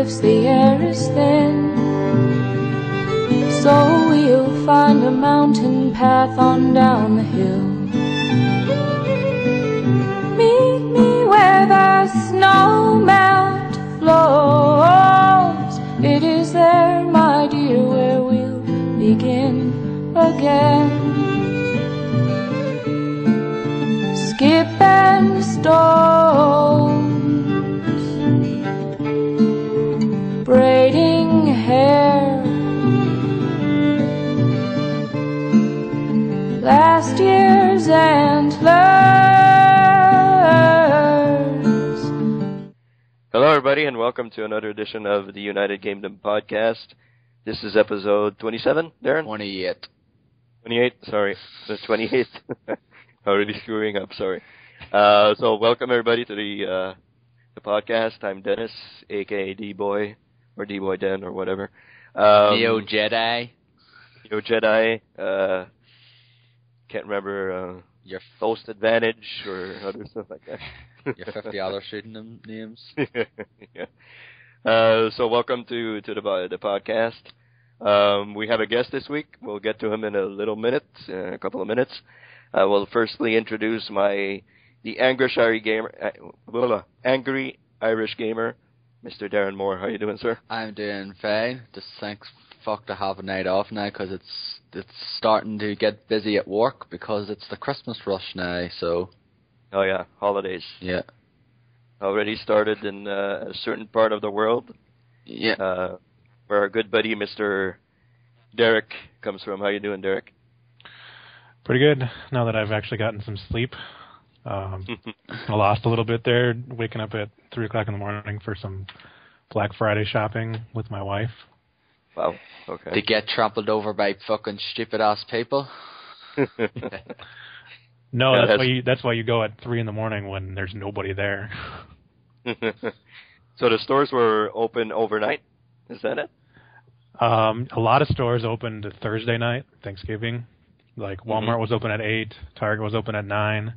if the air is thin. So we'll find a mountain path on down the hill. Meet me where the snow melt flows. It is there, my dear, where we'll begin again. Skip and stones, braiding hair, last year's antlers. Hello, everybody, and welcome to another edition of the United Gamedom podcast. This is episode 27, Darren? 28. 28, sorry. The 28th. Already screwing up, sorry. So welcome, everybody, to the podcast. I'm Dennis, a.k.a. D-Boy, or D-Boy Den, or whatever. Neo Jedi. Neo Jedi. Can't remember Your Post Advantage or other stuff like that. your 50 other pseudonym names. Yeah. So welcome to the podcast. We have a guest this week. We'll get to him in a couple of minutes. I will firstly introduce the angry Irish gamer, Mr. Darren Moore. How you doing, sir? I'm doing fine. Just thanks fuck to have a night off now because it's starting to get busy at work because it's the Christmas rush now. So. Oh yeah, holidays. Yeah. Already started in a certain part of the world. Yeah. Where our good buddy Mr. Derek comes from. How you doing, Derek? Pretty good, now that I've actually gotten some sleep. I lost a little bit there, waking up at 3 o'clock in the morning for some Black Friday shopping with my wife. Wow, okay. To get trampled over by fucking stupid-ass people? No, yeah, that's why you go at 3 in the morning when there's nobody there. So the stores were open overnight? Is that it? A lot of stores opened Thursday night, Thanksgiving. Like Walmart was open at 8, Target was open at 9,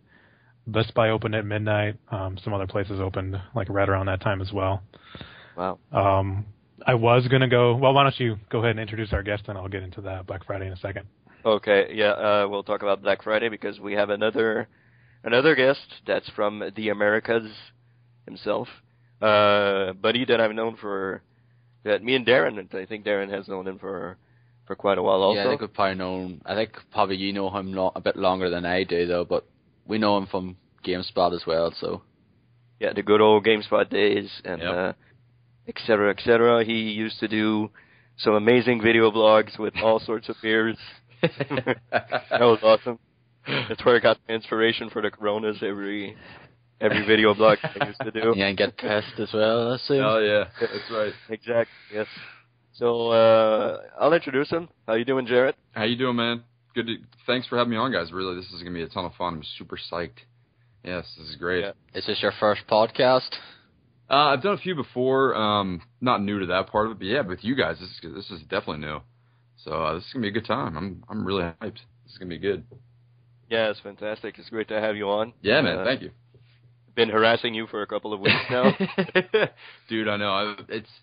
Best Buy opened at midnight. Some other places opened like right around that time as well. Wow. I was gonna go. Well, why don't you go ahead and introduce our guest, and I'll get into that Black Friday in a second. Okay. Yeah. We'll talk about Black Friday because we have another guest that's from the Americas himself, buddy that I've known that me and Darren. I think Darren has known him for quite a while also. Yeah, I think probably you know him a bit longer than I do, though, but we know him from GameSpot as well, so. Yeah, the good old GameSpot days, and et cetera, et cetera. He used to do some amazing video blogs with all sorts of beers. That was awesome. That's where I got the inspiration for the Coronas every video blog I used to do. Yeah, and get pissed as well, I see. Oh, yeah, that's right. Exactly, yes. So, I'll introduce him. How you doing, Jarret? How you doing, man? Good. Thanks for having me on, guys. Really, this is going to be a ton of fun. I'm super psyched. Yes, this is great. Yeah. Is this your first podcast? I've done a few before. Not new to that part of it, but yeah, with you guys, this is definitely new. So this is going to be a good time. I'm really hyped. This is going to be good. Yeah, it's fantastic. It's great to have you on. Yeah, man. Thank you. Been harassing you for a couple of weeks now. Dude, I know.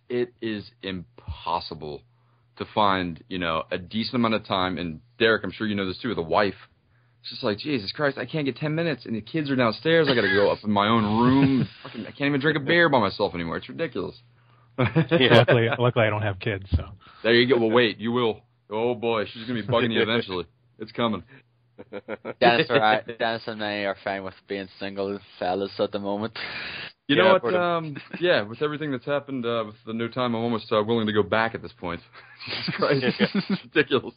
It is impossible to find, a decent amount of time. And Derek, I'm sure you know this too, with a wife. It's just like, Jesus Christ, I can't get 10 minutes, and the kids are downstairs. I got to go up in my own room. I can't even drink a beer by myself anymore. It's ridiculous. Yeah. Luckily, I don't have kids, so. There you go. Well, wait, you will. Oh boy, she's gonna be bugging you eventually. It's coming. Dennis and I are fine with being single fellas at the moment. You know what? With everything that's happened with the new time, I'm almost willing to go back at this point. Jesus Christ, it's ridiculous.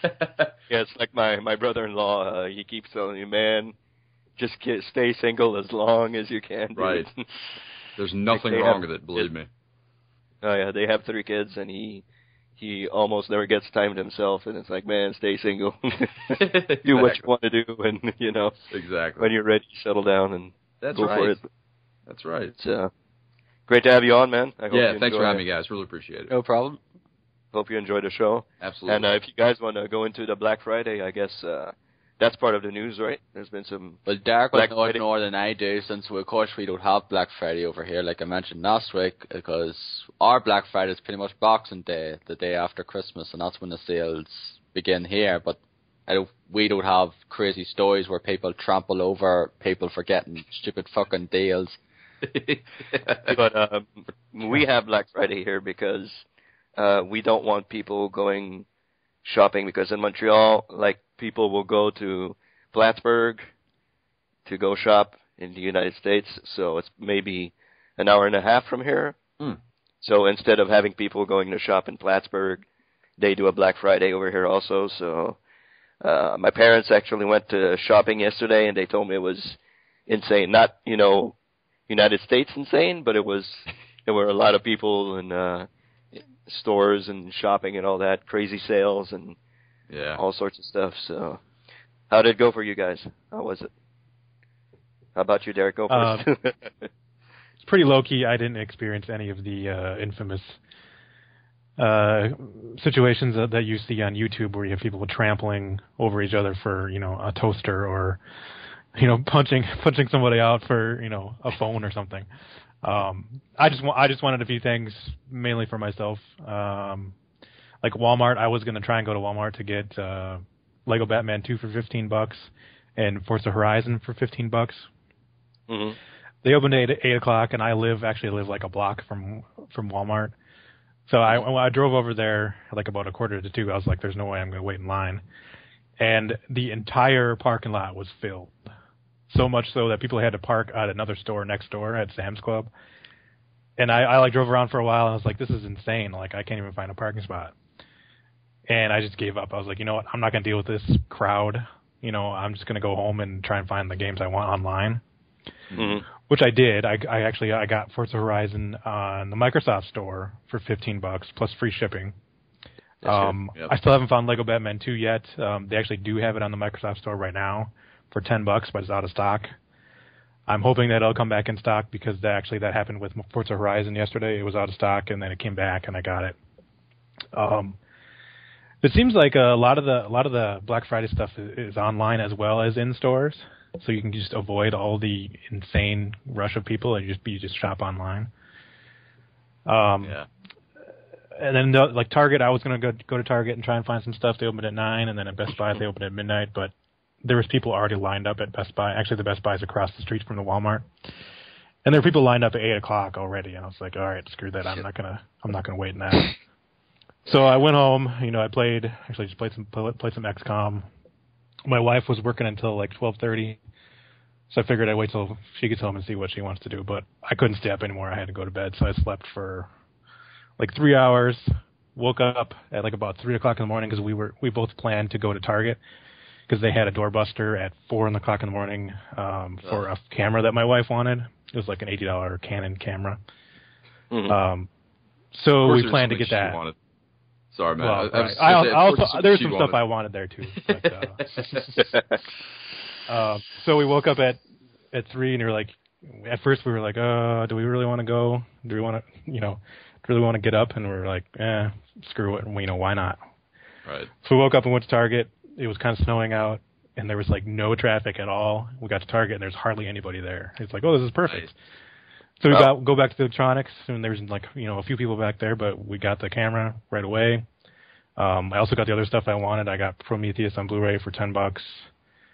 Yeah, it's like my brother-in-law. He keeps telling me, man, just stay single as long as you can. Dude. Right. There's nothing wrong with it, believe me. Oh yeah, they have 3 kids, and he almost never gets time to himself, and it's like, man, stay single. Do what you want to do, and, exactly. when you're ready, settle down and go for it. That's right. It's great to have you on, man. I hope you thanks for having me, guys. Really appreciate it. No problem. Hope you enjoyed the show. Absolutely. And if you guys want to go into the Black Friday, I guess the that's part of the news, right? There's been some. Well, Derek will Black know it Friday. more than I do, since of course we don't have Black Friday over here, like I mentioned last week, because our Black Friday is pretty much Boxing Day, the day after Christmas, and that's when the sales begin here. But we don't have crazy stories where people trample over people for getting stupid fucking deals. But we have Black Friday here because we don't want people going shopping, because in Montreal, like, people will go to Plattsburgh to go shop in the United States, so it's maybe an hour and a half from here. So instead of having people going to shop in Plattsburgh, they do a Black Friday over here also. So my parents actually went to shopping yesterday, and they told me it was insane. Not, United States insane, but there were a lot of people in stores and shopping and all that, crazy sales and all sorts of stuff. So how did it go for you guys? How was it? How about you, Derek? Go first. It's pretty low-key. I didn't experience any of the infamous situations that you see on YouTube where you have people trampling over each other for, a toaster, or, punching somebody out for, a phone or something. I just wanted a few things mainly for myself. Like Walmart, I was going to try and go to Walmart to get Lego Batman 2 for $15 and Forza Horizon for $15. Mm-hmm. They opened at 8 o'clock, and I live like a block from Walmart. So I drove over there like about 1:45. I was like, there's no way I'm going to wait in line. And the entire parking lot was filled. So much so that people had to park at another store next door at Sam's Club. And I drove around for a while, and I was like, this is insane. Like, I can't even find a parking spot. And I just gave up. I was like, you know what? I'm not going to deal with this crowd. I'm just going to go home and try and find the games I want online. Mm-hmm. Which I did. I got Forza Horizon on the Microsoft Store for $15 plus free shipping. Yep. I still haven't found Lego Batman 2 yet. They actually do have it on the Microsoft Store right now for $10, but it's out of stock. I'm hoping that it'll come back in stock, because that happened with Forza Horizon yesterday. It was out of stock, and then it came back, and I got it. It seems like a lot of the Black Friday stuff is online as well as in stores, so you can just avoid all the insane rush of people, and you just shop online. And then like Target, I was going to go to Target and try and find some stuff. They opened at 9, and then at Best Buy they opened at midnight, but there was people already lined up at Best Buy. Actually, the Best Buy is across the street from the Walmart, and there were people lined up at 8 o'clock already. And I was like, all right, screw that. I'm not gonna wait in that. So I went home. I played some XCOM. My wife was working until like 12:30, so I figured I'd wait till she gets home and see what she wants to do. But I couldn't stay up anymore. I had to go to bed, so I slept for like 3 hours. Woke up at like about 3 o'clock in the morning, because we both planned to go to Target, because they had a doorbuster at 4 o'clock in the morning for a camera that my wife wanted. It was like an $80 Canon camera. Mm-hmm. So we planned to get that. Wanted. Sorry, man. Well, right. There was some stuff I wanted there too. But, so we woke up at 3, and we were like, at first we were like, do we really want to go? Do we want to, really want to get up? And we were like, screw it. Why not? Right. So we woke up and went to Target. It was kind of snowing out, and there was like no traffic at all. We got to Target, and there's hardly anybody there. It's like, oh, this is perfect. Nice. So we go back to the electronics, and there's like a few people back there, but we got the camera right away. I also got the other stuff I wanted. I got Prometheus on Blu-ray for $10.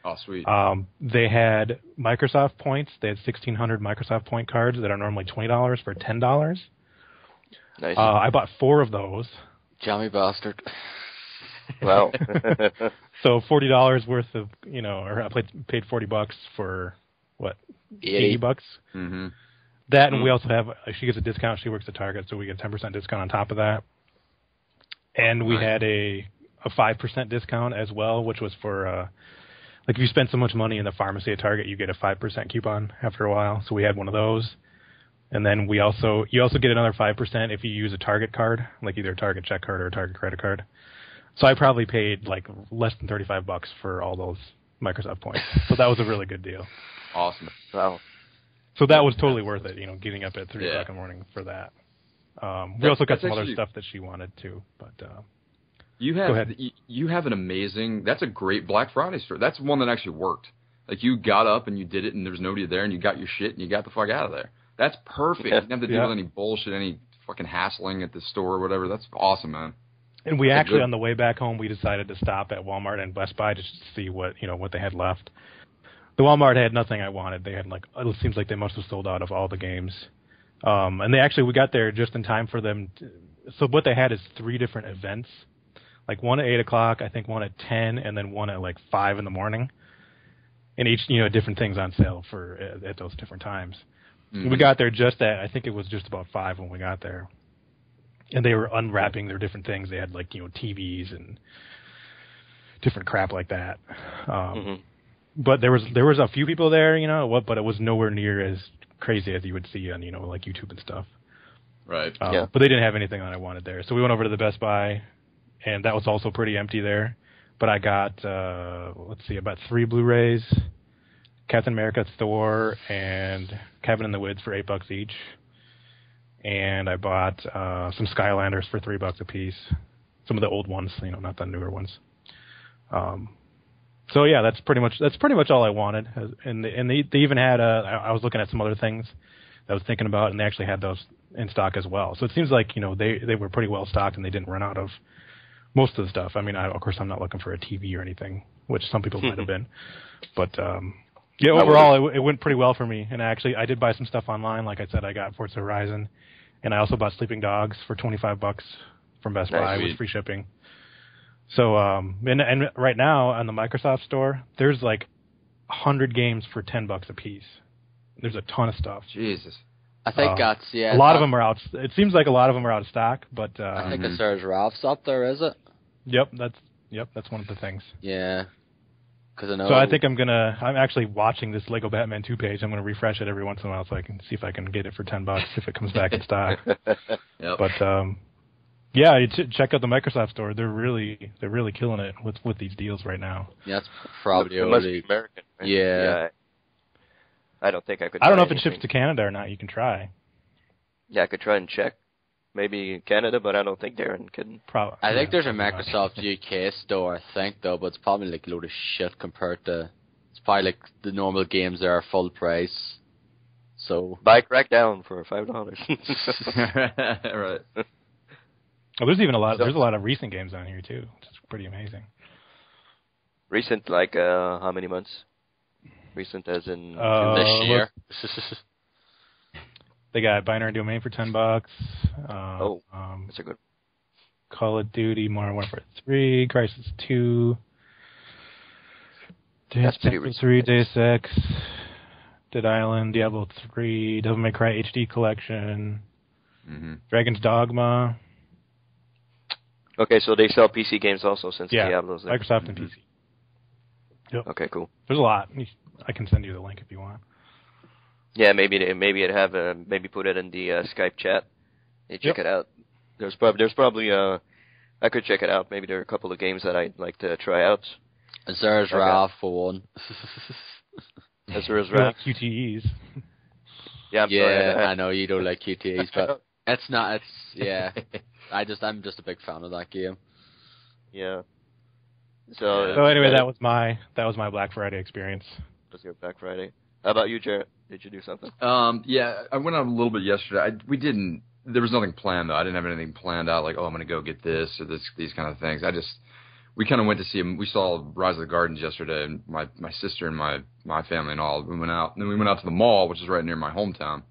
Oh, sweet. They had Microsoft points. They had 1,600 Microsoft point cards that are normally $20 for $10. Nice. I bought 4 of those. Jammy bastard. Wow. So $40 worth of, or I paid $40 for what? $80. Mm-hmm. That, and we also have, she gets a discount. She works at Target, so we get a 10% discount on top of that. And we had a 5% discount as well, which was for, like, if you spend so much money in the pharmacy at Target, you get a 5% coupon after a while. So we had one of those. And then you also get another 5% if you use a Target card, like either a Target check card or a Target credit card. So I probably paid like less than $35 for all those Microsoft points. So that was a really good deal. Awesome. Wow. So that was totally worth it, getting up at 3 o'clock in the morning for that. We also got some other stuff that she wanted too, but Go ahead. You have an amazing. That's a great Black Friday store. That's one that actually worked. Like you got up and you did it, and there was nobody there, and you got your shit, and you got the fuck out of there. That's perfect. You didn't have to deal with any bullshit, any fucking hassling at the store or whatever. That's awesome, man. And we actually, on the way back home, we decided to stop at Walmart and Best Buy just to see what they had left. The Walmart had nothing I wanted. They had it seems like they must have sold out of all the games. And we got there just in time for them. So what they had is 3 different events, like one at 8 o'clock, I think one at 10, and then one at 5 in the morning. And each, different things on sale at those different times. Mm-hmm. We got there I think it was just about 5 when we got there. And they were unwrapping their different things. They had TVs and different crap like that. But there was a few people there, but it was nowhere near as crazy as you would see on YouTube and stuff. Right. But they didn't have anything that I wanted there, so we went over to the Best Buy, and that was also pretty empty there. But I got about 3 Blu-rays, Captain America Thor, and Cabin in the Woods for $8 each. And I bought some Skylanders for $3 a piece. Some of the old ones, not the newer ones. So yeah, that's pretty much all I wanted. And they even had I was looking at some other things that I was thinking about, and they actually had those in stock as well. So it seems like they were pretty well stocked, and they didn't run out of most of the stuff. I mean, of course, I'm not looking for a TV or anything, which some people might have been, but yeah, overall it went pretty well for me. And I did buy some stuff online. Like I said, I got Forza Horizon. And I also bought Sleeping Dogs for $25 from Best Buy with free shipping. So, and right now on the Microsoft Store, there's 100 games for $10 a piece. There's a ton of stuff. Jesus. I think a lot of them are out. It seems like a lot of them are out of stock, but I think it says Ralph's up there, is it? Yep, that's one of the things. Yeah. So I think I'm actually watching this Lego Batman 2 page. I'm going to refresh it every once in a while so I can see if I can get it for $10 if it comes back in stock. Yep. But yeah, check out the Microsoft Store. They're really killing it with these deals right now. Yeah, that's probably it must be American. Right? Yeah. I don't think I could. I don't know if it ships to Canada or not. You can try. Yeah, I could try and check. Maybe Canada, but I don't think Darren can. I think there's a Microsoft UK store, I think, though, but it's probably a load of shit compared to... It's probably the normal games there are full price. So... Buy Crackdown for $5. Right. Oh, there's a lot of recent games on here, too. It's pretty amazing. Recent, how many months? Recent as in... this year. They got Binary Domain for $10. That's a good. Call of Duty, Modern Warfare 3, Crisis 2, Dance 3, Deus Ex, Dead Island, Diablo 3, Devil May Cry HD Collection, Dragon's Dogma. Okay, so they sell PC games also since Diablo's there. Microsoft and PC. Yep. Okay, cool. There's a lot. I can send you the link if you want. Yeah, maybe it have maybe put it in the Skype chat. Hey, check it out. There's probably I could check it out. Maybe there are a couple of games that I'd like to try out. There's Ralph for one. There's Ralph. QTEs. Yeah, I'm sorry. I know you don't like QTEs, but it's not. It's yeah. I'm just a big fan of that game. Yeah. So anyway, that was my Black Friday experience. Was your Black Friday? How about you, Jarret? Did you do something? Yeah, I went out a little bit yesterday. There was nothing planned though. I didn't have anything planned out. I'm going to go get this or these kind of things. We kind of went to see him. We saw Rise of the Gardens yesterday, and my sister and my family and all. We went out, and then we went out to the mall, which is right near my hometown,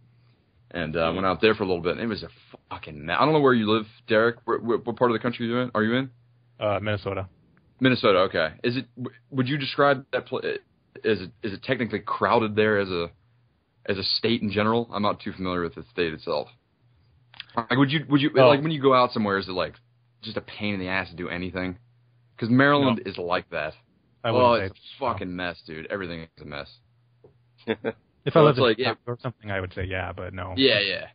and went out there for a little bit. And it was a fucking mess. I don't know where you live, Derek. What part of the country are you in? Minnesota. Minnesota. Okay. Would you describe that place? Is it technically crowded there as a state in general? I'm not too familiar with the state itself. Would you when you go out somewhere, is it just a pain in the ass to do anything? Because Maryland is like that. It's a fucking mess, dude. Everything is a mess. If I lived in or something, I would say but no. Yeah.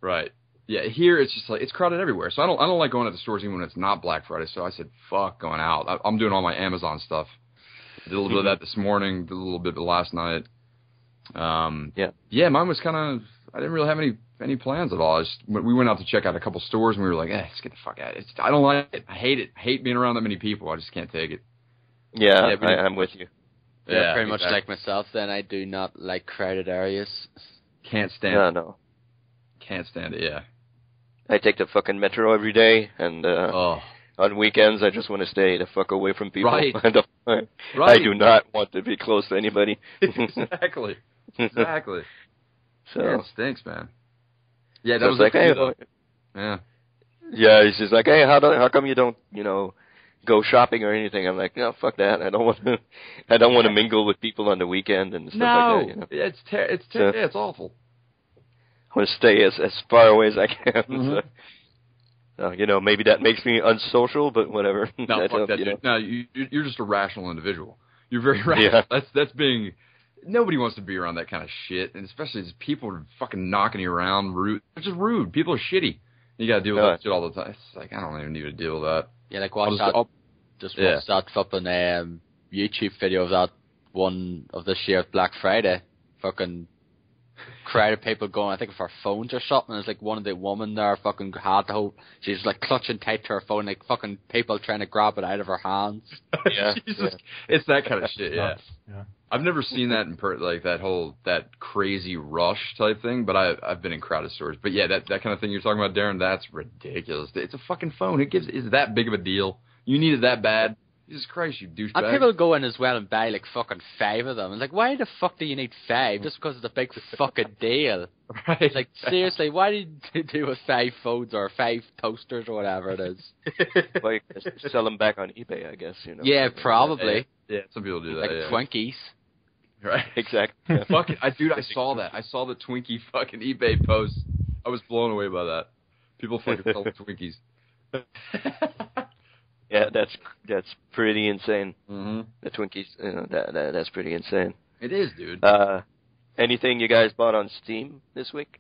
Right. Yeah, here it's just it's crowded everywhere. So I don't like going to the stores even when it's not Black Friday. So I said, fuck going out. I'm doing all my Amazon stuff. Did a little bit of that this morning. Did a little bit of it last night. Yeah, mine was kind of. I didn't really have any plans at all. We went out to check out a couple stores, and we were like, let's get the fuck out. I don't like it. I hate it. I hate being around that many people. I just can't take it. Yeah, I'm with you. Yeah, pretty much like myself. Then I do not like crowded areas. Can't stand it. No. Can't stand it. Yeah. I take the fucking metro every day, and on weekends I just want to stay the fuck away from people. Right. I do not want to be close to anybody. Exactly. So it stinks, man. Yeah, that was like, hey, yeah. Yeah, he's just like, hey, how come you don't, go shopping or anything? I'm like, no, fuck that. I don't want to mingle with people on the weekend and stuff like that. It's awful. I want to stay as far away as I can. Mm-hmm. So, maybe that makes me unsocial, but whatever. No, fuck that, dude. No, you're just a rational individual. You're very rational. Yeah. That's being. Nobody wants to be around that kind of shit, and especially as people are fucking knocking you around, rude. It's just rude. People are shitty. You gotta deal with that shit all the time. It's like, I don't even need to deal with that. Yeah, like watch that fucking YouTube video of that one of this year, Black Friday. Fucking crowd of people going, I think, for phones or something. It's like one of the women there fucking had the whole, she's like clutching tight to her phone, like fucking people trying to grab it out of her hands. Yeah. It's that kind of shit, yeah. I've never seen that in like that crazy rush type thing, but I've been in crowded stores. But yeah, that kind of thing you're talking about, Darren, that's ridiculous. It's a fucking phone. Is that big of a deal? You need it that bad? Jesus Christ, you douchebag. And people go in as well and buy like fucking 5 of them. And like, why the fuck do you need 5? Just because it's a big fucking deal. Right. It's like, seriously, why did you do with 5 phones or 5 toasters or whatever it is? Well, you can sell them back on eBay, I guess. Yeah, probably. Yeah, some people do that. Like Twinkies. Right. Exactly. Yeah. Fuck it. I saw that. I saw the Twinkie fucking eBay post. I was blown away by that. People fucking sell Twinkies. Yeah, that's pretty insane. Mm-hmm. The Twinkies, that's pretty insane. It is, dude. Anything you guys bought on Steam this week?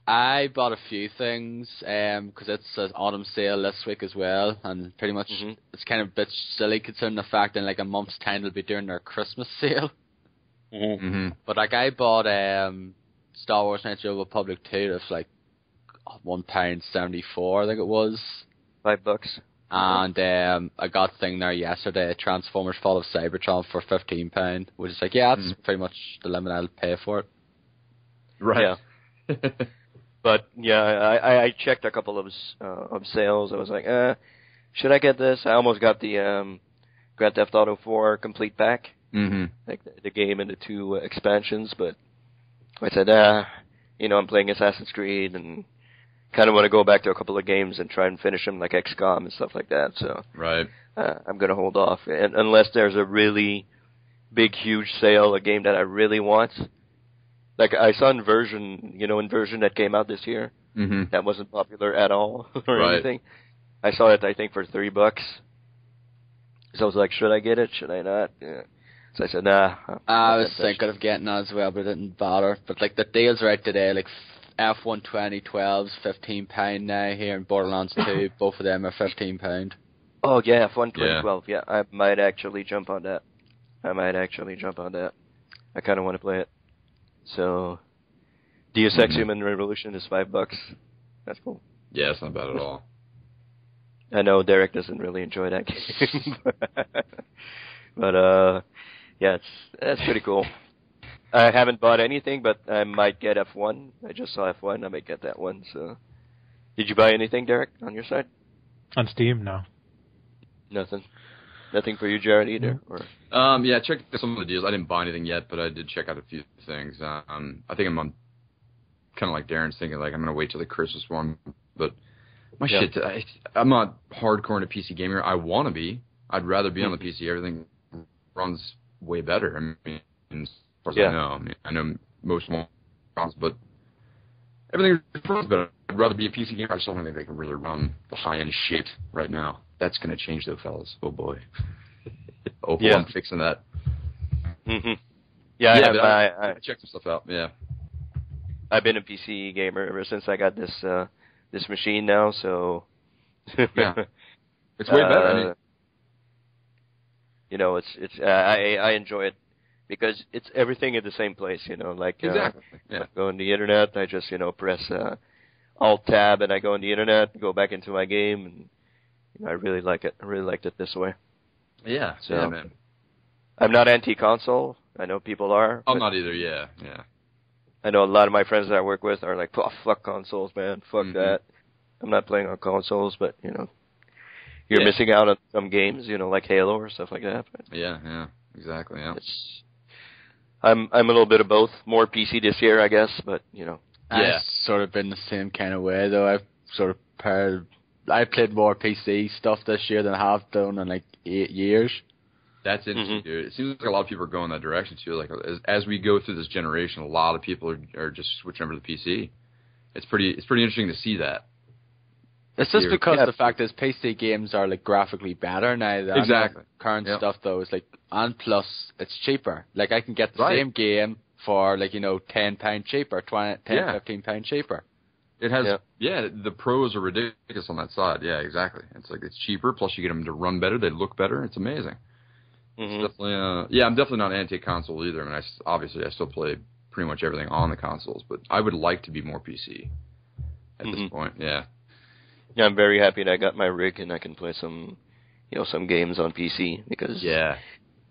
I bought a few things because it's an autumn sale this week as well, and pretty much it's kind of a bit silly considering the fact in like a month's time they'll be doing their Christmas sale. Mm-hmm. But like I bought Star Wars Knights of the Old Republic 2. That's like £1.74, I think it was. $5. And I got a thing there yesterday, Transformers Fall of Cybertron for £15, which is like, that's pretty much the limit I'll pay for it. Right. Yeah. But yeah, I checked a couple of sales. I was like, should I get this? I almost got the Grand Theft Auto 4 complete pack. Mm-hmm. Like the game and the 2 expansions, but I said, I'm playing Assassin's Creed and kind of want to go back to a couple of games and try and finish them, like XCOM and stuff like that. So right, I'm going to hold off, and unless there's a really big, huge sale, a game that I really want. Like I saw Inversion that came out this year, that wasn't popular at all or anything. I saw it, I think, for $3. So I was like, should I get it? Should I not? Yeah. So I said, nah. I was thinking of getting that as well, but I didn't bother. But like the deals right today, like F1 2012's £15 now here in Borderlands 2. Both of them are £15. Oh yeah, F1 2012. Yeah, I might actually jump on that. I kind of want to play it. So, Deus Ex Human Revolution is $5. That's cool. Yeah, it's not bad at all. I know Derek doesn't really enjoy that game, but that's pretty cool. I haven't bought anything, but I might get F1. I just saw F1. I might get that one. So, did you buy anything, Derek, on your side? On Steam, no. Nothing. Nothing for you, Jarret, either. Or? Yeah, check some of the deals. I didn't buy anything yet, but I did check out a few things. I think I'm on kind of like Darren's thinking, like I'm gonna wait till the Christmas one. But my shit, I'm not hardcore into PC gamer. I want to be. I'd rather be on the PC. Everything runs way better. I mean, as far as I know. I know most runs, but everything runs better. I'd rather be a PC gamer. I just don't think they can really run the high-end shit right now. That's going to change, though, fellas. Oh, boy. I'm fixing that. Mm-hmm. Yeah, I checked some stuff out, yeah. I've been a PC gamer ever since I got this machine now, so... yeah. It's way better. I mean, I enjoy it because it's everything in the same place, like Exactly. Yeah. I go on the internet, I just, press Alt Tab and I go on the internet, go back into my game, and I really like it. I really liked it this way. Yeah. So, yeah, man. I'm not anti-console. I know people are. I'm not either. Yeah. Yeah. I know a lot of my friends that I work with are like, oh, fuck consoles, man. Fuck that. I'm not playing on consoles, but, you're missing out on some games, like Halo or stuff like that. But yeah, exactly, yeah. I'm a little bit of both. More PC this year, I guess, but, I've sort of been the same kind of way, though. I played more PC stuff this year than I have done in, 8 years. That's interesting, dude. It seems like a lot of people are going that direction, too. Like, as we go through this generation, a lot of people are just switching over to the PC. It's pretty interesting to see that. It's just because the fact is PC games are graphically better now than exactly. current stuff though. It's and plus it's cheaper. I can get the same game for £10 cheaper, £15 cheaper. It has the pros are ridiculous on that side. Yeah, exactly. It's cheaper, plus you get them to run better, they look better. It's amazing. It's definitely I'm definitely not anti-console either. I mean, obviously I still play pretty much everything on the consoles, but I would like to be more PC at this point. Yeah. Yeah, I'm very happy that I got my rig and I can play some games on PC because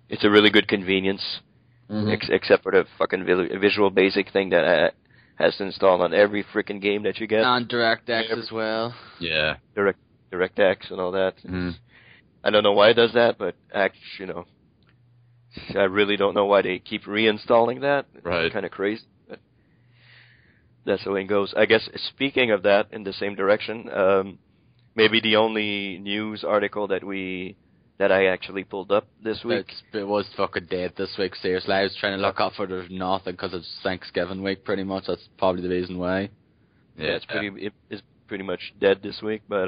it's a really good convenience, except for the fucking Visual Basic thing that has to install on every freaking game that you get. On DirectX as well. Yeah. DirectX and all that. I don't know why it does that, but actually, I really don't know why they keep reinstalling that. Right. It's kind of crazy. That's the way it goes. I guess, speaking of that, in the same direction, maybe the only news article that I actually pulled up this week. It was fucking dead this week, seriously. I was trying to look up for there's nothing because it's Thanksgiving week, pretty much. That's probably the reason why. Yeah, it's pretty much dead this week, but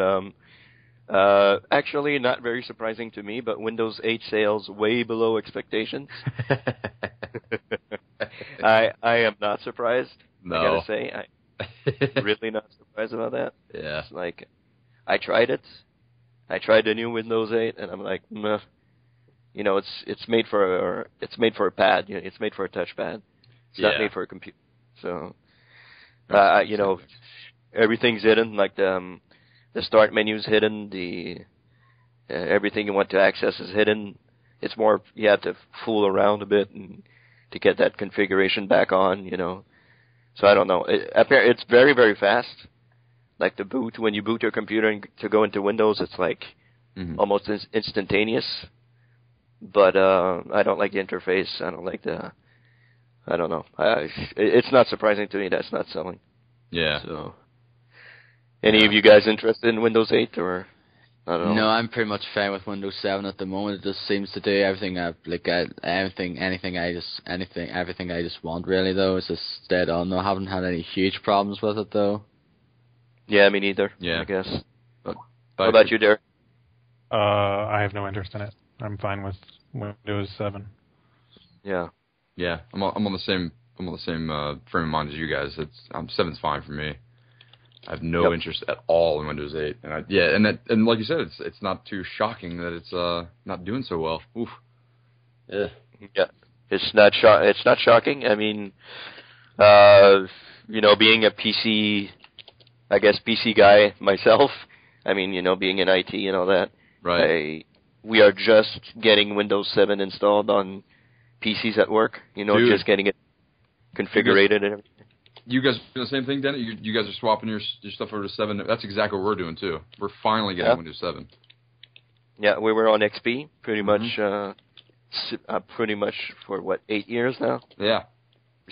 actually not very surprising to me, but Windows 8 sales way below expectations. I am not surprised. No. I gotta say, I'm really not surprised about that. Yeah. It's I tried it. I tried the new Windows 8, and I'm like, meh. It's made for a pad. It's made for a touchpad. It's not made for a computer. So, everything's hidden. The start menu's hidden. The everything you want to access is hidden. It's more you have to fool around a bit and to get that configuration back on. So I don't know. It's very, very fast. The boot, when you boot your computer and to go into Windows, it's almost instantaneous. But I don't like the interface. I don't like I don't know. It's not surprising to me that's not selling. Yeah. So, any of you guys interested in Windows 8 or? I don't know. No, I'm pretty much fine with Windows 7 at the moment. It just seems to do everything everything I just want really though. It's just dead on. I haven't had any huge problems with it though. Yeah, me neither. Yeah. I guess. What about you, Derek? I have no interest in it. I'm fine with Windows 7. Yeah. Yeah, I'm on the same frame of mind as you guys. 7's fine for me. I have no interest at all in Windows 8, and like you said, it's not too shocking that it's not doing so well. Oof. Yeah. It's not shocking. I mean, being a PC guy myself. I mean, being in IT and all that. Right. We are just getting Windows 7 installed on PCs at work. Just getting it configured and everything. You guys doing the same thing, Dennis? You guys are swapping your stuff over to 7. That's exactly what we're doing too. We're finally getting Windows 7. Yeah, we were on XP pretty much for 8 years now. Yeah.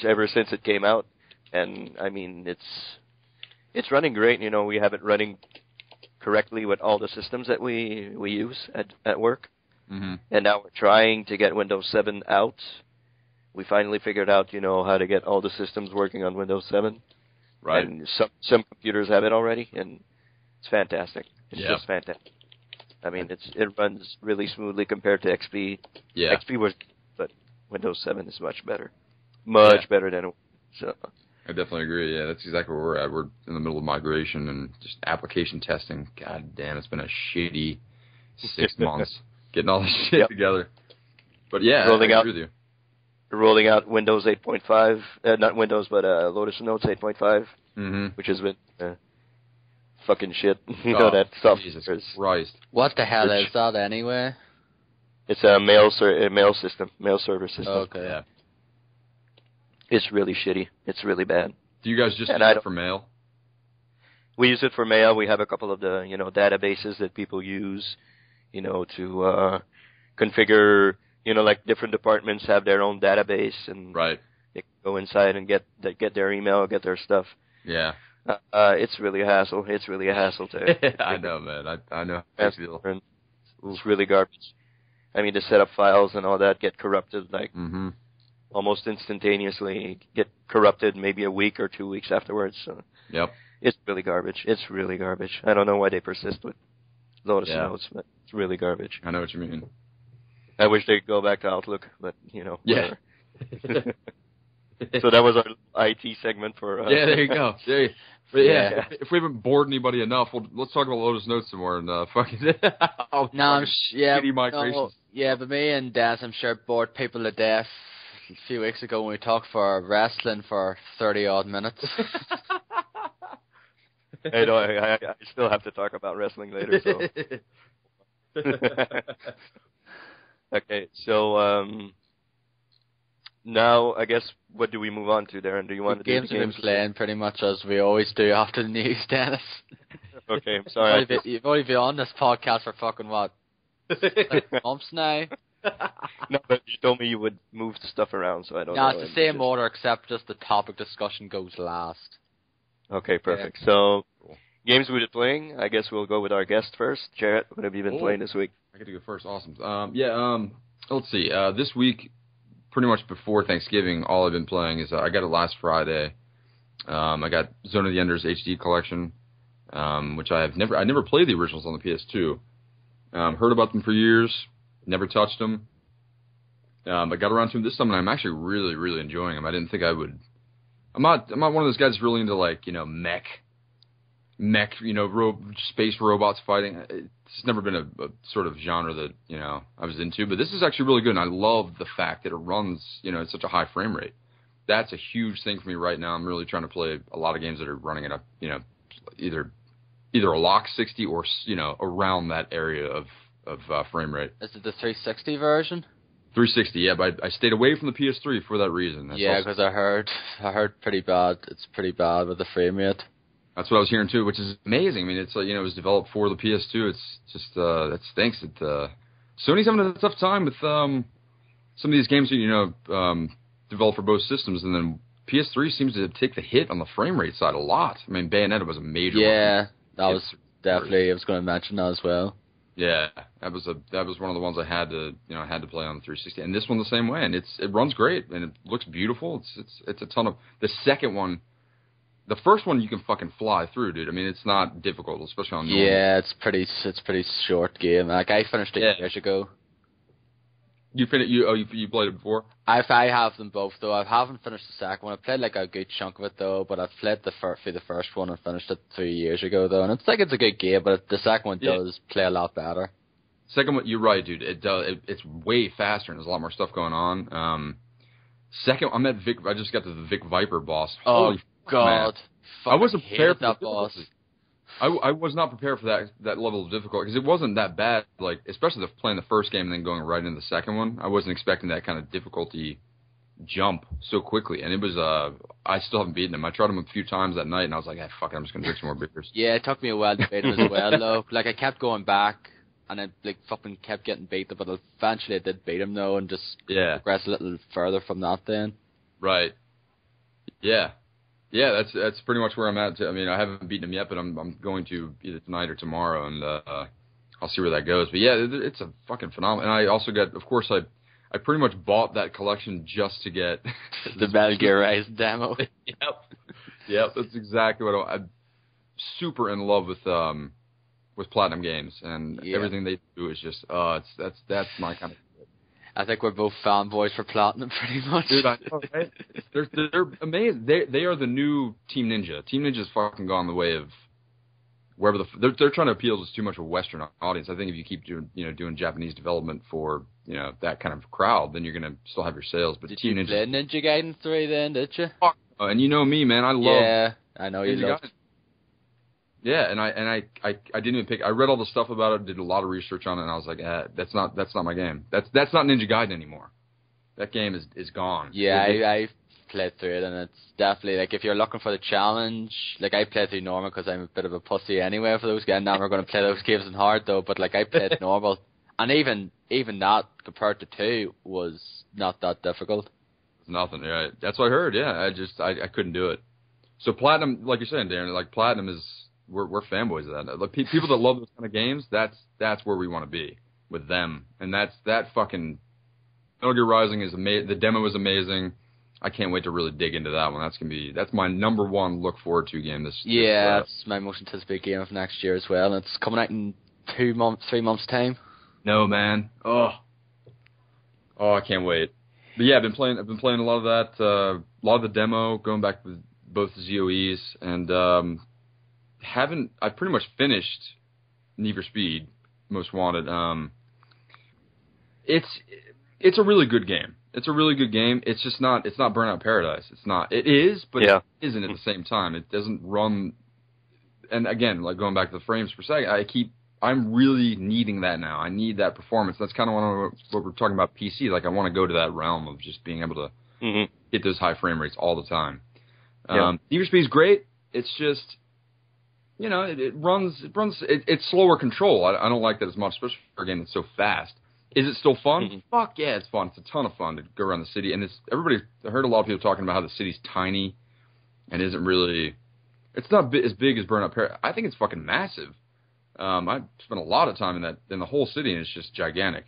Ever since it came out, and I mean it's running great. We have it running correctly with all the systems that we use at work. And now we're trying to get Windows 7 out. We finally figured out, how to get all the systems working on Windows 7. Right. And some computers have it already, and it's fantastic. It's just fantastic. I mean, it runs really smoothly compared to XP. Yeah. XP was, but Windows 7 is much better. Much better than it was. So. I definitely agree. Yeah, that's exactly where we're at. We're in the middle of migration and just application testing. God damn, it's been a shitty 6 months getting all this shit together. But yeah, I agree with you. rolling out Windows 8.5, not Windows, but Lotus Notes 8.5, which has been fucking shit. You know that stuff. Jesus Christ. What the hell is that anyway? It's a mail system, mail server system. Okay. Yeah. It's really shitty. It's really bad. Do you guys just use it for mail? We use it for mail. We have a couple of the, databases that people use, to configure, like different departments have their own database, and they can go inside and get their email, get their stuff. Yeah. It's really a hassle. It's really a hassle to. I know, man. I know. It's really garbage. I mean, to set up files and all that get corrupted almost instantaneously. Get corrupted maybe a week or 2 weeks afterwards. So it's really garbage. It's really garbage. I don't know why they persist with Lotus Notes, but it's really garbage. I know what you mean. I wish they could go back to Outlook, but Yeah. So that was our IT segment for. Yeah, there you go. But if we haven't bored anybody enough, let's talk about Lotus Notes some more and fucking. Migrations. But me and Dennis, I'm sure, bored people to death a few weeks ago when we talked for wrestling for 30-odd minutes. Hey, no, I still have to talk about wrestling later. So. Okay, so now I guess what do we move on to, Darren? Do you want to do the games? We've been playing pretty much as we always do after the news, Dennis. Okay, I'm sorry. You've only been on this podcast for fucking what? 6 months now? No, but you told me you would move stuff around, so I don't know. No, it's the same order, except just the topic discussion goes last. Okay, perfect. So, games we've been playing, I guess we'll go with our guest first. Jarret, what have you been playing this week? I get to go first. Awesome. Let's see. This week, pretty much before Thanksgiving, all I've been playing is I got it last Friday. I got Zone of the Enders HD collection, which I never played the originals on the PS2. Heard about them for years, never touched them. I got around to them this time, and I'm actually really, really enjoying them. I didn't think I would. I'm not one of those guys that's really into mech, space robots fighting. It's never been a sort of genre that, I was into, but this is actually really good, and I love the fact that it runs, at such a high frame rate. That's a huge thing for me right now. I'm really trying to play a lot of games that are running at either a lock 60 or, around that area of frame rate. Is it the 360 version? 360, yeah, but I stayed away from the PS3 for that reason. Because I heard pretty bad. It's pretty bad with the frame rate. That's what I was hearing too, which is amazing. I mean, it's it was developed for the PS2. It's just that stinks. Sony's having a tough time with some of these games that developed for both systems, and then PS3 seems to take the hit on the frame rate side a lot. I mean, Bayonetta was a major. Yeah, one. That was definitely. I was going to mention that as well. Yeah, that was one of the ones I had to play on the 360, and this one the same way, and it runs great and it looks beautiful. It's a ton of the second one. The first one you can fucking fly through, dude. I mean, it's not difficult, especially on normal. Yeah, it's pretty short game. Like I finished it years ago. You finished? You played it before? I have them both though. I haven't finished the second one. I played like a good chunk of it though, but I've played the first one and finished it 3 years ago though. And it's a good game, but the second one does play a lot better. Second one, you're right, dude. It does. It's way faster and there's a lot more stuff going on. Second, I'm at Vic. I just got to the Vic Viper boss. Holy God! I wasn't prepared for that boss. I was not prepared for that level of difficulty because it wasn't that bad. Like especially playing the first game and then going right into the second one. I wasn't expecting that kind of difficulty jump so quickly, and it was. I still haven't beaten him. I tried him a few times that night, and I was like, fuck it, I'm just gonna drink some more beers. Yeah, it took me a while to beat him as well, though. Like I kept going back, and I fucking kept getting beat, but eventually I did beat him though, and just progress a little further from that. Then. Right. Yeah. Yeah, that's pretty much where I'm at. I mean, I haven't beaten him yet, but I'm going to either tonight or tomorrow, and I'll see where that goes. But yeah, it's a fucking phenomenal. And I also got, of course, I pretty much bought that collection just to get the Metal Gear Rise demo. Yep, that's exactly what I'm super in love with Platinum Games, and everything they do is just that's my kind of. I think we're both fanboys for Platinum, pretty much. Dude, I know, right? They're amazing. They are the new Team Ninja. Team Ninja's fucking gone the way of wherever they're trying to appeal to too much of a Western audience. I think if you keep doing Japanese development for that kind of crowd, then you're gonna still have your sales. But did you play Ninja Gaiden 3 then? Did you? And you know me, man. I love. Yeah, I know you love. Yeah, and I didn't even pick. I read all the stuff about it, did a lot of research on it, and I was like, that's not my game. That's not Ninja Gaiden anymore. That game is gone. Yeah, I played through it, and it's definitely like if you're looking for the challenge. Like I played through normal because I'm a bit of a pussy anyway for those games. Now we're going to play those games in hard though, but like I played normal, and even that compared to 2 was not that difficult. It's nothing. Yeah, that's what I heard. Yeah, I couldn't do it. So Platinum, like you're saying, Darren, like Platinum is. We're fanboys of that. Like, people that love those kind of games, that's where we want to be with them. And that fucking Metal Gear Rising is amazing. The demo is amazing. I can't wait to really dig into that one. That's my number one look forward to game this. Yeah, that's my most anticipated game of next year as well. And it's coming out in 3 months time. No, man. Oh, I can't wait. But yeah, I've been playing a lot of that. A lot of the demo, going back with both the ZOEs and. I pretty much finished Need for Speed Most Wanted. It's a really good game. It's a really good game. It's just not. It's not Burnout Paradise. It's not. It is, but it isn't at the same time. It doesn't run. And again, like going back to the frames per second, I'm really needing that now. I need that performance. That's kind of what we're talking about PC. Like I want to go to that realm of just being able to hit those high frame rates all the time. Need for Speed is great. It's just. It runs. It's slower control. I don't like that as much, especially for a game that's so fast. Is it still fun? Mm-hmm. Fuck yeah, it's fun. It's a ton of fun to go around the city. And I heard a lot of people talking about how the city's tiny and isn't really. It's not as big as Burnout Paradise. I think it's fucking massive. I spent a lot of time in the whole city, and it's just gigantic.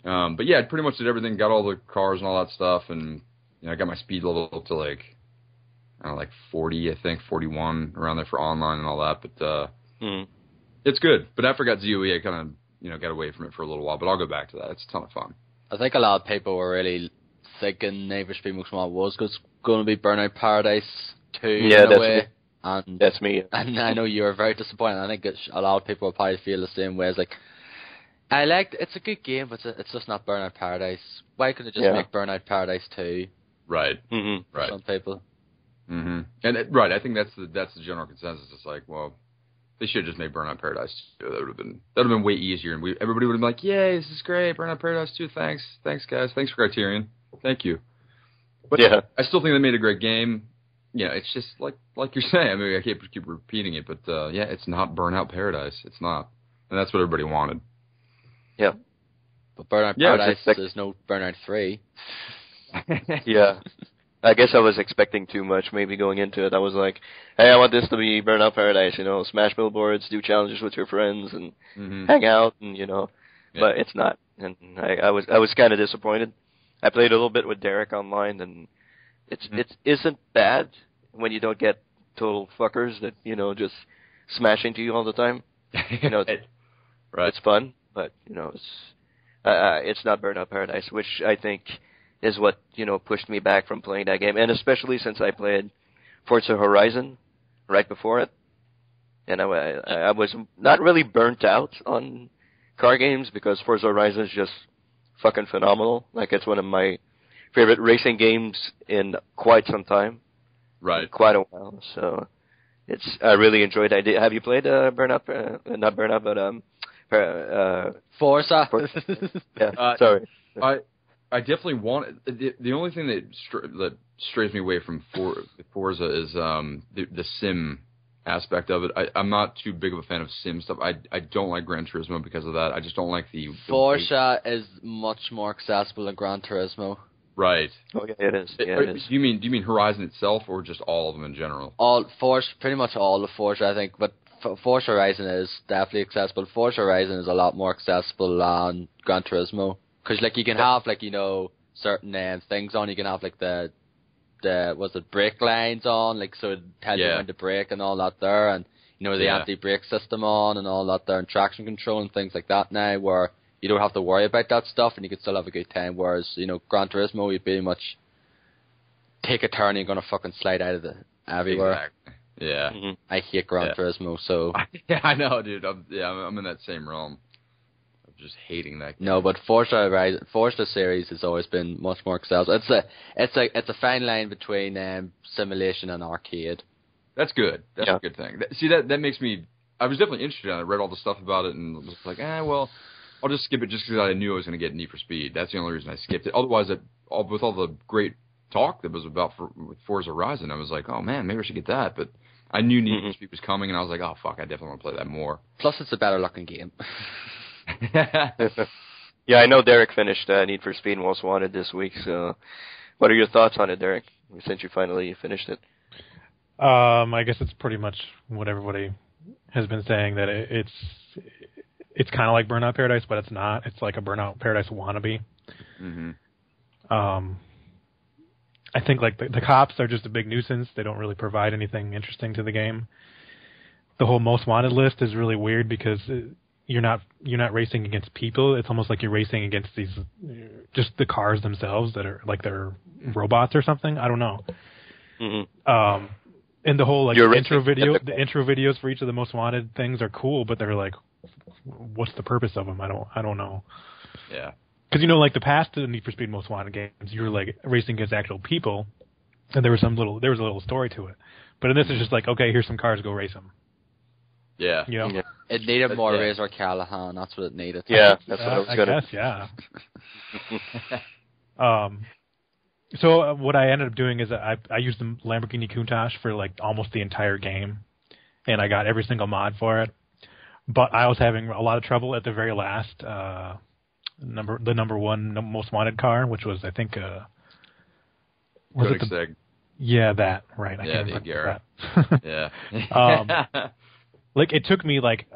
But yeah, I pretty much did everything. Got all the cars and all that stuff, and I got my speed level up to like 40, I think, 41, around there for online and all that. But it's good. But after I got ZOE, I kind of, got away from it for a little while. But I'll go back to that. It's a ton of fun. I think a lot of people were really thinking Need for Speed Most Wanted was going to be Burnout Paradise 2 in a way. And that's me. And I know you were very disappointed. I think a lot of people will probably feel the same way. It's like, it's a good game, but it's just not Burnout Paradise. Why couldn't they just make Burnout Paradise 2? Right. Right. Some people. Mm-hmm. And I think that's the general consensus. It's like, well, they should have just made Burnout Paradise 2. That would have been way easier, and everybody would have been like, yay, this is great, Burnout Paradise 2. Thanks guys, thanks for Criterion, thank you. But I still think they made a great game. It's just like you're saying. I mean, I can't keep repeating it, but it's not Burnout Paradise. It's not, and that's what everybody wanted. Yeah, but Burnout Paradise is no Burnout 3. Yeah. I guess I was expecting too much maybe going into it. I was like, hey, I want this to be Burnout Paradise, smash billboards, do challenges with your friends, and hang out, and, but it's not. And I was kind of disappointed. I played a little bit with Derek online, and it isn't bad when you don't get total fuckers that, just smash into you all the time. Right. It's fun, but, it's not Burnout Paradise, which I think is what, pushed me back from playing that game. And especially since I played Forza Horizon right before it. And I was not really burnt out on car games because Forza Horizon is just fucking phenomenal. Like, it's one of my favorite racing games in quite some time. Right. Quite a while. So, I really enjoyed it. Have you played Burnout? Not Burnout, but Forza. Yeah, sorry. I definitely want the only thing that strays me away from Forza is the sim aspect of it. I'm not too big of a fan of sim stuff. I don't like Gran Turismo because of that. I just don't like the Forza is much more accessible than Gran Turismo. Right. Oh yeah, it is. Yeah, it is. Do you mean Horizon itself or just all of them in general? Pretty much all of Forza, I think, but Forza Horizon is definitely accessible. Forza Horizon is a lot more accessible than Gran Turismo. Because, you can have, certain things on. You can have, the brake lines on, so it tells you when to brake and all that there. And, the anti-brake system on and all that there. And traction control and things like that now where you don't have to worry about that stuff and you can still have a good time. Whereas, Gran Turismo, you pretty much take a turn and you're going to fucking slide out of it everywhere. Exactly. Yeah. Mm-hmm. I hate Gran Turismo, so... Yeah, I know, dude. I'm in that same realm of just hating that game. No, but Forza series has always been much more successful. It's a fine line between simulation and arcade. That's good. That's a good thing. See, that makes me... I was definitely interested in it. I read all the stuff about it and was like, well, I'll just skip it just because I knew I was going to get Need for Speed. That's the only reason I skipped it. Otherwise, with all the great talk that was about with Forza Horizon, I was like, oh, man, maybe I should get that. But I knew Need for Speed was coming, and I was like, oh, fuck, I definitely want to play that more. Plus, it's a better-looking game. Yeah, I know Derek finished Need for Speed Most Wanted this week, so what are your thoughts on it, Derek, since you finally finished it? I guess it's pretty much what everybody has been saying, that it's kind of like Burnout Paradise, but it's not. It's like a Burnout Paradise wannabe. Mm-hmm. I think like the cops are just a big nuisance. They don't really provide anything interesting to the game. The whole Most Wanted list is really weird because you're not racing against people. It's almost like you're racing against these just the cars themselves that are like they're robots or something. I don't know. Mm-hmm. And the whole like the intro videos for each of the Most Wanted things are cool, but they're like, what's the purpose of them? I don't know. Yeah. Because like the past Need for Speed Most Wanted games, you were like racing against actual people, and there was a little story to it. But in this, it's just like, okay, here's some cars, go race them. Yeah. You know? Yeah. It needed more Razor Callahan. That's what it needed. Yeah, that's what I was gonna. I guess, yeah. So what I ended up doing is I used the Lamborghini Countach for like almost the entire game, and I got every single mod for it. But I was having a lot of trouble at the very last number one Most Wanted car, which was I think was it the, yeah, that right? I can't remember that. Yeah. Like it took me like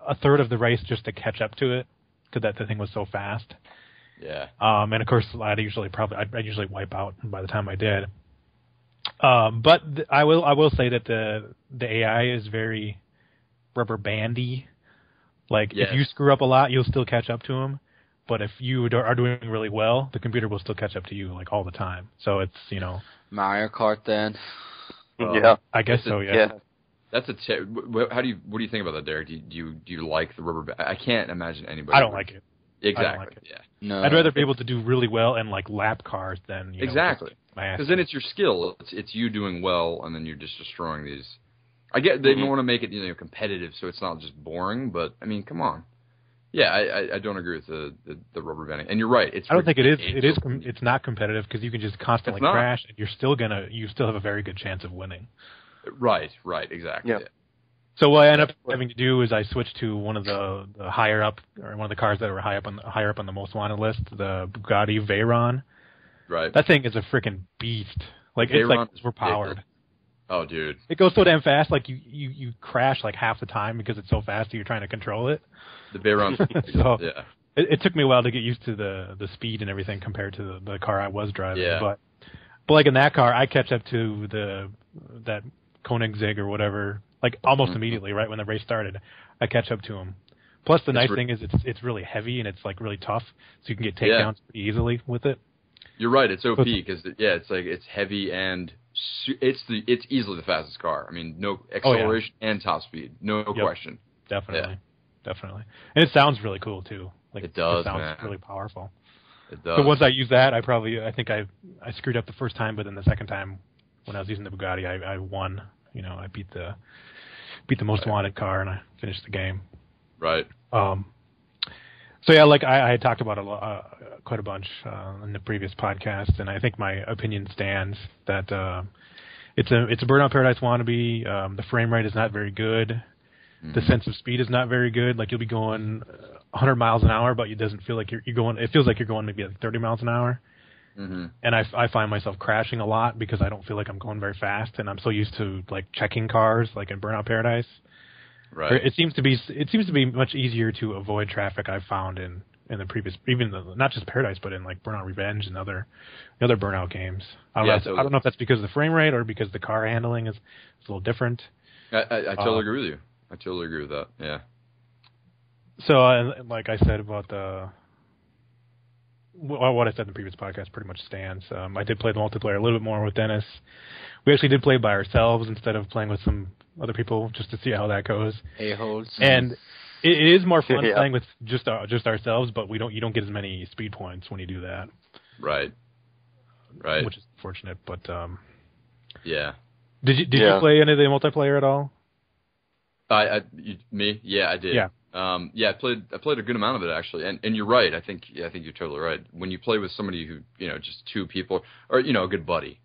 a third of the race just to catch up to it because the thing was so fast. Yeah. And of course, I'd usually wipe out by the time I did. But I will say that the AI is very rubber bandy. Like if you screw up a lot, you'll still catch up to them. But if you are doing really well, the computer will still catch up to you like all the time. So it's Mario Kart then. Yeah, I guess so. Yeah. Yeah. That's what do you think about that, Derek? Do you like the rubber band? I can't imagine anybody. I don't like it. Exactly. I don't like it. Yeah. No. I'd rather be able to do really well in like lap cars than exactly. Because then it's your skill. It's you doing well, and then you're just destroying these. I get they want to make it competitive, so it's not just boring. But I mean, come on. Yeah, I don't agree with the rubber banding, and you're right. I don't think it is. It's not competitive because you can just constantly crash, and you still have a very good chance of winning. Right, exactly. Yeah. So what I ended up having to do is I switched to one of the higher up, or one of the cars that were higher up on the Most Wanted list, the Bugatti Veyron. Right. That thing is a freaking beast. Like it's like overpowered. Oh, dude. It goes so damn fast. Like you crash like half the time because it's so fast that you're trying to control it. The Veyron. So yeah. It took me a while to get used to the speed and everything compared to the car I was driving. Yeah. But like in that car, I catch up to that Koenigsegg or whatever, like almost immediately, right when the race started. I catch up to him. Plus, the nice thing is it's really heavy and it's like really tough, so you can get takedowns pretty easily with it. You're right. It's OP because it's like it's heavy and it's easily the fastest car. I mean, no acceleration and top speed, no question. Definitely. And it sounds really cool too. Like it does. It sounds man. really powerful. It does. So once I use that, I think I screwed up the first time, but then the second time when I was using the Bugatti, I won. I beat the Most Wanted car and I finished the game. Right. So yeah, like I had talked about quite a bunch in the previous podcast, and I think my opinion stands that it's a Burnout Paradise wannabe. The frame rate is not very good. The sense of speed is not very good. Like you'll be going 100 miles an hour, but it doesn't feel like you're going. It feels like you're going maybe like 30 miles an hour. Mm-hmm. And I find myself crashing a lot because I don't feel like I'm going very fast, and I'm so used to like checking cars, like in Burnout Paradise. Right. It seems to be much easier to avoid traffic I've found in the previous, not just Paradise, but in like Burnout Revenge and other Burnout games. I don't know if that's because of the frame rate or because the car handling is a little different. I totally agree with you. I totally agree with that. Yeah. So, like I said about what I said in the previous podcast pretty much stands. I did play the multiplayer a little bit more with Denis. we actually did play by ourselves instead of playing with some other people just to see how that goes. A-holes. And it is more fun playing with just ourselves, but you don't get as many speed points when you do that. Right. Which is unfortunate, but yeah. Did you play any of the multiplayer at all? Me? Yeah, I did. Yeah. I played a good amount of it actually, and you're right. I think you're totally right. When you play with somebody who just two people, or a good buddy,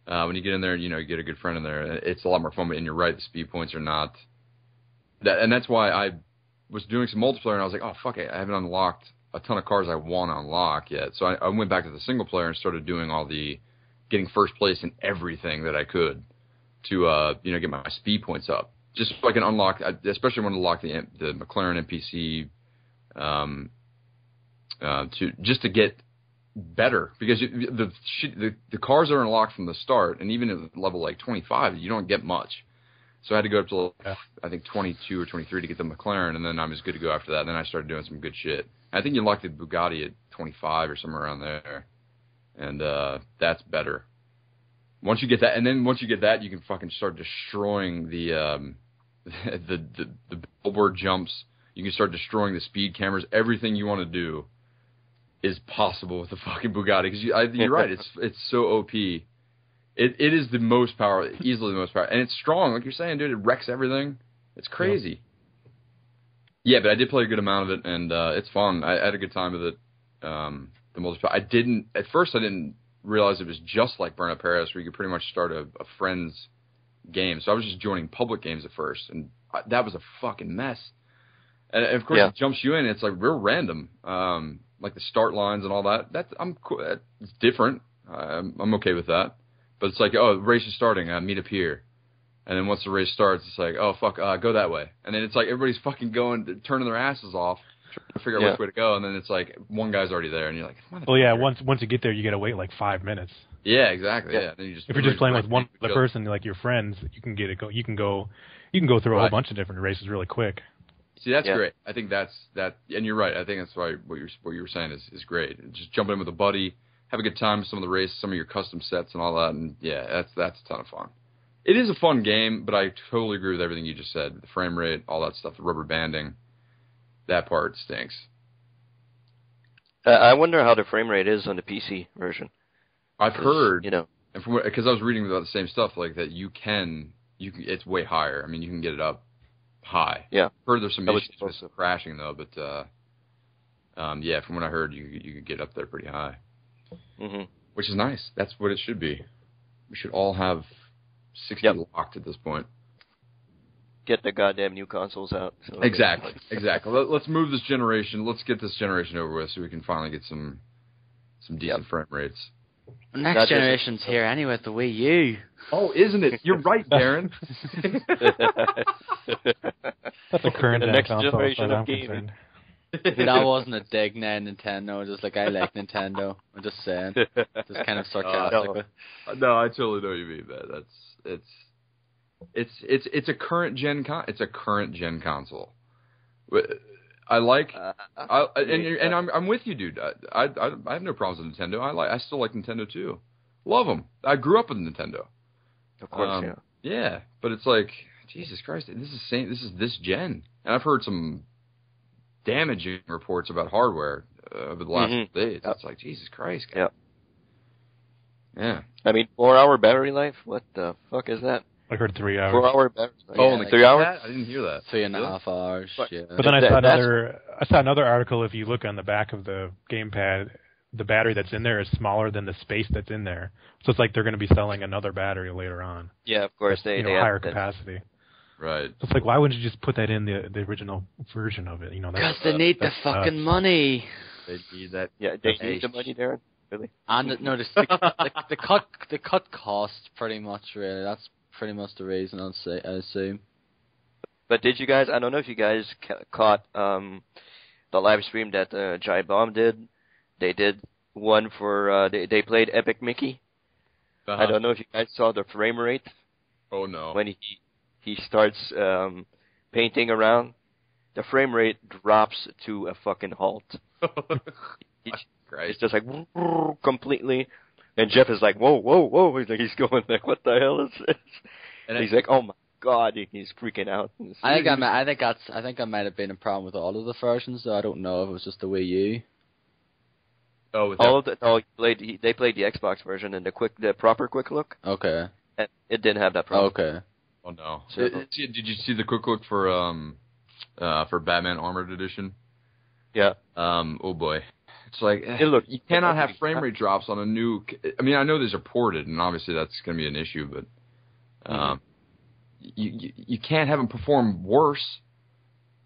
when you get in there and you get a good friend in there, it's a lot more fun. And you're right, the speed points are not that, and that's why I was doing some multiplayer, and I was like, oh fuck it, I haven't unlocked a ton of cars I want to unlock yet. So I went back to the single player and started doing all the getting first place in everything that I could to get my speed points up. Just so I can unlock, especially when I unlock the McLaren NPC, to get better, because the cars are unlocked from the start, and even at level like 25, you don't get much. So I had to go up to I think 22 or 23 to get the McLaren, and then I was good to go after that. And then I started doing some good shit. I think you unlock the Bugatti at 25 or somewhere around there, and that's better. Once you get that, you can fucking start destroying the billboard jumps. You can start destroying the speed cameras. Everything you want to do is possible with the fucking Bugatti. Because you're right, it's so OP. It is the most power, easily the most power, and it's strong. Like you're saying, dude, it wrecks everything. It's crazy. Yeah, but I did play a good amount of it, and it's fun. I had a good time with it. The multiplayer. At first I didn't realize it was just like Burnout Paradise, where you could pretty much start a friend's game. So I was just joining public games at first, and that was a fucking mess. And of course, it jumps you in. It's like real random, like the start lines and all that. I'm cool. It's different. I'm okay with that. But it's like, oh, the race is starting. Meet up here. And then once the race starts, it's like, oh fuck, go that way. And then it's like everybody's fucking turning their asses off, trying to figure out which way to go. And then it's like one guy's already there, and you're like, well, yeah. Once you get there, you gotta wait like 5 minutes. Yeah, exactly. Yeah. Then If you're just playing with one other person, like your friends, you can go through a whole bunch of different races really quick. See, that's great. I think that's that, and you're right. I think that's why what you were saying is great. Just jumping in with a buddy, have a good time with some of the races, some of your custom sets and all that, and that's a ton of fun. It is a fun game, but I totally agree with everything you just said. The frame rate, all that stuff, the rubber banding, that part stinks. I wonder how the frame rate is on the PC version. I've heard, and because I was reading about the same stuff, like that you can, it's way higher. I mean, you can get it up high. Yeah. I've heard there's some issues with crashing though, but from what I heard, you could get up there pretty high, which is nice. That's what it should be. We should all have 60 locked at this point. Get the goddamn new consoles out. So exactly. Let's move this generation. Let's get this generation over with so we can finally get some decent frame rates. Next generation's here anyway with the Wii U. Oh, isn't it? You're right, Darren. That's a current the next console, generation of gaming. That wasn't a dig now, Nintendo. Just like I like Nintendo. I'm just saying. Just kind of sarcastic. No, I totally know what you mean, man. It's a current gen it's a current gen console. I like, I'm with you, dude. I have no problems with Nintendo. I still like Nintendo too. Love them. I grew up with Nintendo. Of course, yeah. But it's like, Jesus Christ, this is this gen, and I've heard some damaging reports about hardware over the last days. It's like, Jesus Christ, guys. Yeah. I mean, 4-hour battery life. What the fuck is that? I heard 3 hours. 4-hour battery life. Oh, only 3 hours? I didn't hear that. 3.5 hours. But then I saw another article. If you look on the back of the gamepad, the battery that's in there is smaller than the space that's in there. So it's like they're going to be selling another battery later on. Yeah, of course. They higher capacity. Right. So it's like, why wouldn't you just put that in the original version of it? Because they need the fucking money. They need that. Yeah, they need the money, Darren. Really? And the cut cost pretty much. Really, that's pretty much the reason I assume. But did you guys? I don't know if you guys caught the live stream that Giant Bomb did. They did one for they played Epic Mickey. I don't know if you guys saw the frame rate. Oh no! When he starts painting around, the frame rate drops to a fucking halt. It's just like completely And Jeff is like, whoa, whoa, whoa. He's going like, what the hell is this? And he's like, oh my God, he's freaking out. I think I might have been a problem with all of the versions, so I don't know if it was just the Wii U. Oh, they played the Xbox version and the proper quick look. Okay. And it didn't have that problem. Okay. Oh no. So, did you see the quick look for Batman Armored Edition? Yeah. Oh boy. It's like you cannot have frame rate drops on a new. I mean, I know these are ported, and obviously that's going to be an issue, but you can't have them perform worse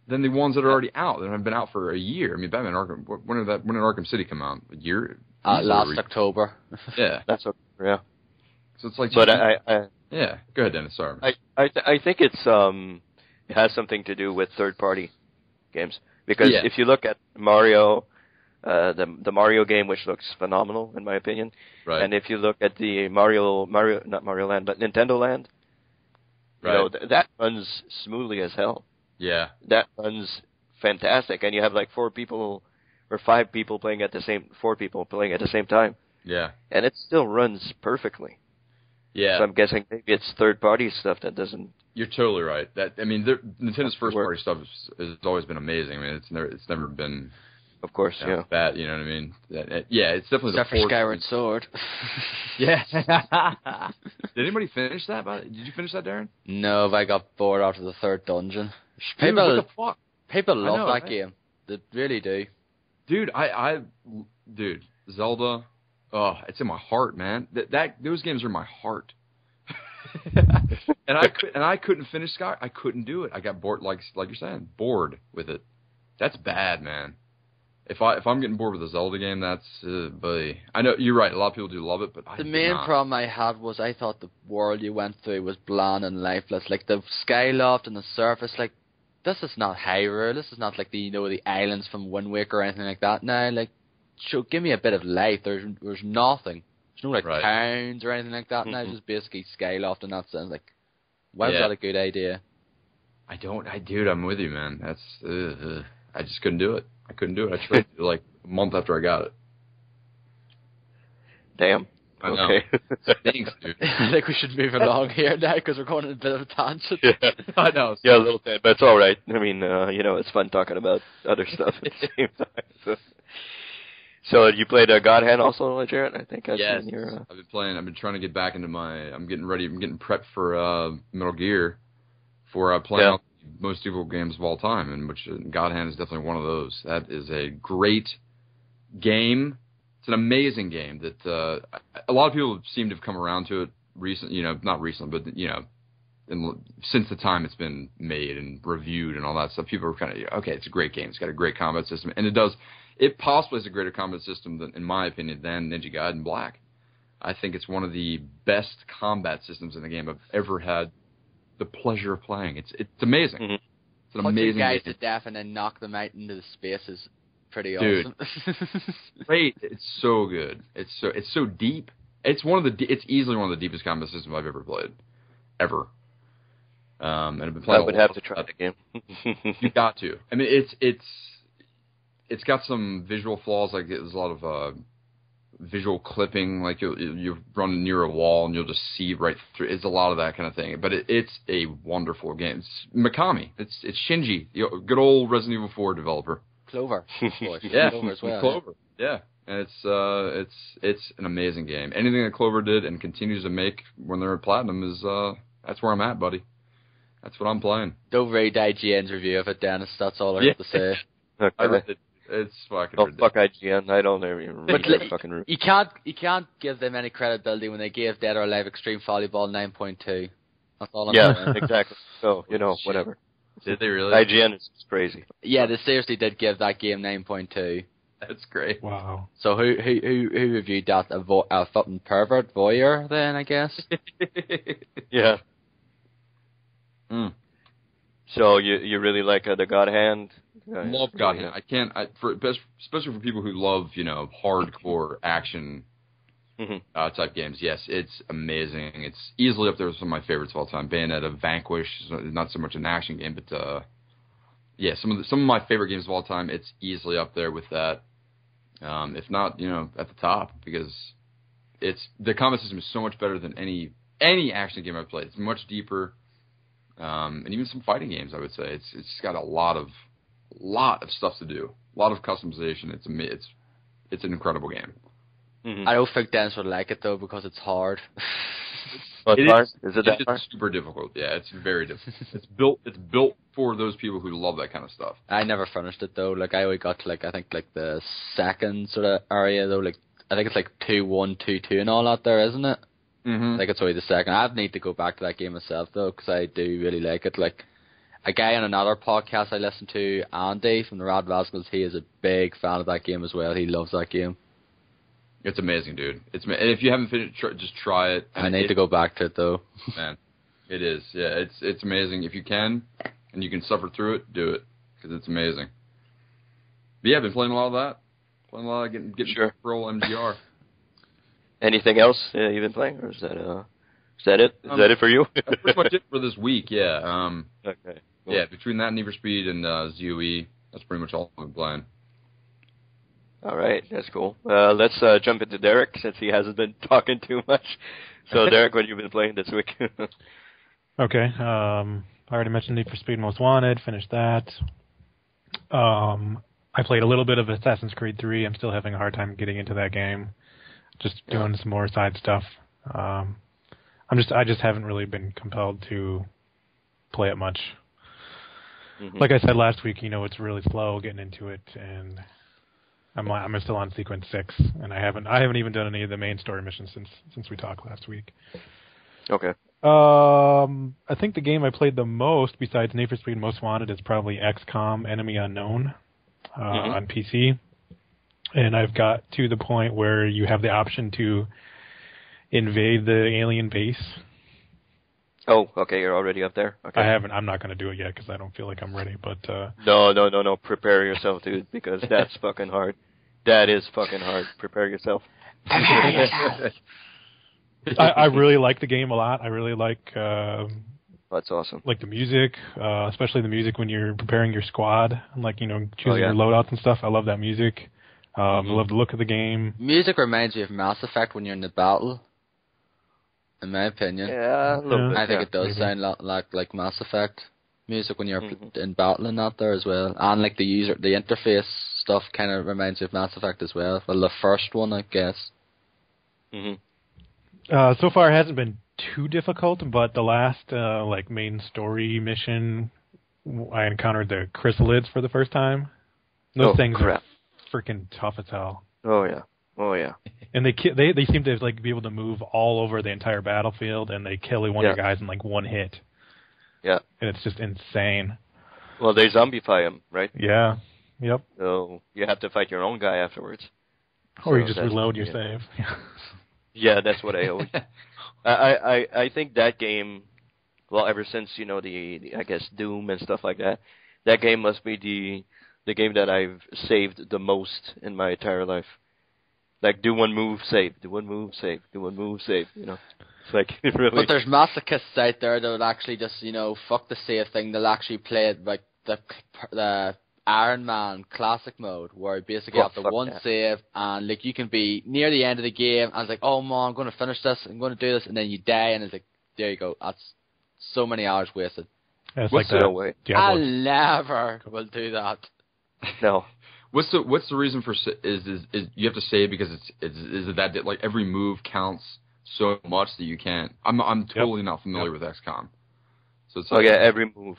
than the ones that are already out that have been out for a year. I mean, Batman Arkham. When did Arkham City come out? A year? Last October. Yeah, that's okay. Yeah. So it's like, but yeah. Go ahead, Dennis. Sorry. I think it has something to do with third party games because if you look at Mario, the Mario game, which looks phenomenal in my opinion, right. And if you look at the not Mario Land, but Nintendo Land, right. You know, that runs smoothly as hell. Yeah. That runs fantastic, and you have like 4 people or 5 people playing at the same time. Yeah. And it still runs perfectly. Yeah. So I'm guessing maybe it's third-party stuff that doesn't. You're totally right. Nintendo's first-party stuff has always been amazing. I mean, it's never been. Of course, yeah. Bad, you know what I mean? It's definitely except for Skyward Sword. Yeah. Did anybody finish that? Did you finish that, Darren? No, but I got bored after the 3rd dungeon. Dude, what the fuck? People love that game. They really do. Dude, dude, Zelda. Oh, it's in my heart, man. Those games are in my heart. and I couldn't finish Sky. I couldn't do it. I got bored, like you're saying, bored with it. That's bad, man. If I'm getting bored with a Zelda game, that's boy. I know you're right. A lot of people do love it, but the main problem I had was I thought the world you went through was bland and lifeless. Like the Skyloft and the surface, like this is not Hyrule. This is not like the islands from Wind Waker or anything like that. Now, like, give me a bit of life. There's nothing. There's no towns or anything like that. Now it's just basically Skyloft, and that sounds like why was that a good idea? Dude, I'm with you, man. That's I just couldn't do it. I tried to like a month after I got it. Damn. Okay. Thanks, dude. I think we should move along here now because we're going on a bit of a tangent. Yeah. I know. Yeah, a little bit, but it's all right. I mean, it's fun talking about other stuff at the same time. So you played God Hand also, Jarret? I think I've seen your... I've been playing. I've been trying to get back into I'm getting ready. I'm getting prepped for Metal Gear for playing the most difficult games of all time, and which God Hand is definitely one of those. That is a great game. It's an amazing game that a lot of people seem to have come around to it not recently, but since the time it's been made and reviewed and all that stuff, people are kind of okay. It's a great game. It's got a great combat system, and it possibly has a greater combat system than, in my opinion, than Ninja Gaiden Black. I think it's one of the best combat systems in the game I've ever had the pleasure of playing. It's amazing. Mm-hmm. It's an amazing guys game. to death and then knock them out into the space is pretty awesome. Great. It's so good. It's so deep. It's easily one of the deepest combat systems I've ever played, ever. And I've been playing. I would have to try the game. You got to. I mean, it's got some visual flaws. Like there's a lot of visual clipping. Like you run near a wall and you'll just see right through. It's a lot of that kind of thing. But it's a wonderful game. It's Mikami. It's Shinji, good old Resident Evil 4 developer. Clover. Yeah, Clover as well. Clover. Yeah. And it's an amazing game. Anything that Clover did and continues to make when they're at Platinum is that's where I'm at, buddy. That's what I'm playing. Don't read IGN's review of it, Dennis. That's all I have to say. Okay. I read it. It's fucking ridiculous. Fuck IGN. I don't even read their fucking review. You can't give them any credibility when they gave Dead or Alive Extreme Volleyball 9.2. That's all I'm saying. Exactly. So, whatever. Did they really? IGN is crazy. Yeah, they seriously did give that game 9.2. That's great. Wow. So who reviewed that? A fucking pervert voyeur then, I guess? Yeah. So you really like the God Hand? Love God Hand. I can't. Especially for people who love hardcore action type games. Yes, it's amazing. It's easily up there with some of my favorites of all time. Bayonetta, Vanquish, not so much an action game, but some of my favorite games of all time. It's easily up there with that. If not, at the top, because the combat system is so much better than any action game I've played. It's much deeper, and even some fighting games. I would say it's got a lot of stuff to do, a lot of customization. It's an incredible game. Mm-hmm. I don't think Dennis would like it though because it's hard. Is it that it's hard? super difficult. Yeah, it's very difficult. It's built for those people who love that kind of stuff. I never finished it though. Like I only got to I think the second sort of area though. Like I think it's 2-1, 2-2 and all out there, isn't it? Mm-hmm. I think it's only the second. I need to go back to that game myself though because I do really like it. Like a guy on another podcast I listen to, Andy from the Rad Rascals, he is a big fan of that game as well. He loves that game. It's amazing, dude. And if you haven't finished, just try it. I need to go back to it though. Man, it is. Yeah, it's amazing. If you can, and you can suffer through it, do it because it's amazing. But yeah, I've been playing a lot of that. Playing a lot of getting sure. Pro MGR. Anything else you've been playing, or is that it? Is that it for you? That's pretty much it for this week. Yeah. Okay. Cool. Yeah, between that and Need for Speed and ZOE, that's pretty much all I've been playing. All right, that's cool. Let's jump into Derek since he hasn't been talking too much. So, Derek, what have you been playing this week? Okay. I already mentioned Need for Speed Most Wanted. Finished that. I played a little bit of Assassin's Creed 3. I'm still having a hard time getting into that game. Just doing some more side stuff. I just haven't really been compelled to play it much. Mm-hmm. Like I said last week, it's really slow getting into it, and I'm still on sequence 6, and I haven't even done any of the main story missions since we talked last week. Okay. I think the game I played the most besides Need for Speed Most Wanted is probably XCOM Enemy Unknown on PC, and I've got to the point where you have the option to invade the alien base. Oh, okay, you're already up there? Okay. I'm not going to do it yet because I don't feel like I'm ready, but... No, prepare yourself, dude, because that's fucking hard. That is fucking hard. Prepare yourself. I really like the game a lot. I really like... that's awesome. Like the music, especially the music when you're preparing your squad, and choosing your loadouts and stuff. I love that music. I love the look of the game. Music reminds me of Mass Effect when you're in the battle. In my opinion, yeah, a little bit. I think it does sound a lot like Mass Effect music when you're in battling out there as well, and like the interface stuff kind of reminds me of Mass Effect as well. Well, the first one, I guess. So far, it hasn't been too difficult, but the last main story mission, I encountered the chrysalids for the first time. Those things are freaking tough as hell. Oh yeah. And they seem to be able to move all over the entire battlefield, and they kill one of your guys in one hit. Yeah. And it's just insane. Well, they zombify him, right? Yeah. Yep. So you have to fight your own guy afterwards. Or you just reload your save. Yeah, that's what I always... I think that game, well, ever since, the I guess, Doom and stuff like that, that game must be the game that I've saved the most in my entire life. Like, do one move, save. Do one move, save. Do one move, save. It's like, really... But there's masochists out there that would actually just, fuck the save thing. They'll actually play it like the Iron Man classic mode, where you basically have the one save, and you can be near the end of the game, and it's like, oh man, I'm going to finish this, I'm going to do this, and then you die, and it's like, there you go. That's so many hours wasted. Yeah, it's no way. I never will do that. No. What's the reason for is you have to save because is it that every move counts so much that you can't? I'm totally not familiar with XCOM. So it's every move.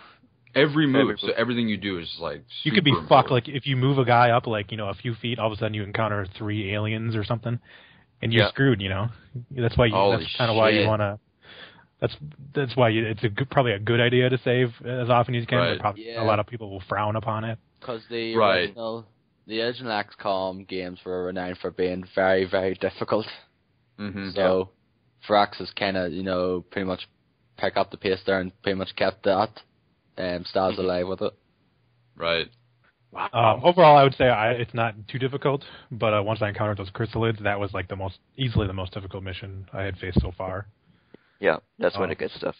Every move. So everything you do is you could be fucked. If you move a guy up a few feet, all of a sudden you encounter 3 aliens or something, and you're screwed. That's why. That's kind of why you want to. That's why it's probably a good idea to save as often as you can. Right. But a lot of people will frown upon it. Because the original XCOM games were renowned for being very, very difficult. So Frax has kind of, pretty much pick up the pace there and pretty much kept that styles alive with it. Right. Wow. Overall, I would say it's not too difficult, but once I encountered those chrysalids, that was easily the most difficult mission I had faced so far. Yeah, that's when it gets tough.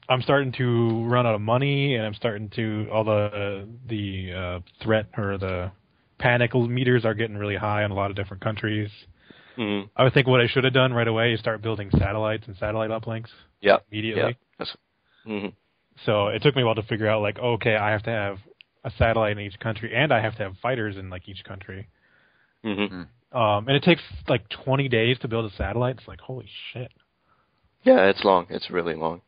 I'm starting to run out of money, and I'm starting to all the threat or the panic meters are getting really high in a lot of different countries. Mm-hmm. I would think what I should have done right away is start building satellites and satellite uplinks. Yeah. Immediately. Yeah. Mm-hmm. So it took me a while to figure out, like, okay, I have to have a satellite in each country, and I have to have fighters in, like, each country. Mm-hmm. And it takes, like, 20 days to build a satellite. It's like, holy shit. Yeah, it's long. It's really long.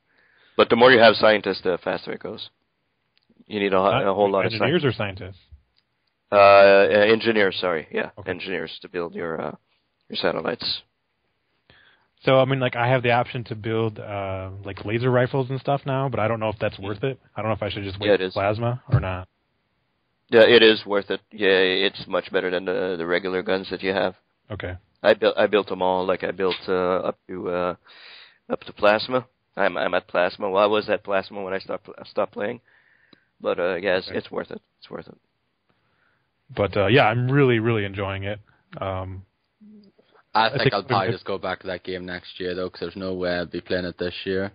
But the more you have scientists, the faster it goes. You need a whole lot of engineers or scientists? engineers, sorry. Yeah, Okay. engineers to build your satellites. So, I mean, like, I have the option to build, like, laser rifles and stuff now, but I don't know if that's worth it. I don't know if I should just wait for plasma or not. Yeah, it is worth it. Yeah, it's much better than the regular guns that you have. Okay. I built them all. Like, I built up to plasma. I'm at plasma. Well, I was at plasma when I stopped playing. But yeah, it's worth it. It's worth it. But yeah, I'm really, really enjoying it. I think I'll probably just go back to that game next year, though, because there's no way I'll be playing it this year.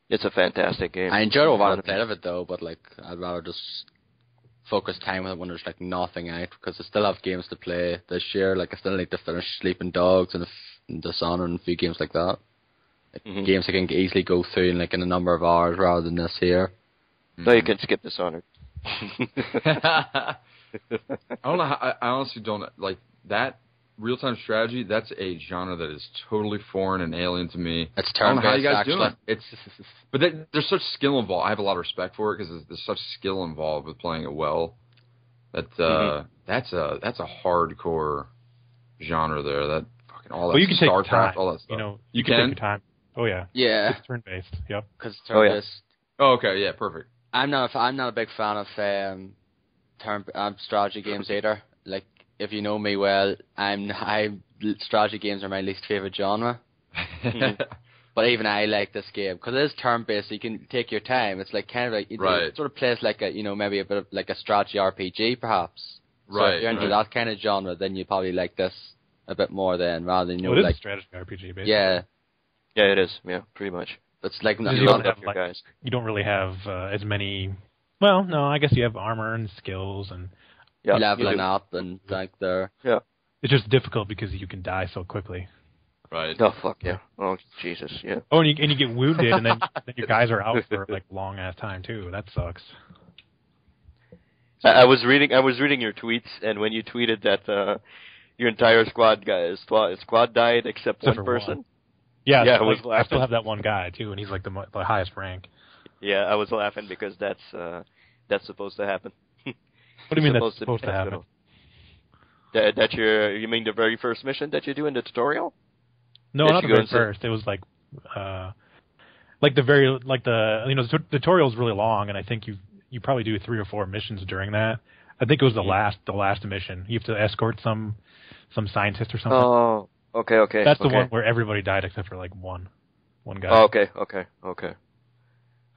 It's a fantastic game. I enjoyed a lot of play of it, though, but like I'd rather just focus time with it when there's like nothing out, because I still have games to play this year. Like I still need to finish Sleeping Dogs and Dishonored and a few games like that. Like, games I can easily go through in like in a number of hours rather than this here. No, you can skip Dishonored. I don't know. I honestly don't like that. Real-time strategy, that's a genre that is totally foreign and alien to me. It's I don't know how you guys actually. do it. But there's such skill involved. I have a lot of respect for it because there's such skill involved with playing it well. That that's a hardcore genre there. That fucking all that you can take StarCraft, time, all that stuff. You know, you can can take your time. Oh yeah. Yeah. It's turn-based. Yep. Because it's turn-based. Oh, okay, yeah, perfect. I'm not a big fan of strategy games either. Like, if you know me well, strategy games are my least favorite genre. But even I like this game because it is turn-based. So you can take your time. It's like kind of like it sort of plays like a maybe a bit of like a strategy RPG perhaps. So if you're into that kind of genre, then you probably like this a bit more then rather than it is like a strategy RPG basically. Yeah. Yeah, it is. Yeah, pretty much. It's like you don't really have as many. Well, no, I guess you have armor and skills and leveling up and like there. Yeah. It's just difficult because you can die so quickly. Right. Oh fuck yeah. Oh Jesus, yeah. Oh, and you get wounded, and then your guys are out for like long ass time too. That sucks. I was reading your tweets, and when you tweeted that your entire squad died except one person. Yeah, I was laughing. I still have that one guy too, and he's like the highest rank. Yeah, I was laughing because that's supposed to happen. What do you mean that's supposed to happen? You mean the very first mission that you do in the tutorial? No, not the very first. It was like the tutorial is really long, and I think you probably do 3 or 4 missions during that. I think it was the last mission. You have to escort some scientist or something. Oh, okay. That's the one where everybody died except for like one guy. Oh, okay.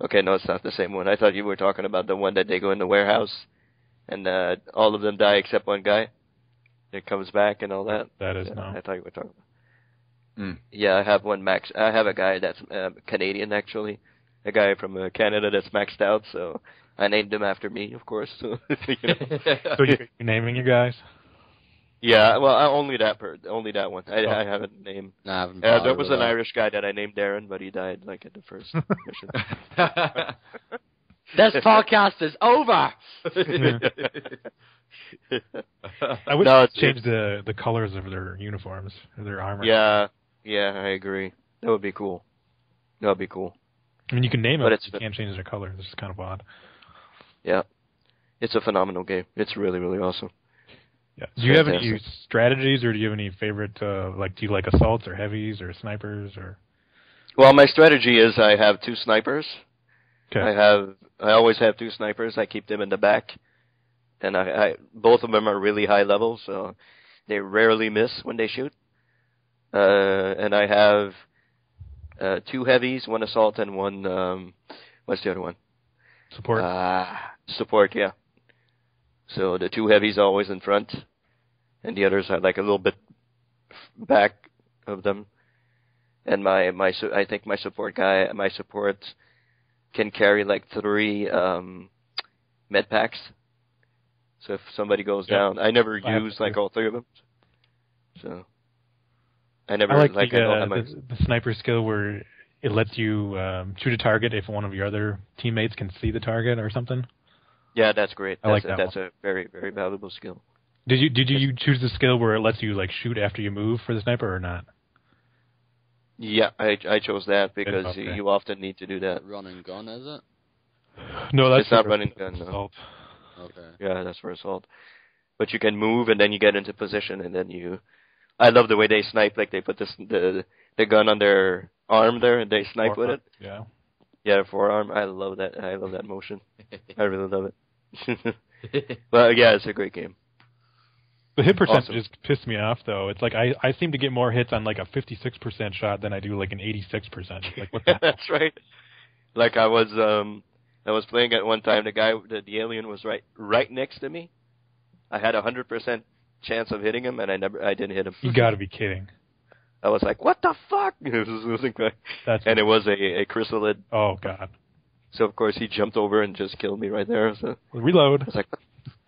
Okay, no, it's not the same one. I thought you were talking about the one that they go in the warehouse and all of them die except one guy. It comes back and all that. That is no. I thought you were talking about. Yeah, I have one max. I have a guy that's Canadian actually, a guy from Canada that's maxed out. So I named him after me, of course. So, So you're naming your guys? Yeah, well, only that one. I haven't named. No, I haven't there was an Irish guy that I named Darren, but he died like at the first mission. This podcast is over. I would change the colors of their uniforms, or their armor. Yeah, I agree. That would be cool. I mean, you can name it, but you can't change their color. This is kind of odd. Yeah, it's a phenomenal game. It's really, really awesome. Yeah. Do you have any strategies, or do you have any favorite? Do you like assaults or heavies or snipers or? Well, my strategy is I have 2 snipers. Okay. I always have 2 snipers. I keep them in the back, and I both of them are really high level, so they rarely miss when they shoot. And I have 2 heavies, 1 assault, and 1 what's the other one? Support. Support, yeah. So the 2 heavies are always in front, and the others are like a little bit back of them. And I think my support can carry like 3 med packs. So if somebody goes down, I never use like all 3 of them. So I never I like I don't have the sniper skill where it lets you shoot a target if one of your other teammates can see the target or something. Yeah, that's great. I like that That's one. a very, very valuable skill. Did you choose the skill where it lets you like shoot after you move for the sniper or not? Yeah, I chose that because Okay. you often need to do that. Run and gun, is it? No, that's It's not for running gun. No. assault. Okay. Yeah, that's for assault. But you can move and then you get into position and then you. I love the way they snipe. Like they put the gun on their arm there and they snipe with it. Yeah. Yeah, forearm. I love that. I love that motion. I really love it. But yeah, it's a great game. The hit percentages piss me off though. It's like I seem to get more hits on like a 56% shot than I do like an 86%. Like what the hell? That's right. Like I was playing at one time. The alien was right next to me. I had 100% chance of hitting him, and I didn't hit him. You got to be kidding. I was like, what the fuck? And it was a chrysalid. Oh god. So of course he jumped over and just killed me right there. So Reload. I was like,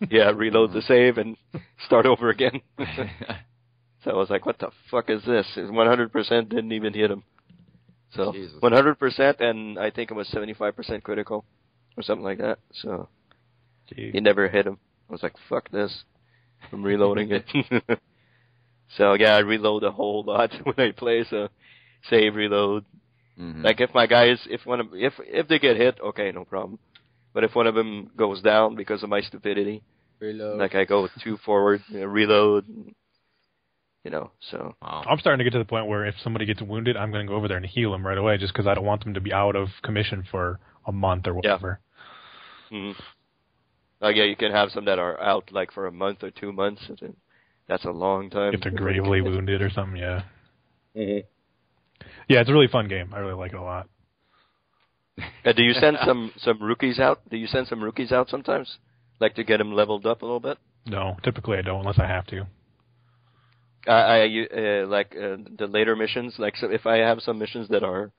yeah, reload the save and start over again. So I was like, what the fuck is this? 100% didn't even hit him. So Jesus. 100%, and I think it was 75% critical or something like that. So Jeez. he never hit him. I was like, fuck this. I'm reloading it. So yeah, I reload a whole lot when I play. So save, reload. Mm-hmm. Like if my guys, if they get hit, okay, no problem. But if one of them goes down because of my stupidity, Reload. like I go 2 forward, reload, so. Wow. I'm starting to get to the point where if somebody gets wounded, I'm going to go over there and heal them right away just because I don't want them to be out of commission for a month or whatever. Yeah. Mm-hmm. Like, yeah, you can have some that are out like for a month or 2 months. That's a long time. If they're gravely wounded or something, yeah. Mm-hmm. Yeah, it's a really fun game. I really like it a lot. Do you send some rookies out? Do you send some rookies out sometimes? Like to get them leveled up a little bit? No, typically I don't unless I have to. The later missions, like so if I have some missions that are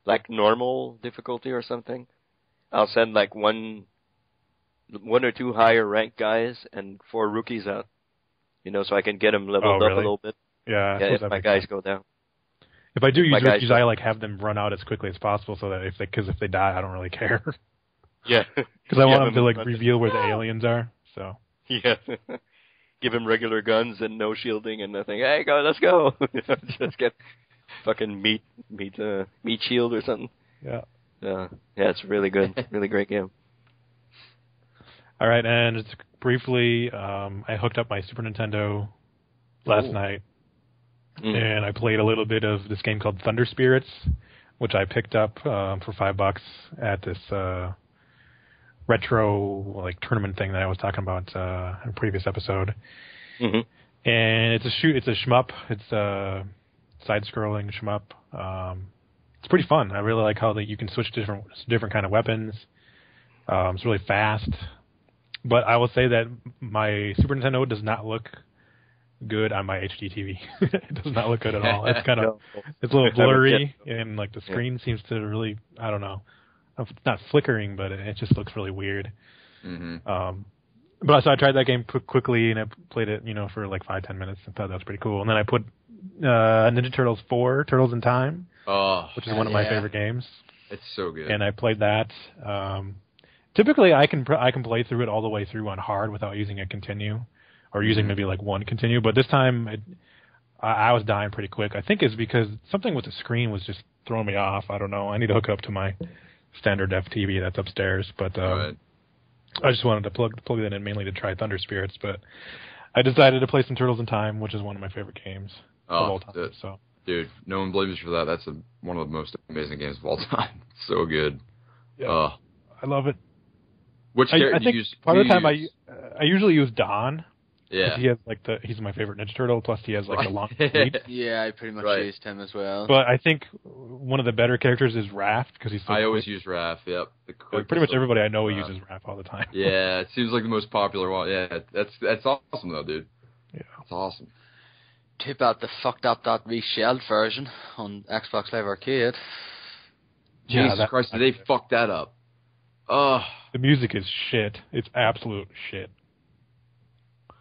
like normal difficulty or something, I'll send like one or two higher ranked guys and 4 rookies out, so I can get them leveled up a little bit. Yeah, if my guys go down. If I do use rookies, I like have them run out as quickly as possible so that if they die, I don't really care. Yeah, because I want them to like reveal where the aliens are. So yeah. Give him regular guns and no shielding and nothing. Hey, let's go. Just get fucking meat shield or something. Yeah. Yeah, it's really good. Really great game. All right, and just briefly, I hooked up my Super Nintendo last night, and I played a little bit of this game called Thunder Spirits, which I picked up for $5 at this retro tournament thing that I was talking about in a previous episode. Mm-hmm. And it's a shmup. It's a side-scrolling shmup. It's pretty fun. I really like how you can switch to different kind of weapons. It's really fast. But I will say that my Super Nintendo does not look good on my HD TV. It does not look good at all. It's it's a little blurry, and the screen seems to really, I don't know. It's not flickering, but it just looks really weird. Mm-hmm. But so I tried that game quickly, and I played it, for like 5-10 minutes, and thought that was pretty cool. And then I put Ninja Turtles 4, Turtles in Time, which is one of my favorite games. It's so good. And I played that. Typically, I can play through it all the way through on hard without using a continue, or using maybe like one continue. But this time, I was dying pretty quick. I think it's because something with the screen was just throwing me off. I don't know. I need to hook up to my standard def TV that's upstairs, but right. I just wanted to plug that in mainly to try Thunder Spirits, but I decided to play some Turtles in Time, which is one of my favorite games of all time. Dude, no one blames you for that. That's one of the most amazing games of all time. So good. Yeah, I love it. Which character do you use? Part of the time I usually use Don. Yeah, he has he's my favorite Ninja Turtle. Plus, he has the long feet. Yeah, I pretty much used him as well. But I think one of the better characters is Raph because he's. I always use Raph. Yep. Pretty much everybody I know uses Raph all the time. Yeah, it seems like the most popular one. Yeah, that's awesome though, dude. Yeah, it's awesome. Too bad they fucked up that reshelled version on Xbox Live Arcade. Jesus Christ, did they fuck that up? Oh. The music is shit. It's absolute shit.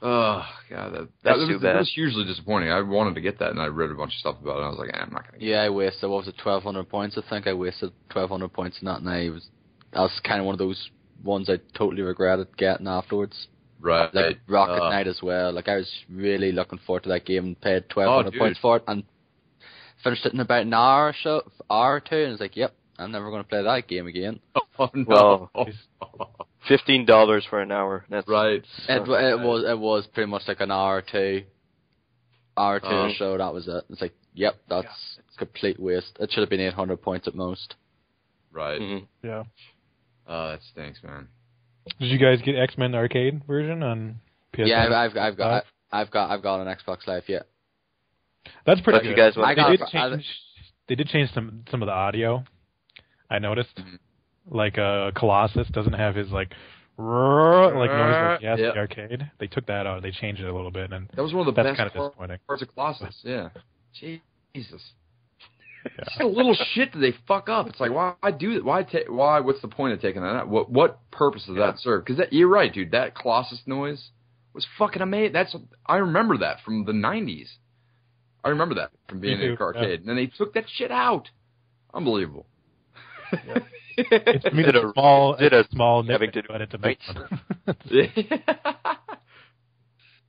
Oh god, that was hugely disappointing. I wanted to get that, and I read a bunch of stuff about it. And I was like, I'm not gonna. I wasted 1,200 points. I think I wasted 1,200 points in that, and that was kind of one of those ones I totally regretted getting afterwards. Right. Like Rocket Knight as well. Like I was really looking forward to that game and paid 1,200 points for it, and finished it in about an hour or two, and I was like, yep, I'm never going to play that game again. Oh no. Well, $15 for an hour. That's right. It was pretty much like an hour or two or so. That was it. It's like, yep, that's complete waste. It should have been 800 points at most. Right. Mm-hmm. Yeah. Oh, that stinks, man. Did you guys get X-Men Arcade version on PS5? Yeah, I've got an Xbox Live. Yeah. That's pretty good. You guys want they did change some of the audio. I noticed. Mm-hmm. Like Colossus doesn't have his like noise like he has in the arcade. They took that out. They changed it a little bit, and that was one of the that's best kind of disappointing. parts of Colossus. Yeah. Jesus. Yeah. Just a little shit that they fuck up. It's like, why do that? Why? What's the point of taking that out? What purpose does that serve? Because you're right, dude. That Colossus noise was fucking amazing. I remember that from the 90s. I remember that from being in the arcade. And then they took that shit out. Unbelievable. Yeah. It's a small having to do but it's a big one.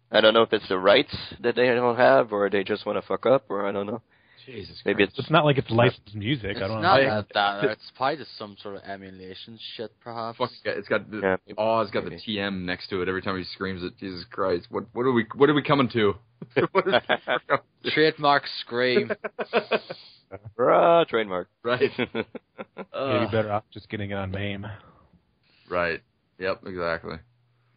I don't know if it's the rights that they don't have, or they just want to fuck up, or I don't know. Jesus, maybe it's not like it's licensed music. I don't know. It's not that. It's probably just some sort of emulation shit, perhaps. It's got the TM next to it every time he screams it. Jesus Christ! What are we coming to? Trademark scream. Trademark. Right. Maybe better off just getting it on MAME. Right. Yep. Exactly.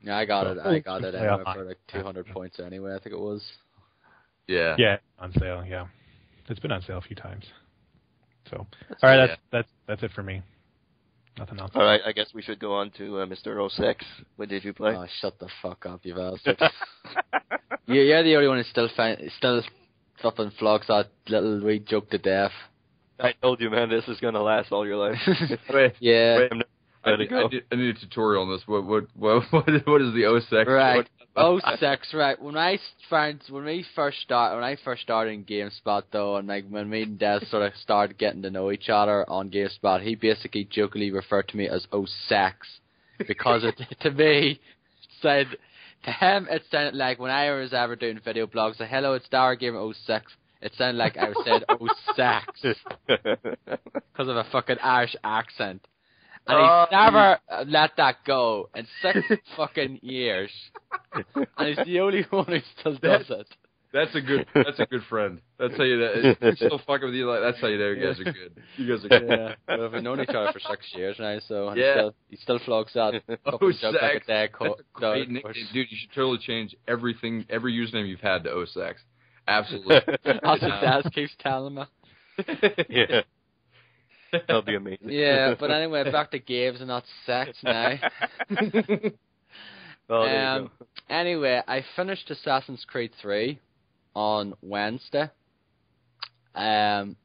Yeah, I got it anyway for like 200 points anyway. I think it was. Yeah. Yeah, on sale. Yeah, it's been on sale a few times. So, all right, that's it for me. Nothing else. All right, I guess we should go on to Mr. 06. What did you play? Oh, shut the fuck up, you bastard. You're the only one who still fucking flogs that little wee joke to death. I told you, man, this is gonna last all your life. Yeah. I need a tutorial on this. What is the 06? Right. 06, right. When I first started in GameSpot though, and like when me and Des sort of started getting to know each other on GameSpot, he basically jokingly referred to me as 06 because it to me said to him it sounded like when I was ever doing video blogs, like, hello, it's Dara Gamer 06. It sounded like I said 06 because of a fucking Irish accent. And he's never let that go in 6 fucking years. And he's the only one who still does it. That's a good friend. That's how you he's still fucking with you like that's how you know you guys are good. You guys are good. Yeah. Well, we've known each other for 6 years now, so he still flogs that. Dude, you should totally change every username you've had to 06. Absolutely. That's what Daz keeps telling me. Yeah. That'll be amazing. Yeah, but anyway, back to games and not sex now. There you go. Anyway, I finished Assassin's Creed 3 on Wednesday. I'm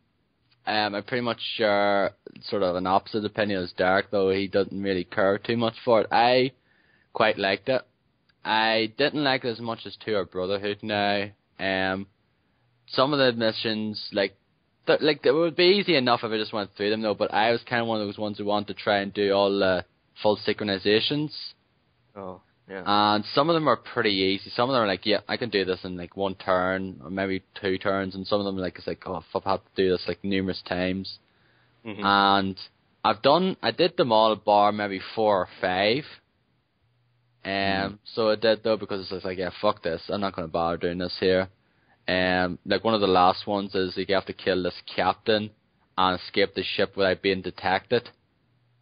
pretty much share sort of an opposite opinion as Derek, though he doesn't really care too much for it. I quite liked it. I didn't like it as much as 2 or Brotherhood now. Some of the missions, it would be easy enough if I just went through them, though, but I was kind of one of those ones who wanted to try and do all the full synchronizations. Oh, yeah. And some of them are pretty easy. Some of them are like, yeah, I can do this in like 1 turn, or maybe 2 turns, and some of them it's like, oh, I've had to do this like numerous times. Mm-hmm. And I did them all bar maybe 4 or 5. So I did, though, because it's like, yeah, fuck this, I'm not going to bother doing this here. Like one of the last ones is you have to kill this captain and escape the ship without being detected,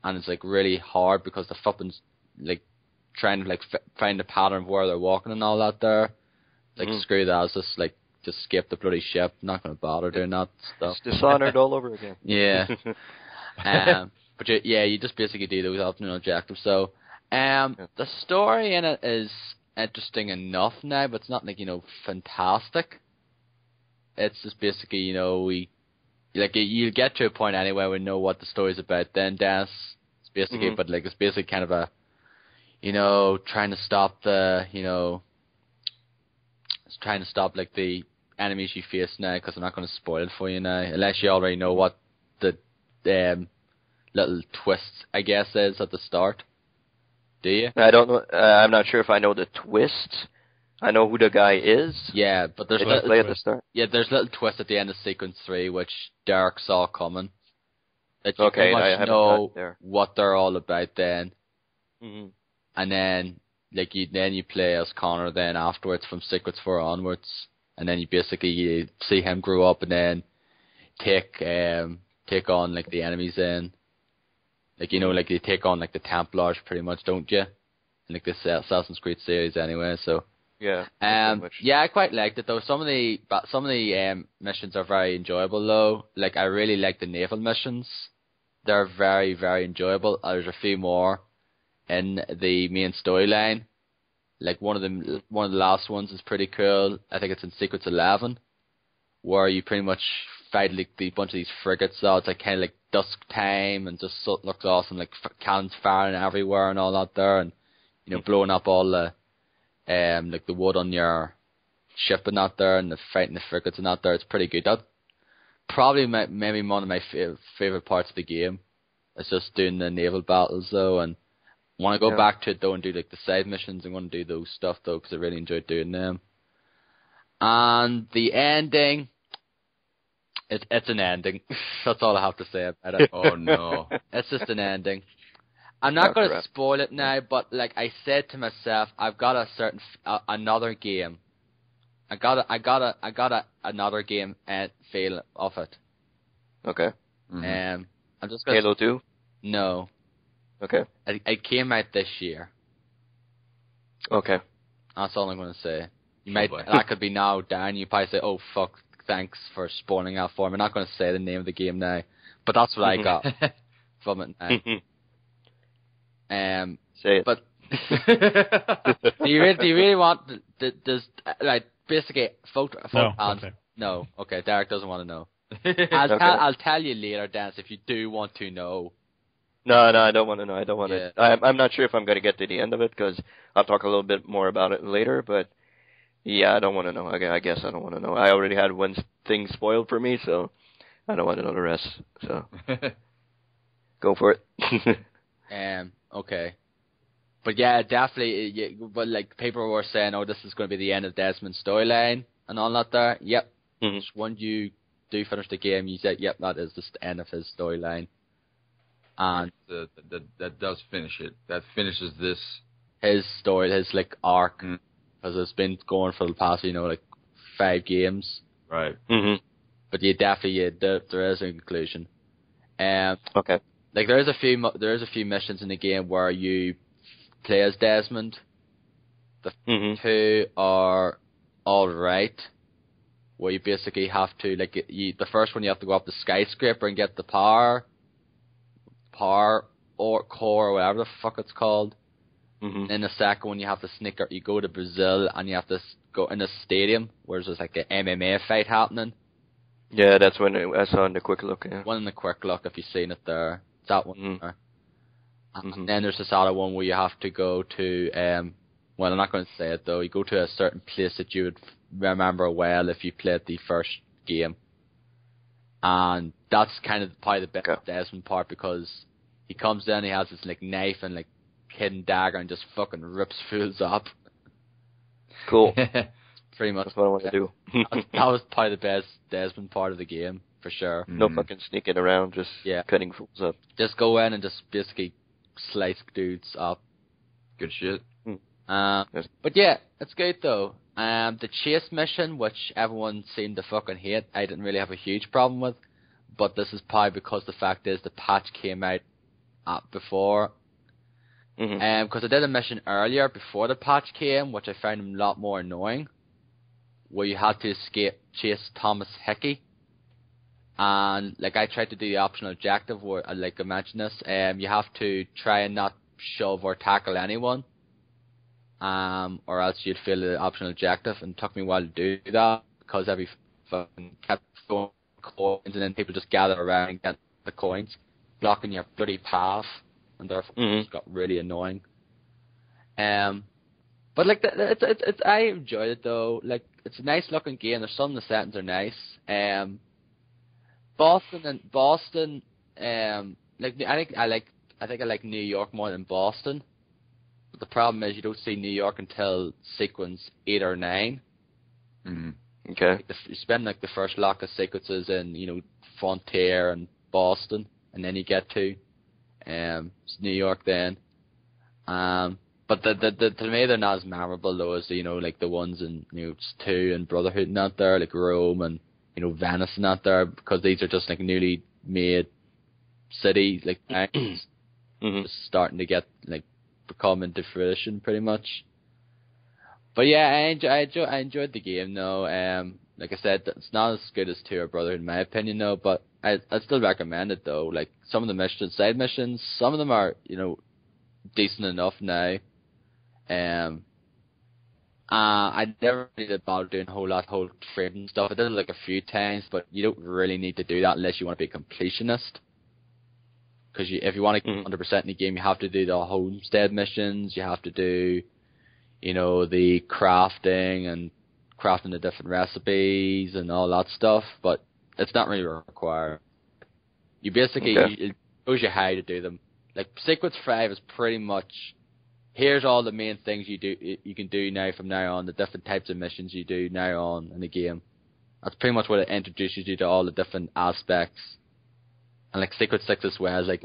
and it's like really hard because the fucking's like trying to find the pattern of where they're walking and all that there. Like screw that, just escape the bloody ship. I'm not gonna bother doing that stuff. It's Dishonored all over again. Yeah. But you just basically do those afternoon objectives. So the story in it is interesting enough now, but it's not like fantastic. It's just basically, you get to a point anyway we know what the story's about. Then Dennis, it's basically, but it's basically kind of a, trying to stop the, It's trying to stop like the enemies you face now, because I'm not going to spoil it for you now, unless you already know what the little twist, I guess, is at the start. Do you? I don't know. I'm not sure if I know the twist. I know who the guy is. Yeah, but there's It's play at the start. Yeah, there's little twist at the end of sequence 3, which Derek saw coming. That you Okay, pretty I much haven't know got there. what they're all about then. Mm-hmm. And then, like, you play as Connor then afterwards from sequence 4 onwards. And then you see him grow up and then take on, like, the enemies then. Like, you know, like, you take on, like, the Templars pretty much, don't you? In, like, the Assassin's Creed series anyway, so... Yeah. Yeah, I quite liked it though. Some of the missions are very enjoyable though. Like I really like the naval missions. They're very, very enjoyable. There's a few more in the main storyline. Like one of the last ones is pretty cool. I think it's in Sequence 11, where you pretty much fight like the bunch of these frigates. So it's like kind of like dusk time and just so it looks awesome. Like cannons firing everywhere and all that there, and you know blowing up all the like the wood on your ship and that there, and the fighting the frigates and that there. It's pretty good. That probably maybe one of my favorite parts of the game. It's just doing the naval battles though, and I want to go back to it though and do like the side missions. I want to do those stuff though because I really enjoyed doing them. And the ending, it's an ending. That's all I have to say about it. Oh no, it's just an ending. I'm not going to spoil it now, but like I said to myself, I've got a certain another game. I got another game feel of it. Okay. I'm just gonna Halo 2? No. Okay. It came out this year. Okay. That's all I'm going to say. You might that could be now, Dan. You probably say, "Oh fuck, thanks for spoiling that for me." I'm not going to say the name of the game now, but that's what I got from it now. Say it. But do you really want does like basically No, okay. Derek doesn't want to know. I'll tell you later, Dennis, if you do want to know. No, I don't want to know. I don't want to. I'm not sure if I'm going to get to the end of it because I'll talk a little bit more about it later. But yeah, I don't want to know. I guess I don't want to know. I already had one thing spoiled for me, so I don't want to know the rest. So go for it. Okay. But yeah, definitely. But like people were saying, oh, this is going to be the end of Desmond's storyline and all that there. Yep. When you do finish the game, you say, yep, that is just the end of his storyline. And that does finish it. That finishes this. His story, his like arc, because it's been going for the past, like 5 games. Right. But yeah, definitely, there is a conclusion. Okay. Like there is a few missions in the game where you play as Desmond. The 2 are all right, where you basically have to the first one you have to go up the skyscraper and get the power or core or whatever the fuck it's called. And then the second one you have to you go to Brazil and you have to go in a stadium where there's like an MMA fight happening. Yeah, that's when I saw in the quick look. Yeah. One in the quick look, if you've seen it there. It's that one there. And then there's this other one where you have to go to, well, I'm not going to say it though. You go to a certain place that you would remember well if you played the first game. And that's kind of probably the best Desmond part because he comes in, he has this like knife and like hidden dagger and just fucking rips fools up. Cool. Pretty much. That's what I want to do. That was probably the best Desmond part of the game, for sure. No fucking sneaking around, just cutting fools up. Just go in and just basically slice dudes up. Good shit. But yeah, it's good though. The chase mission, which everyone seemed to fucking hate, I didn't really have a huge problem with. But this is probably because the fact is the patch came out before. Because I did a mission earlier before the patch came, which I found a lot more annoying, where you had to chase Thomas Hickey. And like I tried to do the optional objective where, like I mentioned this, you have to try and not shove or tackle anyone, or else you'd fail the optional objective. And it took me a while to do that because every fucking kept going coins, and then people just gather around and get the coins, blocking your bloody path, and therefore it got really annoying. But like it's I enjoyed it though. Like it's a nice looking game. There's some of the settings are nice. Boston. Like I think I like New York more than Boston. But the problem is you don't see New York until sequence 8 or 9. Mm-hmm. Okay. Like you spend like the first block of sequences in Frontier and Boston, and then you get to New York then. But to me they're not as memorable though as like the ones in 2 and Brotherhood and that there, like Rome and Venice and that there, because these are just like newly made cities, like just starting to get like become into fruition pretty much. But yeah, I enjoyed the game though. Like I said, it's not as good as 2 or Brotherhood in my opinion though, but I still recommend it though. Like some of the side missions, some of them are decent enough now. I never really bother doing a whole trading stuff. I did it like a few times, but you don't really need to do that unless you want to be a completionist. Because if you want to get 100% in the game, you have to do the homestead missions. You have to do, the crafting the different recipes and all that stuff. But it's not really required. You basically it shows you how to do them. Like Sequence 5 is pretty much, here's all the main things you can do now from now on, the different types of missions you do now on in the game. That's pretty much what it introduces you to all the different aspects. And like Sequence 6 as well is like,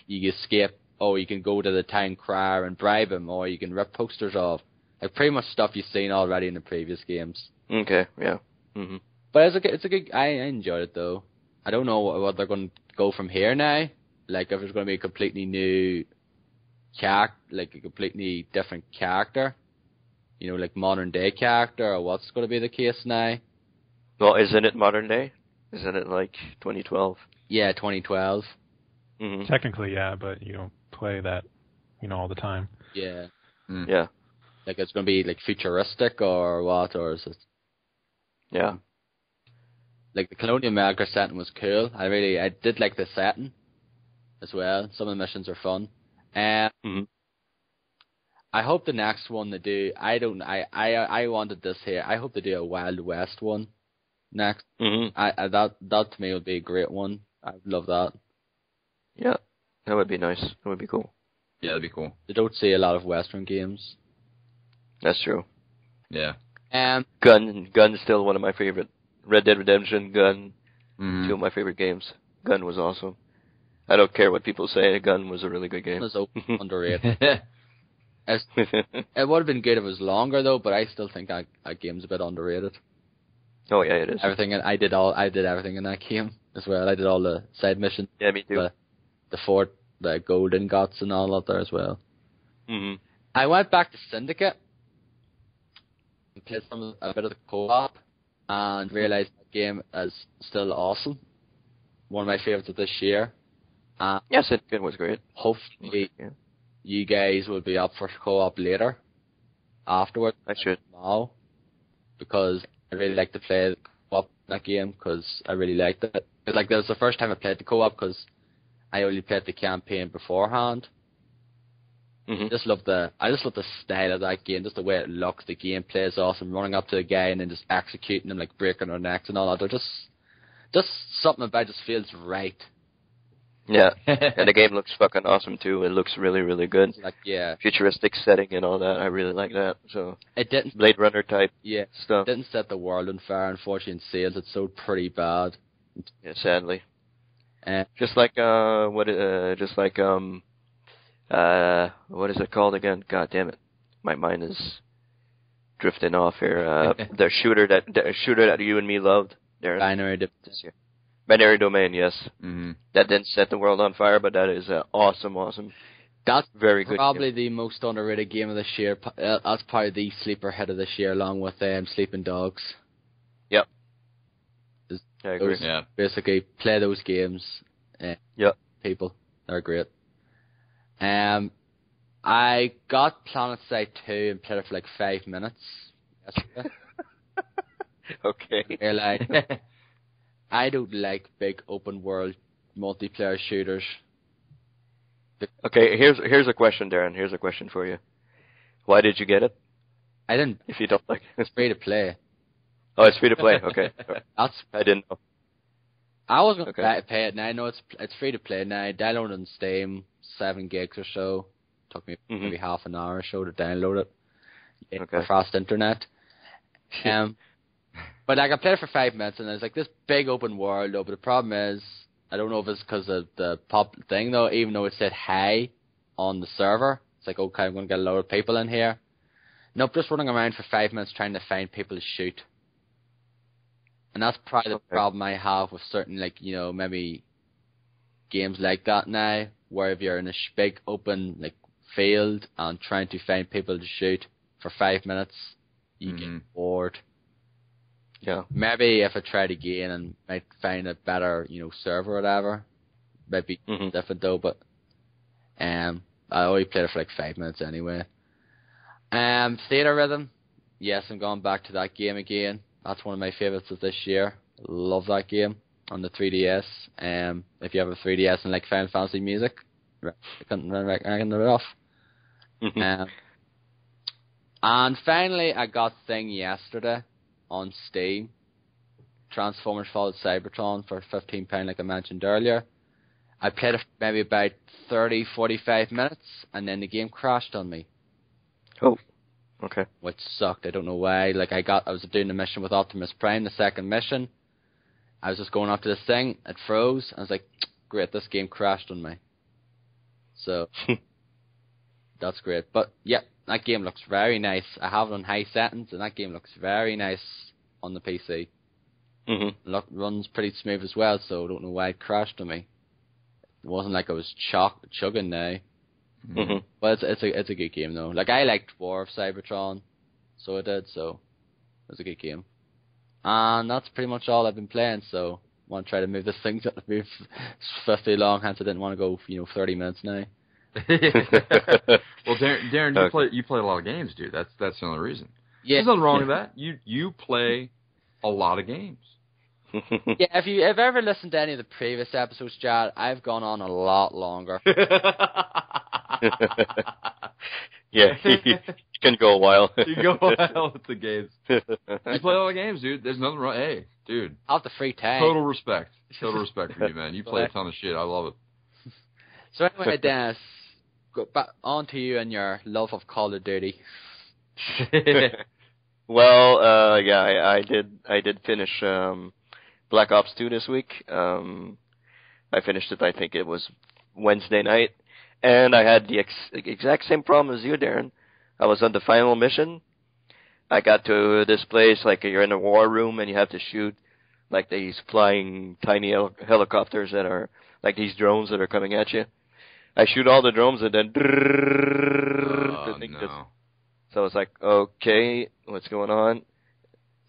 you escape, you can go to the town crier and bribe him, or you can rip posters off. Like pretty much stuff you've seen already in the previous games. Okay, yeah. Mm-hmm. But it's a good, I enjoyed it though. I don't know what they're going to go from here now. Like if it's going to be a completely new like a completely different character, like modern day character, or what's going to be the case now. Well, isn't it modern day? Isn't it like 2012? Yeah, 2012. Mm-hmm. Technically, yeah, but you don't play that, all the time. Yeah. Mm. Yeah. Like it's going to be like futuristic or what, or is it? Yeah. Like the Colonial America setting was cool. I did like the setting as well. Some of the missions are fun. I hope the next one they do. I wanted this here. I hope they do a Wild West one next. Mm-hmm. That to me would be a great one. I'd love that. Yeah, that would be nice. That would be cool. Yeah, that'd be cool. You don't see a lot of Western games. That's true. Yeah. Gun's still one of my favorite. Red Dead Redemption, Gun, 2 of my favorite games. Gun was awesome. I don't care what people say. Gun was a really good game. It was underrated. It would have been good if it was longer though, but I still think that game's a bit underrated. Oh yeah, it is. I did everything in that game as well. I did all the side missions. Yeah, me too. The fort, the gold ingots and all that there as well. Mm-hmm. I went back to Syndicate and played a bit of the co-op and realized that game is still awesome. One of my favorites of this year. Yes, it was great. Hopefully, you guys will be up for co-op later, afterwards. I should. Now, because I really like to play co-op in that game, because I really liked it. That was the first time I played the co-op, because I only played the campaign beforehand. Mm-hmm. I just love the style of that game, just the way it looks. The gameplay is awesome. Running up to a guy and then just executing them, like breaking their necks and all that. They're just something about it just feels right. Yeah, and the game looks fucking awesome too. It looks really, really good. Like, yeah, futuristic setting and all that. I really like that. So it didn't Blade Runner type. Yeah, stuff. It didn't set the world on fire. Unfortunately, in sales, it sold pretty bad. Yeah, sadly. Just like what is it called again? God damn it, my mind is drifting off here. The shooter that you and me loved. Binary Domain, yes. Mm-hmm. That didn't set the world on fire, but that is awesome. That's very good. Probably the most underrated game of this year. That's probably the sleeper hit of this year, along with Sleeping Dogs. Yep. I agree. Basically, play those games. Yep. People, they're great. I got PlanetSide 2 and played it for like 5 minutes yesterday. Okay. I don't like big open world multiplayer shooters. Okay, here's a question, Darren. Here's a question for you. Why did you get it? I didn't. If you don't like it. It's free to play. Oh, it's free to play. Okay. That's I didn't know. I was going to Okay. pay it now. I know it's free to play now. I downloaded it on Steam, 7 gigs or so. Took me maybe half an hour or so to download it. Okay. For fast internet. But like, I played it for 5 minutes, and it's like this big open world, though. But the problem is, I don't know if it's because of the pop thing, though. Even though it said "Hey" on the server, it's like, okay, I'm going to get a load of people in here. Nope, just running around for 5 minutes trying to find people to shoot. And that's probably the problem I have with certain, like, you know, maybe games like that now, where if you're in a big open like field and trying to find people to shoot for 5 minutes, you get bored. Yeah. Maybe if I tried again and might find a better, you know, server or whatever, might be different though. But I only played it for like 5 minutes anyway. Theater Rhythm, yes, I'm going back to that game again. That's one of my favorites of this year. Love that game on the 3DS. If you have a 3DS and like Final Fantasy music, I couldn't recommend it off. And finally, I got Thing yesterday on Steam. Transformers followed Cybertron for £15, like I mentioned earlier. I played it for maybe about 30, 45 minutes, and then the game crashed on me. Oh, okay. Which sucked. I don't know why. Like, I was doing the mission with Optimus Prime, the second mission. I was just going after this thing. It froze. I was like, great, this game crashed on me. So, that's great. But, yeah, that game looks very nice. I have it on high settings, and that game looks very nice on the PC. Runs pretty smooth as well, so I don't know why it crashed on me. It wasn't like I was chugging now. But it's a good game though. Like, I liked War of Cybertron, so I did. So it was a good game, and that's pretty much all I've been playing. So I want to try to move this thing to move 50 long. Hence, I didn't want to go 30 minutes now. Well, Darren, you play a lot of games, dude. That's the only reason. Yeah, there's nothing wrong with that. You play a lot of games. Yeah, if you've ever listened to any of the previous episodes, Jarret, I've gone on a lot longer. Yeah, you can go a while. You go a while with the games. You play a lot of games, dude. There's nothing wrong. Hey, dude. Have the free time. Total respect for you, man. You play a ton of shit. I love it. So anyway, Dennis, go back on to you and your love of Call of Duty. Well, yeah, I did finish Black Ops 2 this week. I finished it, I think it was Wednesday night. And I had the exact same problem as you, Darren. I was on the final mission. I got to this place, like you're in a war room and you have to shoot like these flying tiny helicopters that are like these drones that are coming at you. I shoot all the drones and then so I was like, okay, what's going on?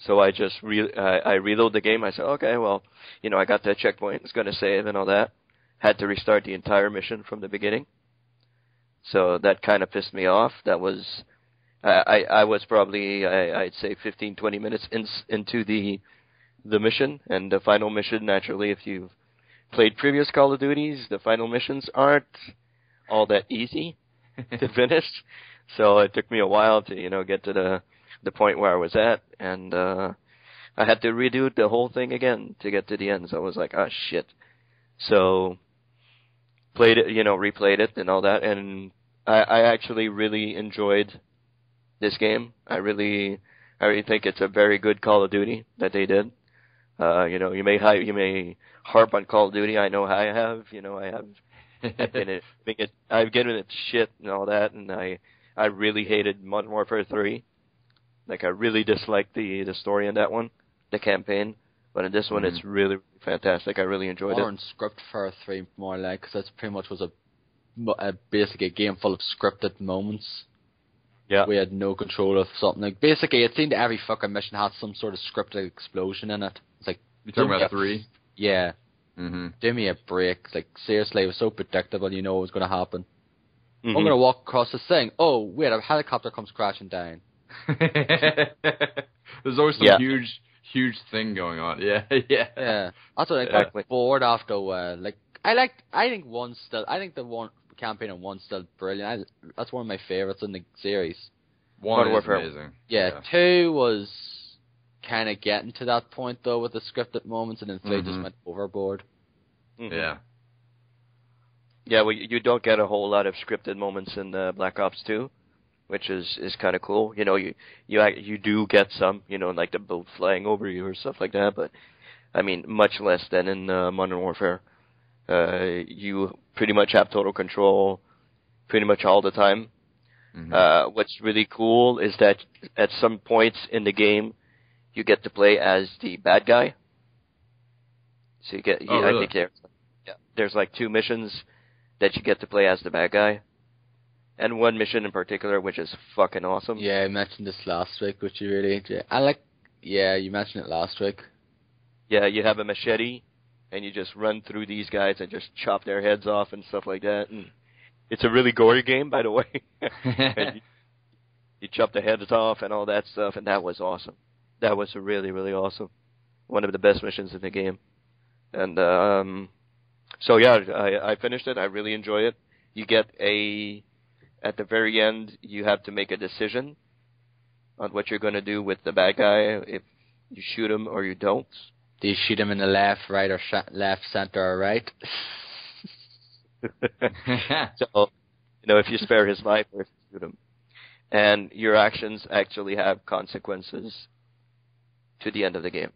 So I just I reload the game. I said, okay, well, I got that checkpoint. It's going to save and all that. Had to restart the entire mission from the beginning. So that kind of pissed me off. That was, I was probably, I'd say 15, 20 minutes into the mission. And the final mission, naturally, if you've played previous Call of Duties, the final missions aren't all that easy to finish. So it took me a while to, get to the point where I was at. And I had to redo the whole thing again to get to the end. So I was like, oh, shit. So played it, replayed it and all that, and I actually really enjoyed this game. I really think it's a very good Call of Duty that they did. You may harp on Call of Duty. I know I have. I've given it shit and all that, and I really hated Modern Warfare 3. Like, I really disliked the story in that one, the campaign. But in this one, it's really fantastic. I really enjoyed it. Script for 3 more like, because that's pretty much was basically a game full of scripted moments. Yeah. We had no control of something. Like, basically, it seemed every fucking mission had some sort of scripted explosion in it. It's like, you're talking about 3? Yeah. Do me a break. Like, seriously, it was so predictable. You know what was going to happen. I'm going to walk across this thing. Oh, wait, a helicopter comes crashing down. There's always some huge thing going on. Yeah. That's what I got bored after a while. Like, I think the one campaign in 1's still brilliant. That's one of my favorites in the series. 1 is amazing. Yeah, 2 was kind of getting to that point though with the scripted moments, and then they just went overboard. Yeah. Yeah, well, you don't get a whole lot of scripted moments in Black Ops 2, which is kind of cool. You know, you do get some, you know, like the boat flying over you or stuff like that, but I mean, much less than in Modern Warfare. You pretty much have total control pretty much all the time. What's really cool is that at some points in the game, you get to play as the bad guy. So you get, really? I think there's like 2 missions that you get to play as the bad guy, and one mission in particular which is fucking awesome. Yeah, I mentioned this last week, which you really enjoy. You mentioned it last week. Yeah, you have a machete, and you just run through these guys and just chop their heads off and stuff like that. And it's a really gory game, by the way. And you chop the heads off and all that stuff, and that was awesome. That was really, really awesome. One of the best missions in the game. And so yeah, I finished it. I really enjoy it. You get at the very end, you have to make a decision on what you're going to do with the bad guy, if you shoot him or you don't. Do you shoot him in the left, right, or left, center, or right? So, you know, if you spare his life or if you shoot him. And your actions actually have consequences to the end of the game.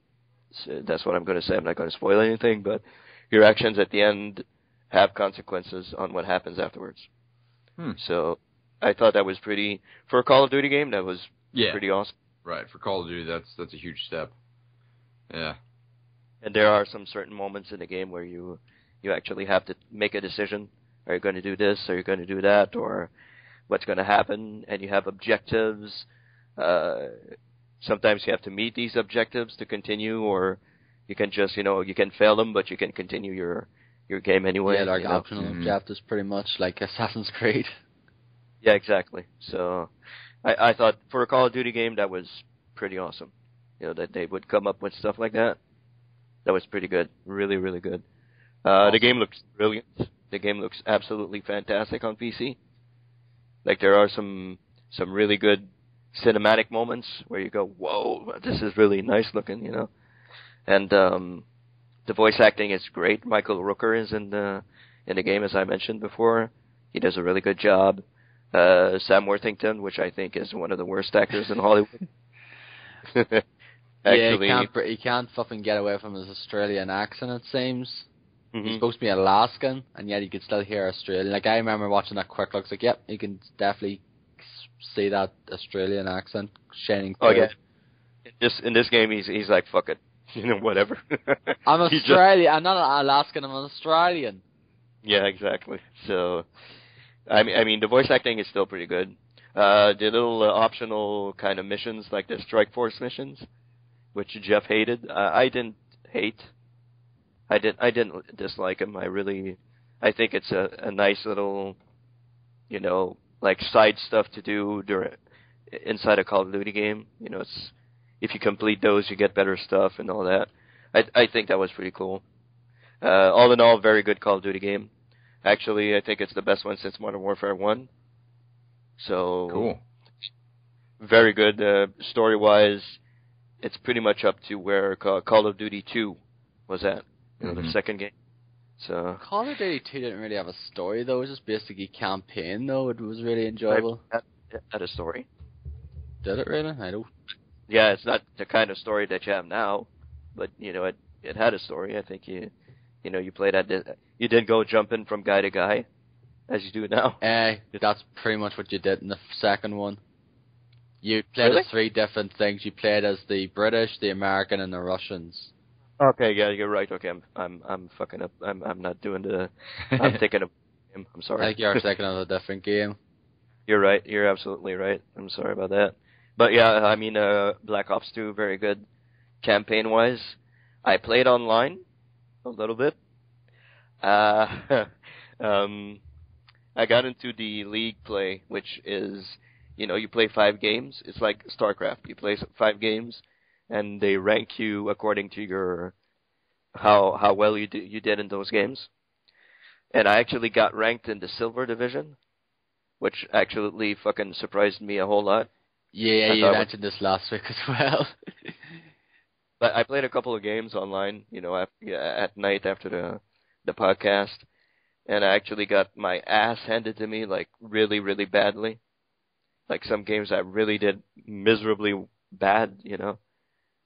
So that's what I'm going to say. I'm not going to spoil anything, but your actions at the end have consequences on what happens afterwards. So I thought that was pretty, for a Call of Duty game, that was pretty awesome. Right, for Call of Duty, that's a huge step. Yeah. And there are some certain moments in the game where you actually have to make a decision. Are you going to do this? Are you going to do that? Or what's going to happen? And you have objectives. Sometimes you have to meet these objectives to continue, or you can just, you know, you can fail them, but you can continue your game anyway. Yeah, like optional objectives, pretty much like Assassin's Creed. Yeah, exactly. So I thought for a Call of Duty game that was pretty awesome. You know, that they would come up with stuff like that. That was pretty good. Really, really good. Awesome. The game looks brilliant. The game looks absolutely fantastic on PC. Like, there are some really good cinematic moments where you go, whoa, this is really nice looking, you know. And the voice acting is great. Michael Rooker is in the game, as I mentioned before. He does a really good job. Sam Worthington, which I think is one of the worst actors in Hollywood. Actually, he can't fucking get away from his Australian accent, it seems. He's supposed to be Alaskan, and yet you could still hear Australian. Like, I remember watching that quick look, it's like, yep, you can definitely see that Australian accent shining through. Oh, yeah. In this game, he's like, fuck it. You know, whatever. I'm Australian. I'm not an Alaskan, I'm an Australian. Yeah, exactly. So, I mean, the voice acting is still pretty good. The little optional kind of missions, like the Strike Force missions, which Jeff hated, I didn't hate. I didn't dislike him. I think it's a nice little, you know, like side stuff to do inside a Call of Duty game. You know, it's, if you complete those, you get better stuff and all that. I think that was pretty cool. All in all, very good Call of Duty game. Actually, I think it's the best one since Modern Warfare 1. So cool. Very good. Story-wise, it's pretty much up to where Call of Duty 2 was at. You know, the second game. So Call of Duty 2 didn't really have a story, though. It was just basically campaign, though. It was really enjoyable. It had a story. Did it really? I don't. Yeah, it's not the kind of story that you have now, but, you know, it had a story. I think you played at you didn't go jumping from guy to guy as you do now. That's pretty much what you did in the second one. You played as 3 different things. You played as the British, the American, and the Russians. Okay, yeah, you're right. Okay, I'm fucking up. I'm not doing the. I'm thinking of. I'm sorry. I think you're thinking of a different game. You're right. You're absolutely right. I'm sorry about that. But yeah, I mean, Black Ops 2, very good campaign-wise. I played online a little bit. I got into the league play, which is, you know, you play 5 games. It's like StarCraft. You play 5 games, and they rank you according to your how well you did in those games. And I actually got ranked in the silver division, which absolutely fucking surprised me a whole lot. Yeah, you mentioned this last week as well. But I played a couple of games online, at night after the podcast, and I actually got my ass handed to me, like, really, really badly. Like, some games I really did miserably bad,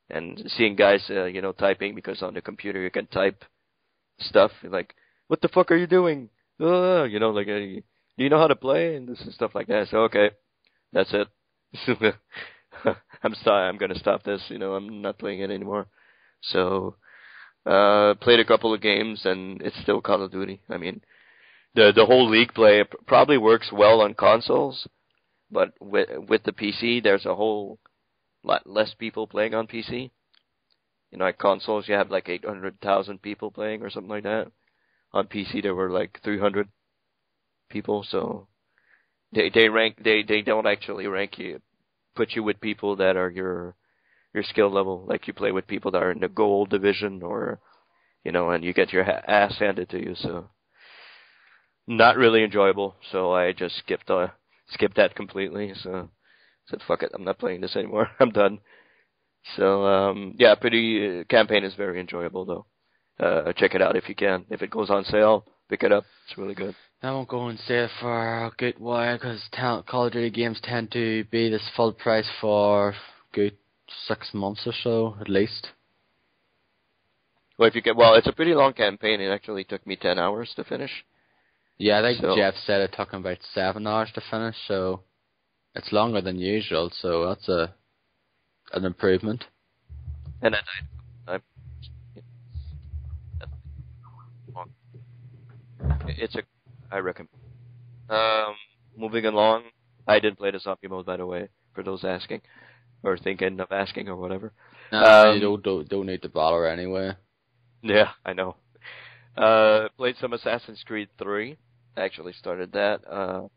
and seeing guys, typing, because on the computer you can type stuff, like, what the fuck are you doing? Do you know how to play? And this and stuff like that. So, okay, that's it. I'm going to stop this, I'm not playing it anymore. So, played a couple of games, and it's still Call of Duty. I mean, the whole League play probably works well on consoles, but with the PC, there's a whole lot less people playing on PC. At consoles, you have like 800,000 people playing or something like that. On PC, there were like 300 people, so they don't actually rank you, put you with people that are your skill level. Like, you play with people that are in the gold division, or and you get your ass handed to you. So not really enjoyable. So I just skipped that completely. So I said, fuck it, I'm not playing this anymore. I'm done. So campaign is very enjoyable though. Check it out if you can. If it goes on sale, pick it up. It's really good. I won't go and say it for a good while, because Call of Duty games tend to be this full price for good 6 months or so, at least. Well, it's a pretty long campaign. It actually took me 10 hours to finish. Yeah, I think Jeff said it took him about 7 hours to finish, so it's longer than usual, so that's an improvement. And I recommend. Moving along, I didn't play the zombie mode, by the way, for those asking, or thinking of asking, or whatever. No, you don't need to bother anyway. Yeah, I know. Played some Assassin's Creed 3. Actually started that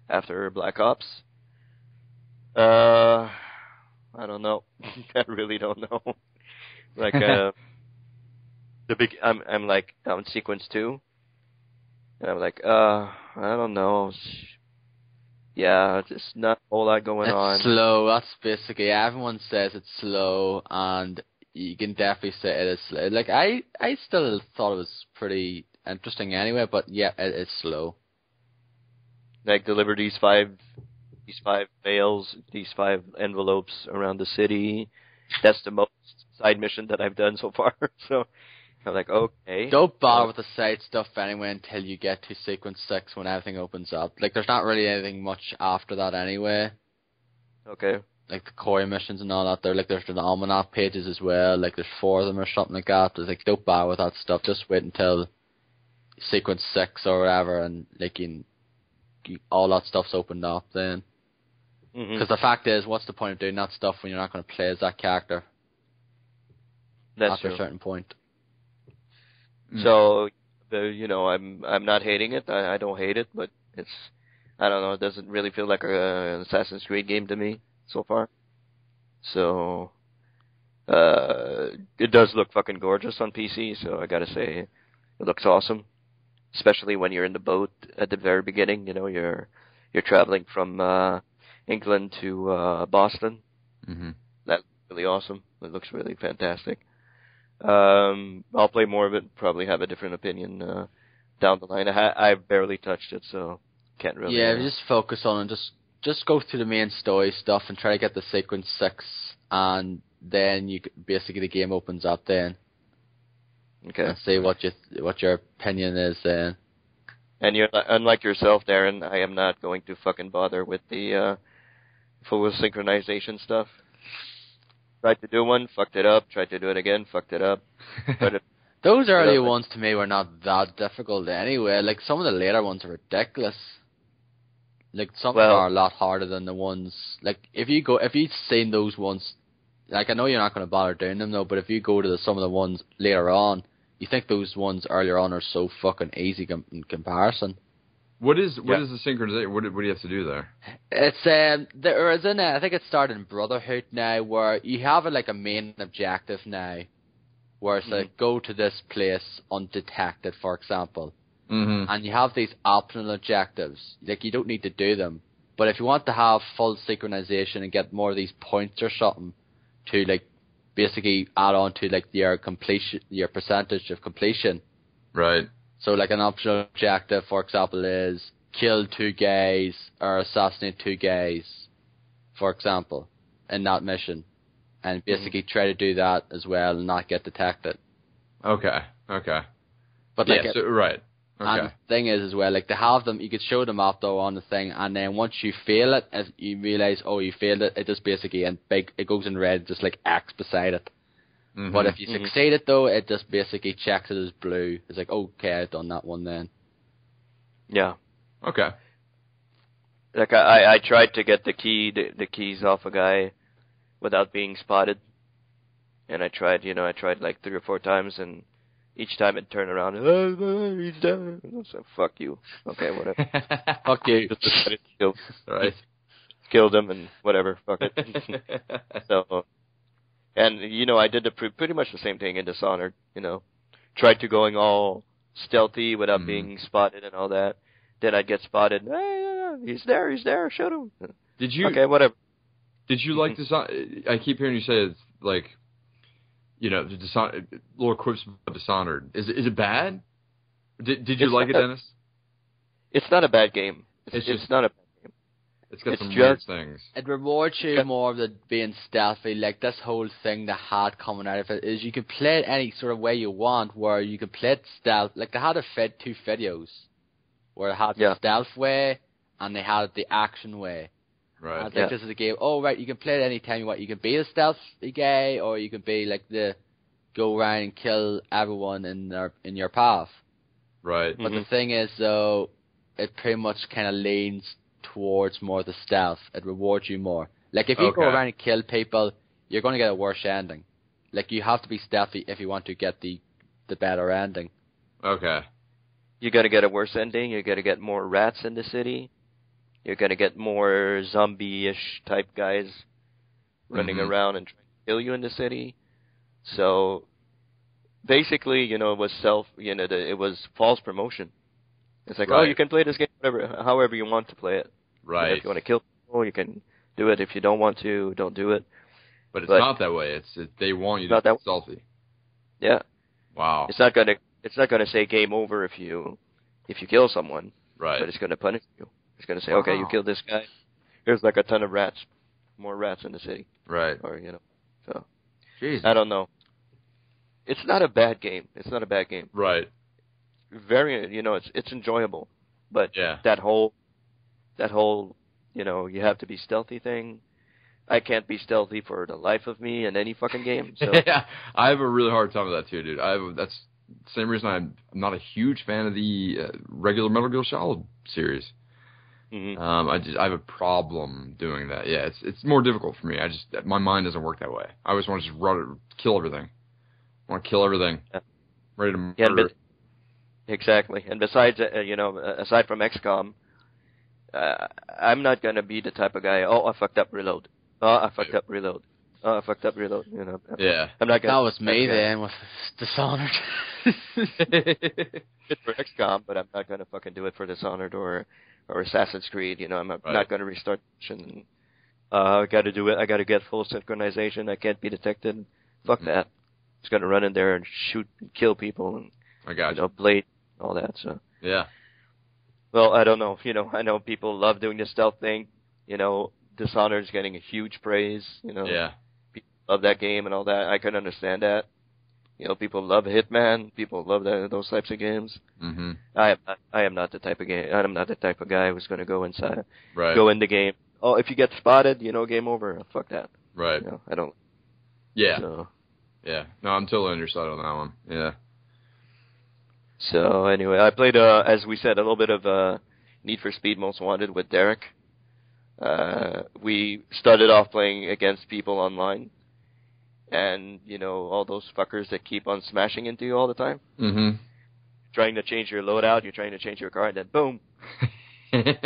after Black Ops. I don't know. I really don't know. Like, I'm like on sequence 2. And I'm like, I don't know. Yeah, just not a whole lot going on. It's slow. That's basically, everyone says it's slow, and you can definitely say it is slow. Like, I still thought it was pretty interesting anyway, but yeah, it is slow. Like, deliver these five mails, these 5 envelopes around the city. That's the most side mission that I've done so far. So I'm like, okay. Don't bother with the side stuff anyway until you get to sequence 6 when everything opens up. Like, there's not really anything much after that anyway. Okay. Like, the core missions and all that, there's the almanac pages as well. Like, there's 4 of them or something like that. There's like, don't bother with that stuff. Just wait until sequence 6 or whatever, and like, all that stuff's opened up then. Because the fact is, what's the point of doing that stuff when you're not going to play as that character? That's after true. a certain point. So, I'm not hating it. I don't hate it, but I don't know, it doesn't really feel like an Assassin's Creed game to me so far. So, it does look fucking gorgeous on PC, so I gotta say, it looks awesome. Especially when you're in the boat at the very beginning, you're traveling from England to Boston. Mm-hmm. That's really awesome. It looks really fantastic. I'll play more of it, probably have a different opinion down the line. I barely touched it, so can't really... Yeah, just focus on it. Just go through the main story stuff and try to get the sequence 6, and then basically the game opens up then. Okay. And see what your opinion is then. And you're unlike yourself, Darren, I am not going to fucking bother with the full synchronization stuff. Tried to do one, fucked it up. Tried to do it again, fucked it up. But those early ones to me were not that difficult anyway. Like, some of the later ones are ridiculous. Like, some are a lot harder than the ones. Like, if you've seen those ones, like, I know you're not going to bother doing them though, but if you go to some of the ones later on, you think those ones earlier on are so fucking easy in comparison. What is the synchronization? What do you have to do there? It's there is I think it started in Brotherhood now, where you have like a main objective now, where it's like, go to this place undetected, for example, and you have these optional objectives. Like, you don't need to do them, but if you want to have full synchronization and get more of these points or something to like basically add on to like your completion, your percentage of completion. Right. So like an optional objective, for example, is kill 2 gays or assassinate 2 gays, for example, in that mission. And basically try to do that as well and not get detected. Okay. But like right. Okay. And the thing is as well, like they have them, you could show them up though on the thing, and then once you fail it, as you realise, oh, you failed it, it just basically it goes in red, just like X beside it. Mm-hmm. But if you succeed it though, it just basically checks it as blue. It's like, okay, I've done that one then. Yeah. Okay. Like I tried to get the keys off a guy without being spotted, and I tried like 3 or 4 times, and each time it turned around, oh, he's dead. So fuck you. Okay, whatever. Fuck you. Right. Killed him and whatever. Fuck it. So. And, I did pretty much the same thing in Dishonored, Tried to going all stealthy without being spotted and all that. Then I'd get spotted. Hey, he's there, shoot him. Did you... Okay, whatever. Did you like Dishonored? I keep hearing you say it's like, the Dishonored, little quips about Dishonored. Is it bad? Did you like it, Dennis? It's not a bad game. It's not a bad game. It's got some weird things. It rewards you more of the being stealthy. Like this whole thing they had coming out of it is you can play it any sort of way you want, where you can play it stealth. Like they had 2 videos where it had the stealth way and they had the action way. Right. And this is a game. Oh right, you can play it any time you want. You can be the stealthy guy, or you can be like the go around and kill everyone in your path. Right. But the thing is though, it pretty much kind of leans towards more the stealth. It rewards you more. Like if you go around and kill people, you're going to get a worse ending. Like you have to be stealthy if you want to get the better ending. Okay. You got to get a worse ending. You got to get more rats in the city. You're going to get more zombie-ish type guys running around and trying to kill you in the city. So basically, it was it was false promotion. It's like, oh, you can play this game however you want to play it. Right. If you want to kill people, you can do it. If you don't want to, don't do it. But it's not that way. They want you to be stealthy. Yeah. Wow. It's not gonna say game over if you kill someone. Right. But it's gonna punish you. It's gonna say, okay, you killed this guy. Here's like a ton of rats, more rats in the city. Right. Or so. Jeez. I don't know. It's not a bad game. Right. Very, it's enjoyable, but that whole, you have to be stealthy thing. I can't be stealthy for the life of me in any fucking game. So. Yeah, I have a really hard time with that too, dude. That's the same reason I'm not a huge fan of the regular Metal Gear Solid series. Mm-hmm. I have a problem doing that. Yeah, it's more difficult for me. My mind doesn't work that way. I always want to just kill everything. I want to kill everything. Yeah. Ready to murder. Exactly. And besides, aside from XCOM, I'm not going to be the type of guy, oh, I fucked up, reload. Oh, I fucked up, reload. Oh, I fucked up, reload. Yeah. I'm not gonna, that was me then with Dishonored. Good for XCOM, but I'm not going to fucking do it for Dishonored or Assassin's Creed. I'm not going to restart the mission. I got to do it. I got to get full synchronization. I can't be detected. Fuck that. Just going to run in there and shoot and kill people and I got you. Blade, all that. So yeah. Well, I don't know. I know people love doing the stealth thing. Dishonored's getting a huge praise. Yeah. People love that game and all that. I can understand that. People love Hitman. People love those types of games. Mm-hmm. I am not the type of game. I'm not the type of guy who's going to go inside, go in the game. Oh, if you get spotted, game over. Fuck that. Right. I don't. Yeah. So. Yeah. No, I'm totally on your side on that one. Yeah. So anyway, I played, as we said, a little bit of Need for Speed Most Wanted with Derek. We started off playing against people online, and all those fuckers that keep on smashing into you all the time. Mm-hmm. Trying to change your loadout, you're trying to change your car, and then boom, and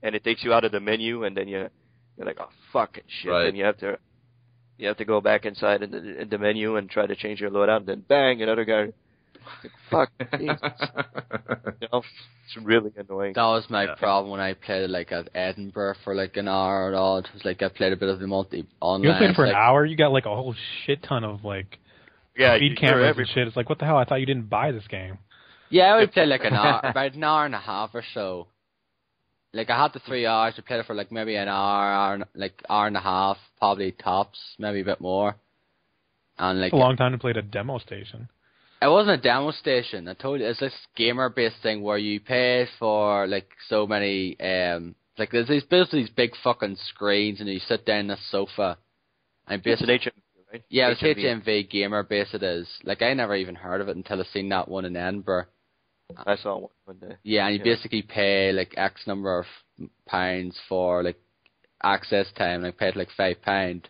it takes you out of the menu, and then you're like, oh fucking shit, right. Then you have to go back inside in the menu and try to change your loadout, and then bang, another guy Fuck, Jesus. It's really annoying. That was my problem when I played like at Edinburgh for like an hour or all. It was like I played a bit of the multi online. You played for an hour. You got like a whole shit ton of like speed cameras and shit. It's like, what the hell? I thought you didn't buy this game. Yeah, I would play like an hour, about an hour and a half or so. Like I had the 3 hours. I played it for like maybe an hour and a half, probably tops, maybe a bit more. And like it's a long time to play at a demo station. It wasn't a demo station. I told you, it's this gamer-based thing where you pay for like so many. Like there's these big fucking screens, and you sit down on a sofa. And basically, it's an HMV, right? Yeah, it's HMV gamer-based. It is. Like I never even heard of it until I seen that one in Edinburgh. I saw one day. Yeah, and you basically pay like X number of pounds for like access time. Like paid like £5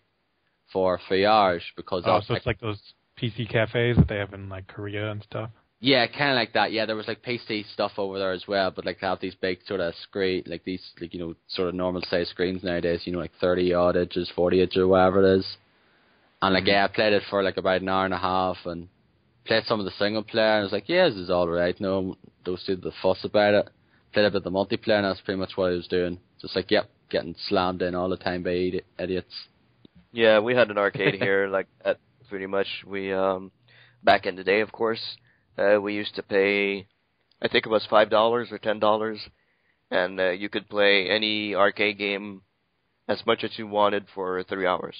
for 3 hours because. Oh, so it's like those PC cafes that they have in like Korea and stuff. Yeah, kind of like that. Yeah, there was like PC stuff over there as well, but like they have these big sort of screen, like these like sort of normal size screens nowadays. Like 30 odd inches, 40 inches, or whatever it is. And like I played it for like about an hour and a half and played some of the single player, and I was like, yeah, this is all right. No, don't do the fuss about it. Played a bit of the multiplayer, and that's pretty much what I was doing. Just like, getting slammed in all the time by idiots. Yeah, we had an arcade here like that. Pretty much, we back in the day, of course, we used to pay, I think it was $5 or $10, and you could play any arcade game as much as you wanted for 3 hours.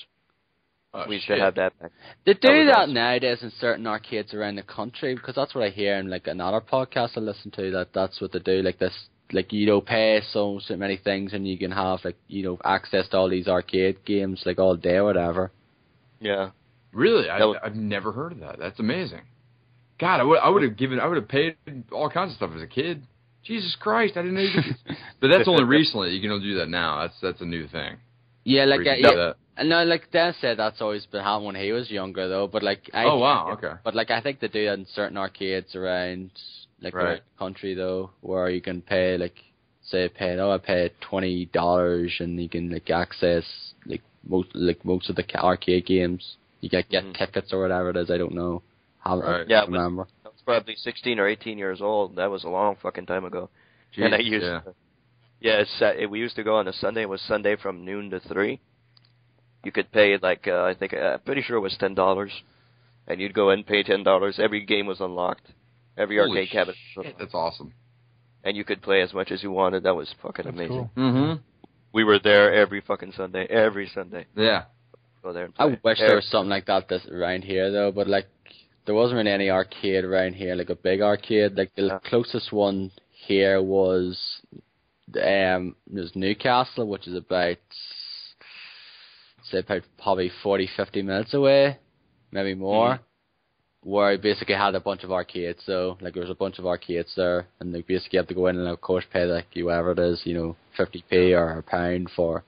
We used to have that back. They do that nowadays in certain arcades around the country, because that's what I hear in like another podcast I listen to. That's what they do. Like this, like pay so many things, and you can have like access to all these arcade games like all day or whatever. Yeah. Really? I've never heard of that. That's amazing. God, I would have paid all kinds of stuff as a kid. Jesus Christ, I didn't know you could. But that's only recently. You can only do that now. That's a new thing. Yeah, like no, like Dan said, that's always been happening when he was younger, though. But like, okay. But like, I think they do that in certain arcades around like around the country, though, where you can pay like, say, I paid $20, and you can like access like most of the arcade games. You get tickets or whatever it is. I don't know. I remember. I was probably 16 or 18 years old. That was a long fucking time ago. Jeez, and I used we used to go on a Sunday. It was Sunday from noon to 3. You could pay like I'm pretty sure it was $10, and you'd go and pay $10. Every game was unlocked. Every arcade cabinet was unlocked. That's awesome. And you could play as much as you wanted. That was fucking amazing. Cool. Mm-hmm. We were there every fucking Sunday. Every Sunday. Yeah. Go there and play. I wish there was something like that around here, though. But like, there wasn't really any arcade around here, like a big arcade. Like the closest one here was Newcastle, which is about probably 40-50 minutes away, maybe more. Where I basically had a bunch of arcades. So like there was a bunch of arcades there, and they basically have to go in and of course pay like whatever it is, 50p or a pound for.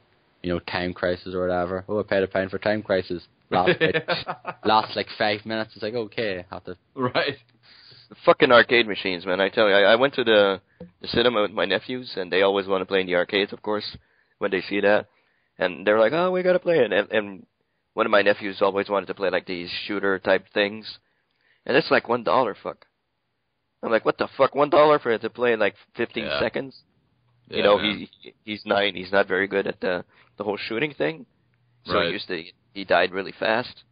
Time Crisis or whatever. Oh, I paid £1 for Time Crisis. Last like 5 minutes. It's like, okay, I have to. Right. The fucking arcade machines, man. I tell you, I went to the cinema with my nephews, and they always want to play in the arcades, of course, when they see that. And they're like, oh, we got to play it. And one of my nephews always wanted to play like these shooter-type things. And it's like $1, fuck. I'm like, what the fuck? $1 for it to play in like 15 seconds? Yeah, he's 9. He's not very good at the whole shooting thing. So he died really fast.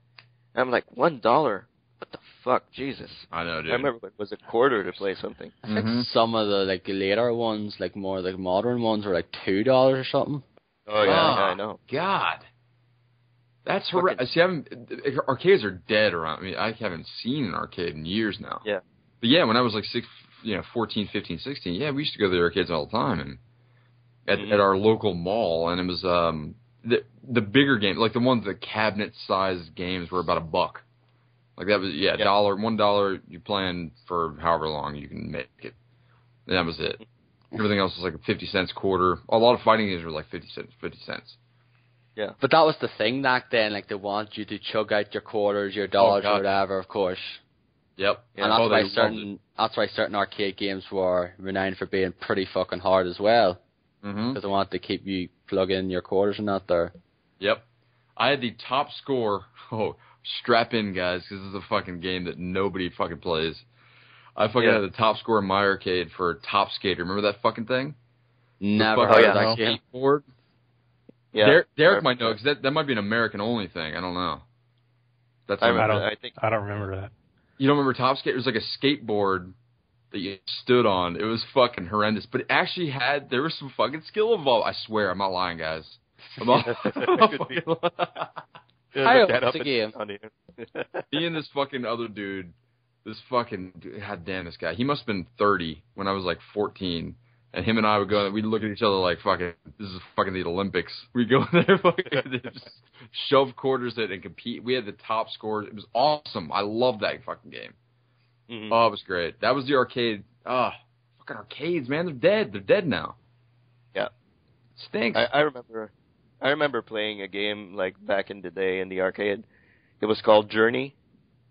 And I'm like, $1? What the fuck? Jesus. I know, dude. I remember it was $1 to play something. I think some of the like later ones, like more like modern ones, were like $2 or something. Oh yeah, I know. God. That's horrendous. See, arcades are dead around. I mean, I haven't seen an arcade in years now. Yeah. But yeah, when I was like 14, 15, 16, we used to go to the arcades all the time, and at our local mall, and it was the bigger games, like the ones the cabinet-sized games were about $1. Like that was $1 you playing for however long you can make it. And that was it. Everything else was like 50 cents, quarter. A lot of fighting games were like 50 cents. Yeah. But that was the thing back then. Like they want you to chug out your quarters, your dollars, or whatever. Of course. Yep. And that's why certain arcade games were renowned for being pretty fucking hard as well. Because they want to keep you plugging your quarters and that there. Yep. I had the top score. Oh, strap in, guys, because this is a fucking game that nobody fucking plays. I fucking had the top score in my arcade for Top Skater. Remember that fucking thing? Never heard of that game. Skateboard? Yeah. Derek might know, because that might be an American-only thing. I don't know. I don't remember that. You don't remember Top Skater? It was like a skateboard that you stood on. It was fucking horrendous. But it actually there was some fucking skill involved. I swear, I'm not lying, guys. I'm not fucking I hope it's a game. Me and this fucking other dude, god damn, this guy. He must have been 30 when I was like 14. And him and I would go, we'd look at each other like, fucking, this is fucking the Olympics. We'd go in there, fucking, just shove quarters in and compete. We had the top scores. It was awesome. I love that fucking game. Mm-hmm. Oh, it was great. That was the arcade. Fucking arcades, man. They're dead. They're dead now. Yeah. It stinks. I remember playing a game like back in the day in the arcade. It was called Journey,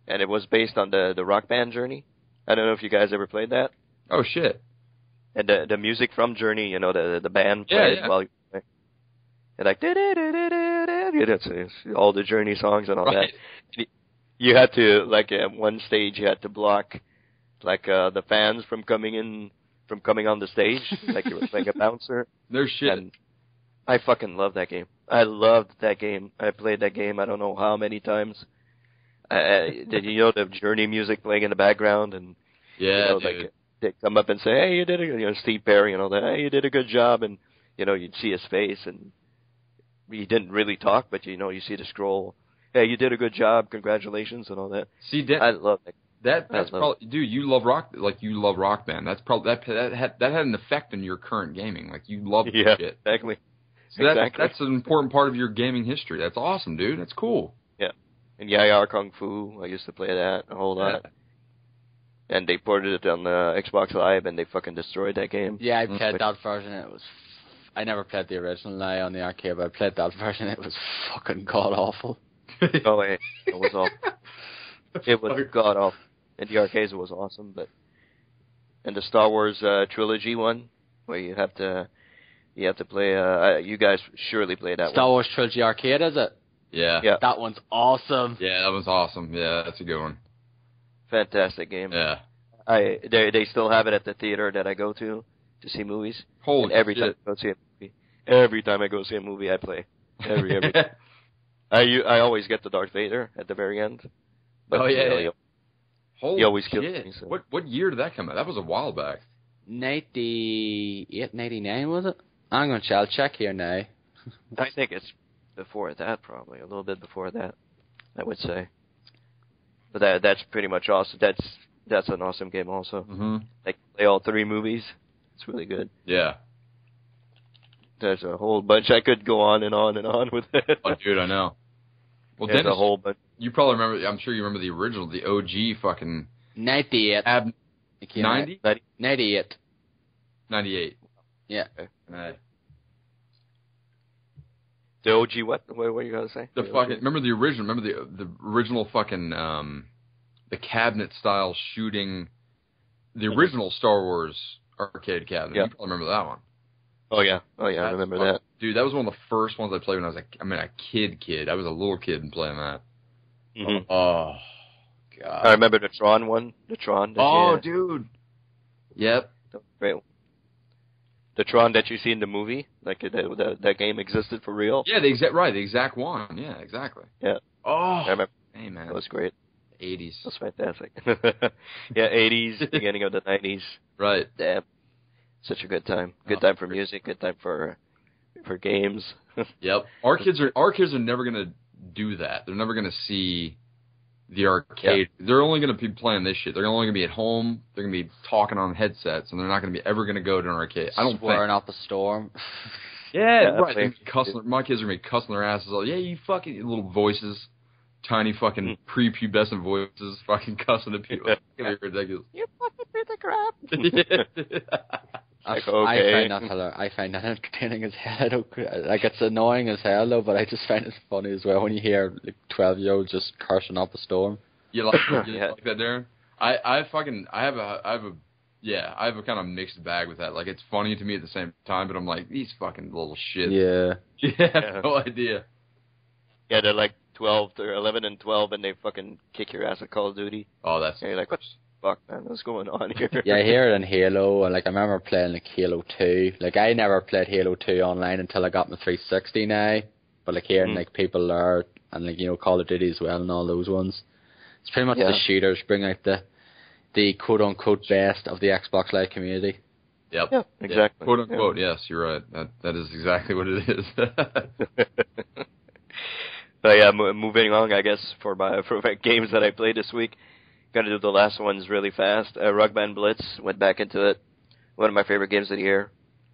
and it was based on the rock band Journey. I don't know if you guys ever played that. Oh, shit. And the music from Journey, the band played while you play. And like, it's all the Journey songs and all that. You had to, like, at one stage, you had to block, like, the fans from coming on the stage, like you were playing a bouncer. No shit. And I fucking love that game. I loved that game. I played that game I don't know how many times. The Journey music playing in the background, and like they come up and say, "Hey, you did a Steve Perry and all that. Hey, you did a good job," and you'd see his face, and he didn't really talk, but you see the scroll. Hey, you did a good job. Congratulations and all that. See, I love that. That's probably, dude. You love rock, like you love Rock Band. That's probably that had an effect on your current gaming. Like you love that shit. Exactly. So that's an important part of your gaming history. That's awesome, dude. That's cool. Yeah. And Yaya Kung Fu, I used to play that a whole lot. And they ported it on the Xbox Live, and they fucking destroyed that game. Yeah, I played that version. I never played the original now on the arcade, but I played that version. It was fucking god awful. Oh, it was awful. It was god awful. In the arcades, it was awesome, but in the Star Wars trilogy one, where you have to play. You guys surely play that Star one. Wars trilogy arcade, is it? Yeah. That one's awesome. Yeah, that one's awesome. Yeah, that's a good one. Fantastic game. Yeah. They still have it at the theater that I go to see movies. Holy every shit. Every time I go see a movie, I play. Every time. I always get the Darth Vader at the very end. But, he always kills me. So. What year did that come out? That was a while back. 98, 99, was it? I'll check here now. I think it's before that, probably. A little bit before that, I would say. But that's pretty much awesome. That's an awesome game also. Mm-hmm. They play all three movies. It's really good. Yeah. There's a whole bunch. I could go on and on and on with it. Oh, dude, I know. Well, there's Dennis, a whole bunch. You probably remember, I'm sure you remember the original, the OG fucking... 98. 90? 98. 98. Yeah. Okay. The OG what? What were you going to say? The fucking... Remember the original, the original fucking, the cabinet-style shooting, the original Star Wars arcade cabinet. Yeah. You probably remember that one. Oh, yeah. I remember that. Dude, that was one of the first ones I played when I was a kid. I was a little kid and playing that. Mm-hmm. Oh, God. I remember the Tron one. The Tron. Dude. Yep. Great. The Tron that you see in the movie, like that game existed for real. Yeah, the exact one. Yeah, exactly. Yeah. Oh, I remember. Hey, man. That was great. 80s. That was fantastic. Yeah, 80s, beginning of the 90s. Right. Damn. Such a good time. Good time for music. Good time for games. Yep. Our kids are never gonna do that. They're never gonna see the arcade. Yeah. They're only gonna be playing this shit. They're only gonna be at home. They're gonna be talking on headsets, and they're not gonna be ever gonna go to an arcade. I don't swearing out the storm. Yeah, right. My kids are gonna be cussing their asses off. Yeah, you fucking little voices, tiny fucking prepubescent voices, fucking cussing at people. It's gonna be ridiculous. You fucking piece of crap. Like, okay. I find that entertaining as hell. Like, it's annoying as hell, though, but I just find it funny as well when you hear like 12-year-olds just cursing up a storm. You like that, Darren? I have a kind of mixed bag with that. Like, it's funny to me at the same time, but I'm like, these fucking little shits. Yeah. I have no idea. Yeah, they're like 12 or 11 and 12, and they fucking kick your ass at Call of Duty. Oh, that's... And you're like, fuck, man, what's going on here? Yeah, I hear it in Halo, and like I remember playing like Halo 2. Like I never played Halo 2 online until I got my 360 now. But like hearing like people there, and like Call of Duty as well, and all those ones. It's pretty much the shooters bring out the quote unquote best of the Xbox Live community. Yep. Yeah, exactly. Quote unquote. Yes, you're right. That is exactly what it is. But yeah, moving on, I guess, for my games that I played this week. Got to do the last ones really fast. Rock Band Blitz, went back into it. One of my favorite games of the year.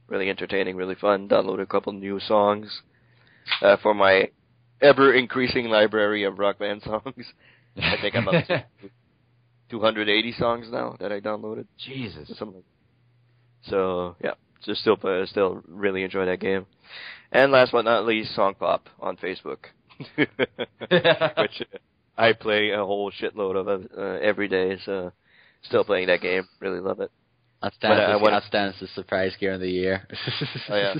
Really entertaining, really fun. Downloaded a couple new songs for my ever-increasing library of Rock Band songs. I think I'm up to 280 songs now that I downloaded. Jesus. Something. So, yeah, just still really enjoy that game. And last but not least, Song Pop on Facebook. Which I play a whole shitload of every day, so still playing that game. Really love it. That's Dennis' surprise gear of the year. Oh, yeah.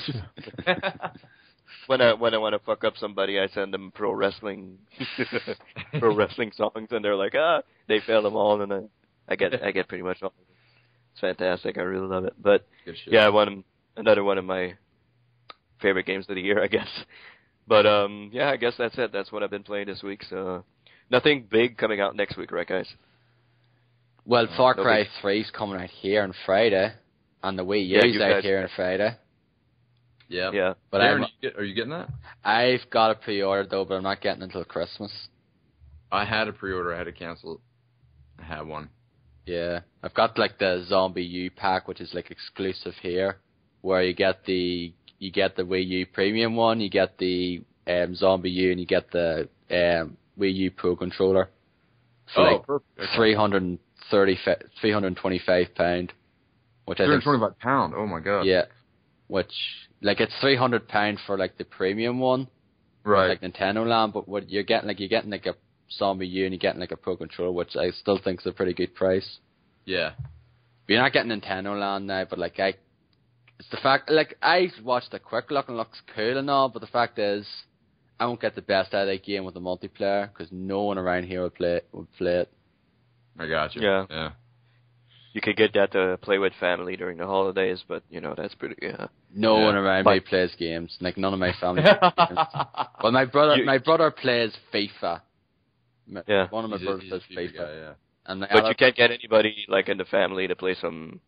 When I want to fuck up somebody, I send them pro wrestling songs, and they're like, they fail them all, and I get pretty much all of them. It's fantastic. I really love it. But yeah, another one of my favorite games of the year, I guess. But yeah, I guess that's it. That's what I've been playing this week. So nothing big coming out next week, right, guys? Well, Far Cry 3's coming out here on Friday, and the Wii U's out here on Friday. Yeah. But Aaron, are you getting that? I've got it pre-ordered though, but I'm not getting it until Christmas. I had a pre-order. I had to cancel it. I had one. Yeah, I've got like the Zombie U pack, which is like exclusive here, where you get the Wii U Premium one, you get the Zombie U, and you get the Wii U Pro controller. For perfect. £325, which I think £325. Oh my god. Yeah, which like it's £300 for like the premium one, right? Like Nintendo Land, but what you're getting like a Zombie U and you're getting like a Pro controller, which I still think is a pretty good price. Yeah. But you're not getting Nintendo Land now, but like it's the fact, like, I watched the quick look and it looks cool and all, but the fact is, I won't get the best out of that game with the multiplayer, because no one around here would play it. I got you. Yeah. You could get that to play with family during the holidays, but, that's pretty, No one around me plays games. Like, none of my family plays games. Well, my brother plays FIFA. Yeah. One of my brothers plays FIFA. Yeah. And but you can't get anybody, like, in the family to play some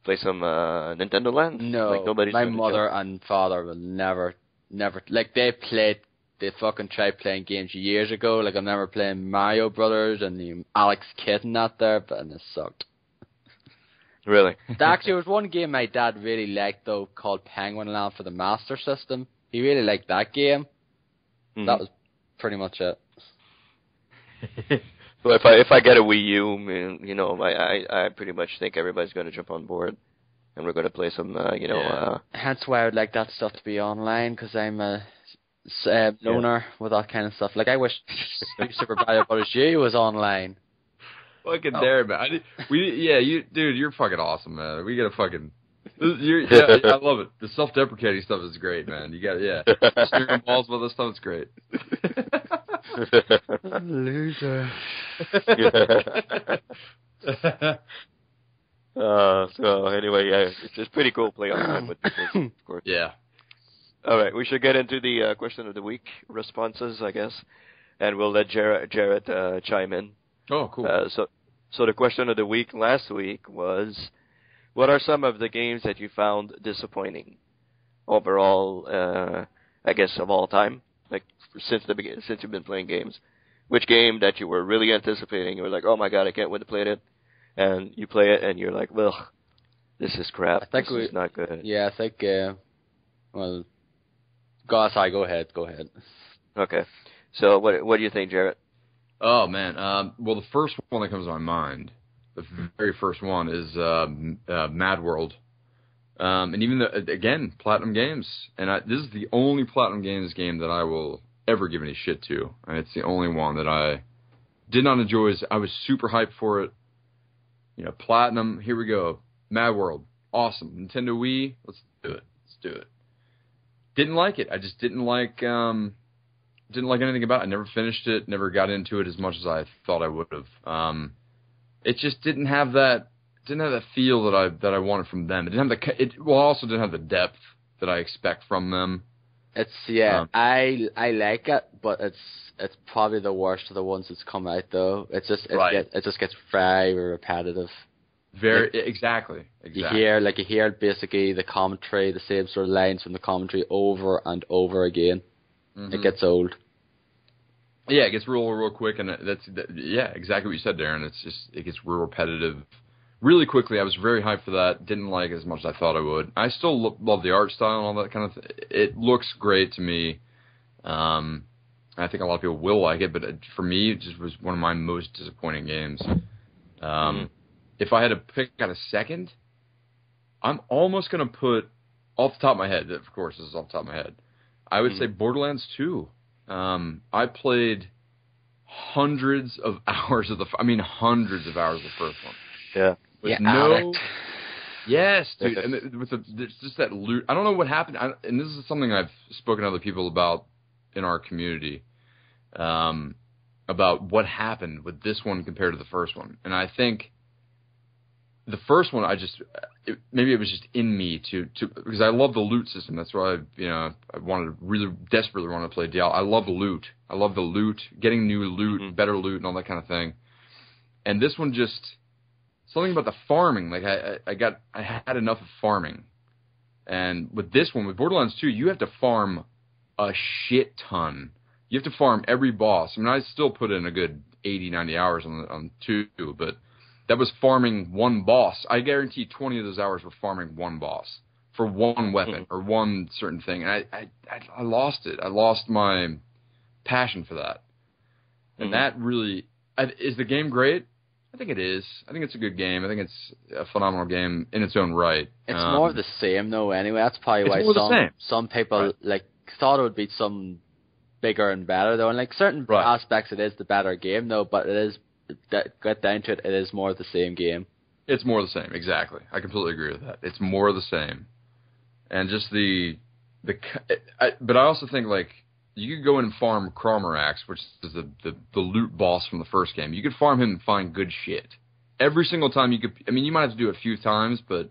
Nintendo Land? No, like my mother and father will never, like they fucking tried playing games years ago, like I remember playing Mario Brothers and the Alex Kidd and that there, but it sucked. Really? Actually, there was one game my dad really liked though, called Penguin Land for the Master System. He really liked that game. Mm-hmm. That was pretty much it. Well, if I get a Wii U, I pretty much think everybody's going to jump on board, and we're going to play some, Hence why I would like that stuff to be online, because I'm a loner with that kind of stuff. Like I wish Super Mario Bros. U was online. Fucking dare, man! You're fucking awesome, man. We gotta fucking. I love it. The self-deprecating stuff is great, man. You got steering balls with this stuff. It's great. Loser. So anyway, it's pretty cool to play online with people, of course. Yeah. All right, we should get into the question of the week responses, I guess, and we'll let Jarret chime in. Oh, cool. So the question of the week last week was, what are some of the games that you found disappointing overall? I guess of all time, like since the beginning, since you've been playing games. Which game that you were really anticipating, you were like, oh my god, I can't wait to play it, and you play it and you're like, ugh, this is crap. This is not good. Yeah, I think. Well, go ahead. Okay. So what do you think, Jarret? Oh man, well the first one that comes to my mind, the very first one is Mad World. And even again, Platinum Games, and this is the only Platinum Games game that I will ever give any shit to, and it's the only one that I did not enjoy. I was super hyped for it. Platinum, here we go. Mad World, awesome. Nintendo Wii, let's do it. Didn't like it. I just didn't like anything about it. I never finished it, never got into it as much as I thought I would have. it just didn't have that feel that I wanted from them. It didn't have also didn't have the depth that I expect from them. It's I like it, but it's probably the worst of the ones that's come out though. It just gets very repetitive. Exactly. You hear basically the commentary, the same sort of lines from the commentary over and over again. Mm-hmm. It gets old. Yeah, it gets real quick, and exactly what you said, Darren. It gets real repetitive really quickly. I was very hyped for that. Didn't like it as much as I thought I would. I still love the art style and all that kind of thing. It looks great to me. I think a lot of people will like it, but for me, it just was one of my most disappointing games. If I had to pick out a second, I'm almost going to put, off the top of my head, of course, this is off the top of my head, I would say Borderlands 2. I played hundreds of hours of the first one. Yeah. Yes, dude. And there's just that loot. I don't know what happened. And this is something I've spoken to other people about in our community, about what happened with this one compared to the first one. And I think the first one, maybe it was just in me to because I love the loot system. That's why I desperately wanted to play Diablo. I love loot. I love the loot, getting new loot, better loot, and all that kind of thing. And this one just something about the farming. Like I had enough of farming. And with this one, with Borderlands 2, you have to farm a shit ton. You have to farm every boss. I mean, I still put in a good 80, 90 hours on 2, but that was farming one boss. I guarantee 20 of those hours were farming one boss for one weapon or one certain thing. And I lost it. I lost my passion for that. And that really... Is the game great? I think it is. I think it's a good game. I think it's a phenomenal game in its own right. It's more of the same, though, anyway. That's probably why some people thought it would be some bigger and better, though. And certain aspects, it is the better game, though, but it is... Get down to it, it is more of the same game. It's more of the same, exactly. I completely agree with that. It's more of the same. And just but I also think, you could go in and farm Cromerax, which is the loot boss from the first game. You could farm him and find good shit. Every single time you might have to do it a few times, but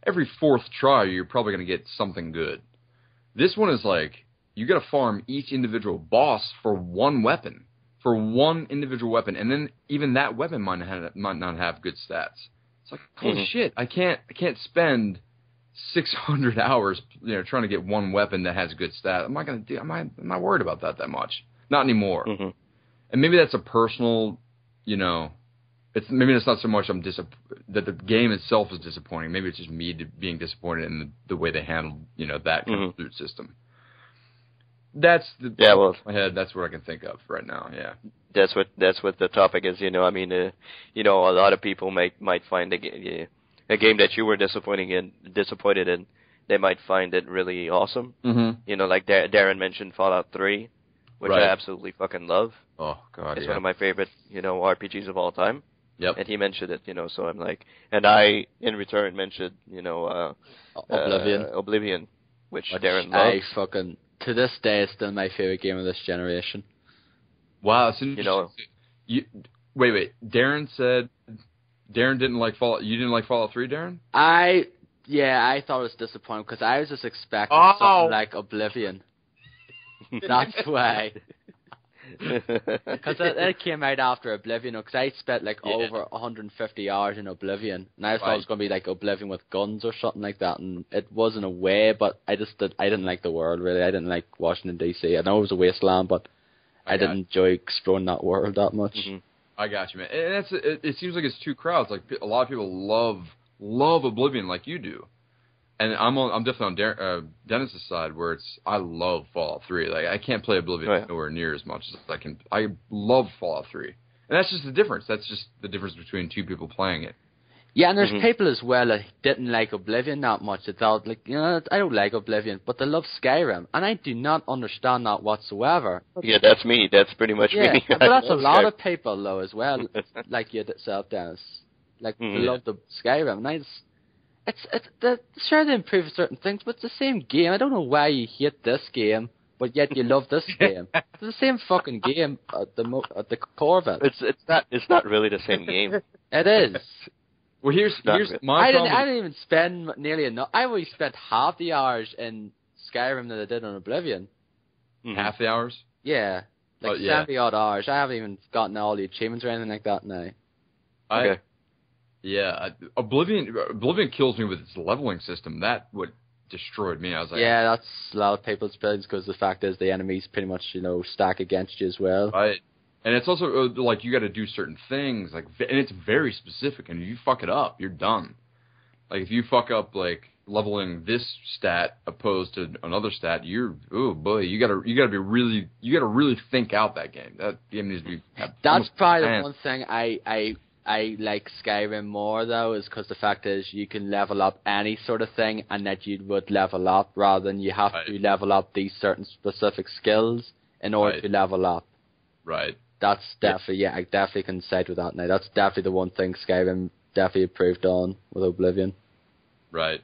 every fourth try, you're probably going to get something good. This one is you got to farm each individual boss for one weapon. For one individual weapon, and then even that weapon might not have good stats. It's holy shit! I can't spend 600 hours, trying to get one weapon that has good stats. I'm not gonna do. I'm not worried about that much. Not anymore. Mm-hmm. And maybe that's a personal, maybe it's not so much that the game itself is disappointing. Maybe it's just me being disappointed in the way they handled, that kind of loot system. That's my head. That's what I can think of right now. Yeah, that's what the topic is. I mean, a lot of people might find a game that you were disappointed in. They might find it really awesome. Mm-hmm. Like Darren mentioned Fallout 3, which I absolutely fucking love. Oh God, it's one of my favorite RPGs of all time. Yep. And he mentioned it. So I'm and I in return mentioned Oblivion, which Darren loves. To this day, it's still my favorite game of this generation. Wow, so wait. Darren said Darren didn't like Fallout. You didn't like Fallout 3, Darren? I thought it was disappointing because I was just expecting something like Oblivion. That's why. Because that came out after Oblivion. Because I spent over 150 hours in Oblivion, and I thought it was going to be Oblivion with guns or something like that, and it wasn't a way. But I didn't like the world really. I didn't like Washington D.C. I know it was a wasteland, but I didn't enjoy exploring that world that much. Mm-hmm. I got you, man. And it seems like it's two crowds. A lot of people love Oblivion like you do. And I'm definitely on Dennis's side where I love Fallout 3. I can't play Oblivion nowhere near as much as I can. I love Fallout 3. And that's just the difference. That's just the difference between two people playing it. Yeah, and there's people as well that didn't like Oblivion that much. That thought, I don't like Oblivion, but they love Skyrim. And I do not understand that whatsoever. Yeah, that's me. That's pretty much me. But that's a lot of people, though, as well, like yourself, Dennis. They love the Skyrim. And sure they improve certain things, but it's the same game. I don't know why you hate this game, but yet you love this game. It's the same fucking game at the core of it. It's not really the same game. It is. Well, here's my I problem. didn't even spend nearly enough. I only spent half the hours in Skyrim that I did on Oblivion. Half the hours? Yeah. Like 70 odd hours. I haven't even gotten all the achievements or anything like that now. Okay. Oblivion kills me with its leveling system. That would destroyed me. I was like, yeah, that's a lot of people's opinions because the fact is the enemies pretty much stack against you as well. Right. And it's also like you got to do certain things, like, and it's very specific. And if you fuck it up, you're done. Like if you fuck up like leveling this stat opposed to another stat, you gotta really think out that game. That game needs to be. That's probably the one thing I like Skyrim more though, is because the fact is you can level up any sort of thing, and that you would level up rather than you have to level up these certain specific skills in order to level up. Right. That's definitely I definitely can side with that now. That's definitely the one thing Skyrim definitely improved on with Oblivion. Right.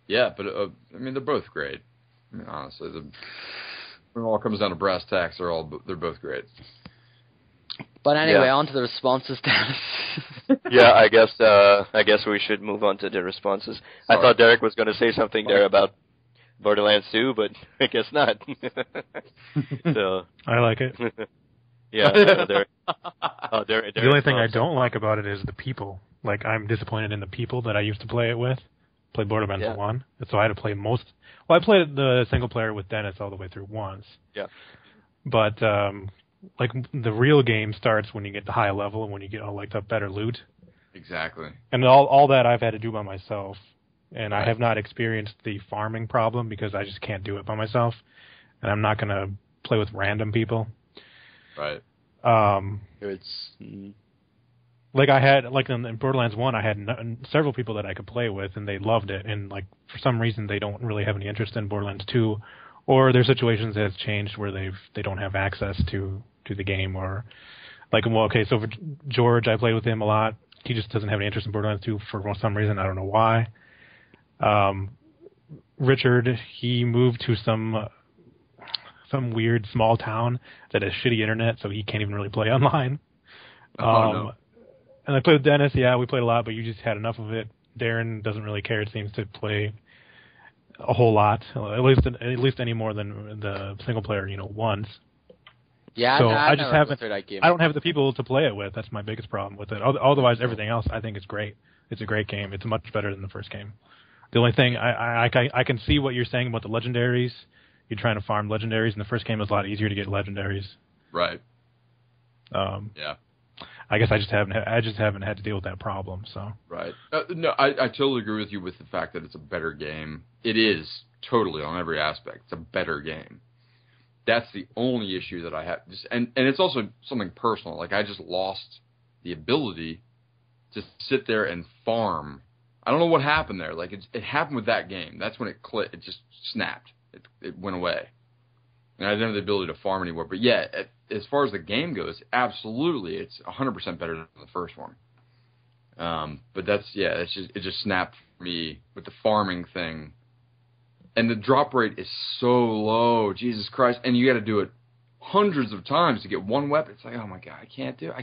Yeah, but I mean they're both great. I mean honestly, when it all comes down to brass tacks, they're both great. But anyway, on to the responses, Dennis. Yeah, I guess we should move on to the responses. Sorry. I thought Derek was going to say something there about Borderlands 2, but I guess not. So I like it. Yeah, Derek. The only thing I don't like about it is the people. Like, I'm disappointed in the people that I used to play it with. Played Borderlands 1, so I had to play I played the single player with Dennis all the way through once. Yeah. But, like, the real game starts when you get to high level and when you get all, like, the better loot. Exactly. And all that I've had to do by myself. And I have not experienced the farming problem because I just can't do it by myself. And I'm not going to play with random people. Right. Like I had, like in Borderlands 1, I had several people that I could play with, and they loved it. And like for some reason, they don't really have any interest in Borderlands 2, or their situations has changed where they don't have access to the game, or like so for George, I played with him a lot. He just doesn't have any interest in Borderlands 2 for some reason. I don't know why. Richard, he moved to some weird small town that has shitty internet, so he can't even really play online. No. And I played with Dennis. Yeah, we played a lot, but you just had enough of it. Darren doesn't really care. It seems to play a whole lot, at least any more than the single player, once. Yeah, so I just haven't. I don't have the people to play it with. That's my biggest problem with it. Otherwise, everything else I think is great. It's a great game. It's much better than the first game. The only thing I can see what you're saying about the legendaries. You're trying to farm legendaries. In the first game, it was a lot easier to get legendaries. Right. Yeah. I guess I just haven't had to deal with that problem. So. Right. No, I totally agree with you with the fact that it's a better game. It is totally on every aspect. It's a better game. That's the only issue that I have. And it's also something personal. Like I just lost the ability to sit there and farm. I don't know what happened there. Like it happened with that game. That's when it clicked. It just snapped. It went away. And I didn't have the ability to farm anymore. But yeah, as far as the game goes, absolutely, it's 100% better than the first one. But it just snapped for me with the farming thing. And the drop rate is so low, Jesus Christ. And you got to do it hundreds of times to get one weapon. It's like, oh my God, I can't do it.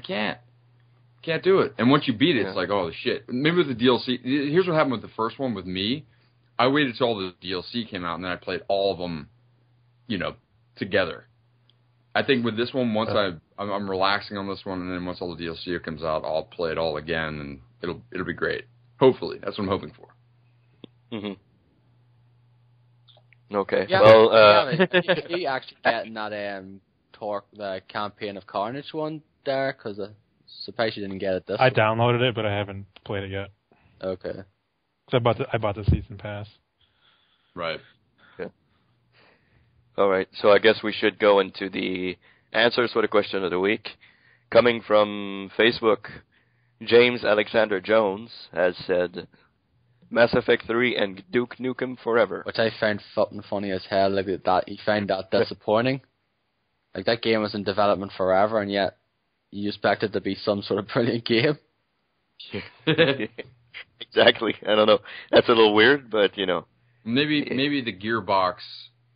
Can't do it. And once you beat it, it's like, oh, shit. Maybe with the DLC. Here's what happened with the first one with me. I waited till all the DLC came out, and then I played all of them, together. I think with this one, once I'm relaxing on this one, and then once all the DLC comes out, I'll play it all again, and it'll be great. Hopefully. That's what I'm hoping for. Mm-hmm. Okay. Yeah, well, you actually getting that the Campaign of Carnage one there? Because I'm surprised you didn't get it I downloaded it, but I haven't played it yet. Okay. I bought the season pass. Right. Okay. All right. So I guess we should go into the answers for the question of the week. Coming from Facebook, James Alexander Jones has said, Mass Effect 3 and Duke Nukem Forever. Which I found fucking funny as hell. Like that, he found that disappointing. Like that game was in development forever, and yet you expect it to be some sort of brilliant game. Exactly. I don't know. That's a little weird, but Maybe the gearbox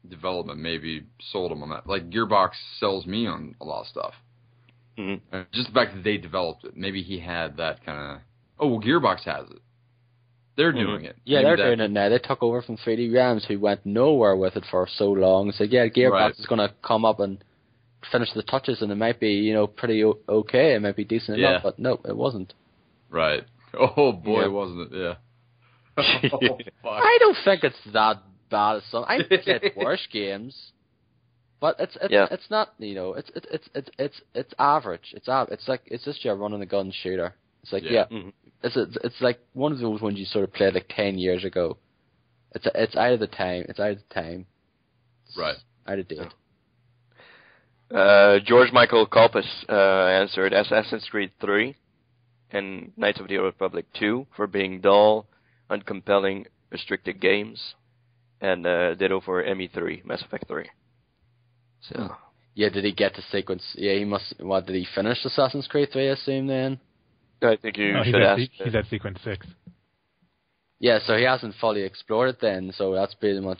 development maybe sold him on that. Like, Gearbox sells me on a lot of stuff. Mm-hmm. Just the fact that they developed it. Maybe he had that kind of... Oh, well, Gearbox has it. They're doing it. Yeah, Maybe they're doing it now. They took over from 3D Realms, who went nowhere with it for so long. So yeah, Gearbox is going to come up and finish the touches, and it might be, pretty okay. It might be decent enough, but no, it wasn't. Right. Oh boy, wasn't it? Yeah. Oh, fuck. I don't think it's that bad as some. I played worse games, but it's not. It's average. It's just your run and the gun shooter. It's like It's like one of those ones you sort of played like 10 years ago. It's out of the time. It's Right. Out of date. George Michael Kalpis answered Assassin's Creed 3 and Knights of the Old Republic 2 for being dull, uncompelling, restricted games, and ditto for ME3, Mass Effect 3. So. Yeah, did he get the sequence? Yeah, he must. What, did he finish Assassin's Creed 3, I assume, then? I think you should ask. He's at sequence 6. Yeah, so he hasn't fully explored it then, so that's pretty much...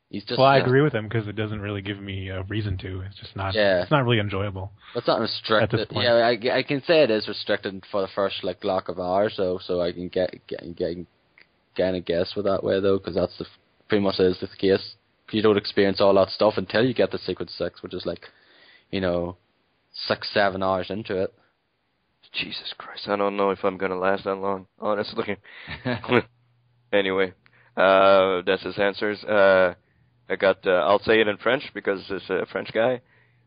He's just... Well, I agree with him, because it doesn't really give me a reason to. It's just not... Yeah. It's not really enjoyable. It's not restricted. At this point. Yeah, I can say it is restricted for the first, block of hours, so I can kind of guess with that way, though, because that's pretty much is the case. You don't experience all that stuff until you get to sequence 6, which is 6-7 hours into it. Jesus Christ, I don't know if I'm going to last that long, honestly. Anyway, that's his answers. I got, I'll say it in French because it's a French guy.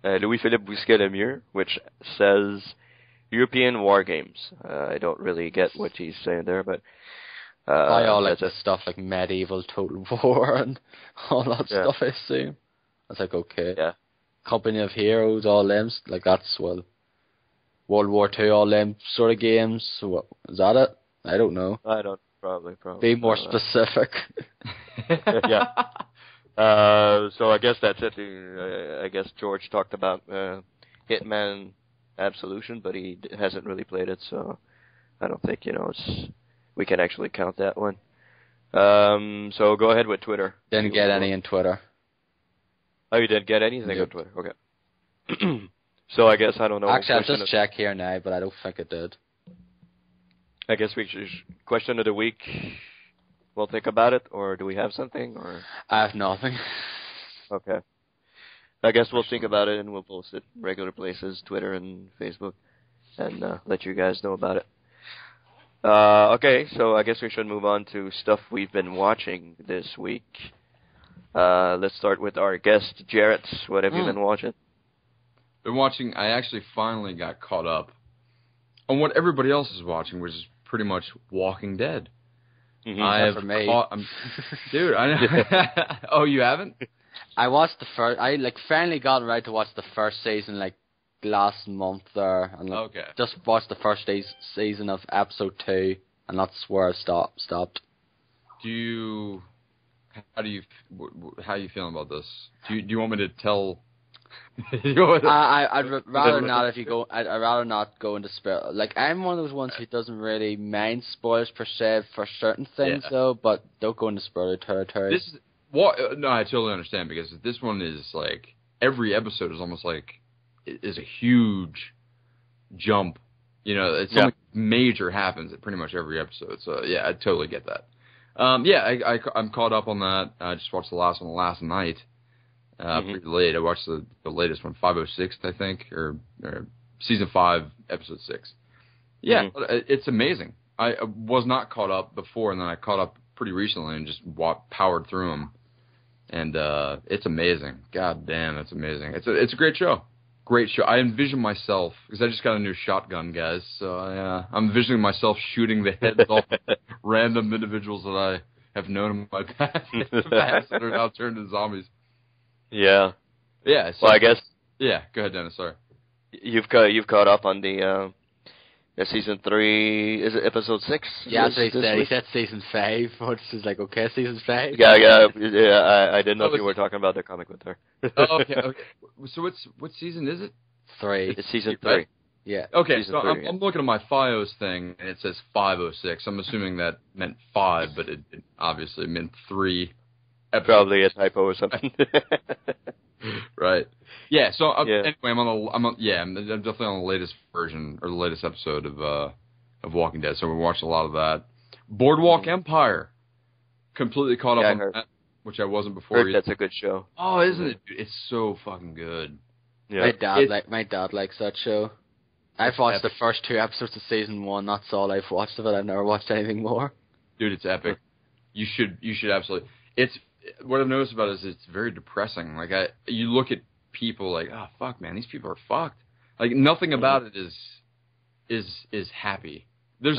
Louis-Philippe Bousquet-Lemieux, which says European war games. I don't really get what he's saying there, but... I all like this stuff like medieval Total War and all that stuff, I assume. That's okay. Yeah. Company of Heroes, all them, that's, well... World War II, all them sort of games. So is that it? I don't know. I don't. Probably. Be more specific. Yeah. So I guess that's it. I guess George talked about Hitman Absolution, but he hasn't really played it, so I don't think we can actually count that one. So go ahead with Twitter. Didn't get any in Twitter. Oh, you didn't get anything on Twitter? Okay. So I guess, I don't know. Actually, I'll just check here now, but I don't think it did. I guess we should, question of the week, we'll think about it, or do we have something? Or I have nothing. Okay. I guess we'll think about it and we'll post it in regular places, Twitter and Facebook, and let you guys know about it. Okay, so I guess we should move on to stuff we've been watching this week. Let's start with our guest, Jarret. What have you been watching? Been watching. I actually finally got caught up on what everybody else is watching, which is pretty much Walking Dead. Mm-hmm. I have dude. I know. Oh, you haven't? I watched the first. I finally got right to watch the first season last month there, and just watched the first season of episode 2, and that's where I stopped. How you feeling about this? Do you want me to tell? I'd rather not. I'd rather not go into spoil. I'm one of those ones who doesn't really mind spoilers per se for certain things, though. But don't go into spoiler territory. No, I totally understand, because this one is every episode is almost is a huge jump. It's something major happens at pretty much every episode. So yeah, I totally get that. I'm caught up on that. I just watched the last one last night. Pretty late. I watched the latest one, 506, I think, or season 5, episode 6. Yeah, it's amazing. I was not caught up before, and then I caught up pretty recently and just powered through them. And it's amazing. God damn, it's amazing. It's a great show. Great show. I envision myself, because I just got a new shotgun, guys. So I'm envisioning myself shooting the heads off random individuals that I have known in my past that are now turned into zombies. Yeah. Yeah. So, well, I guess. Yeah. Go ahead, Dennis. Sorry. You've caught up on the season 3. Is it episode 6? Yeah, that's what he said. He said season 5, which is okay, season 5. Yeah. I didn't know if you were talking about the comic with her. Okay. So what season is it? 3. It's season 3. Yeah. Okay. So I'm looking at my FiOS thing, and it says 506. I'm assuming that meant 5, but it obviously meant 3. Probably a typo or something. Right. Yeah. So anyway, I'm definitely on the latest version or the latest episode of Walking Dead. So we watched a lot of that. Boardwalk Empire. Completely caught up on that, which I wasn't before. Heard that's a good show. Oh, isn't it? Dude, it's so fucking good. Yeah. My dad likes that show. I've watched the first 2 episodes of season 1. That's all I've watched of it. I've never watched anything more. Dude, it's epic. You should absolutely. It's what I've noticed about it is it's very depressing. Like you look at people like, oh fuck, man, these people are fucked. Like nothing about it is happy. There's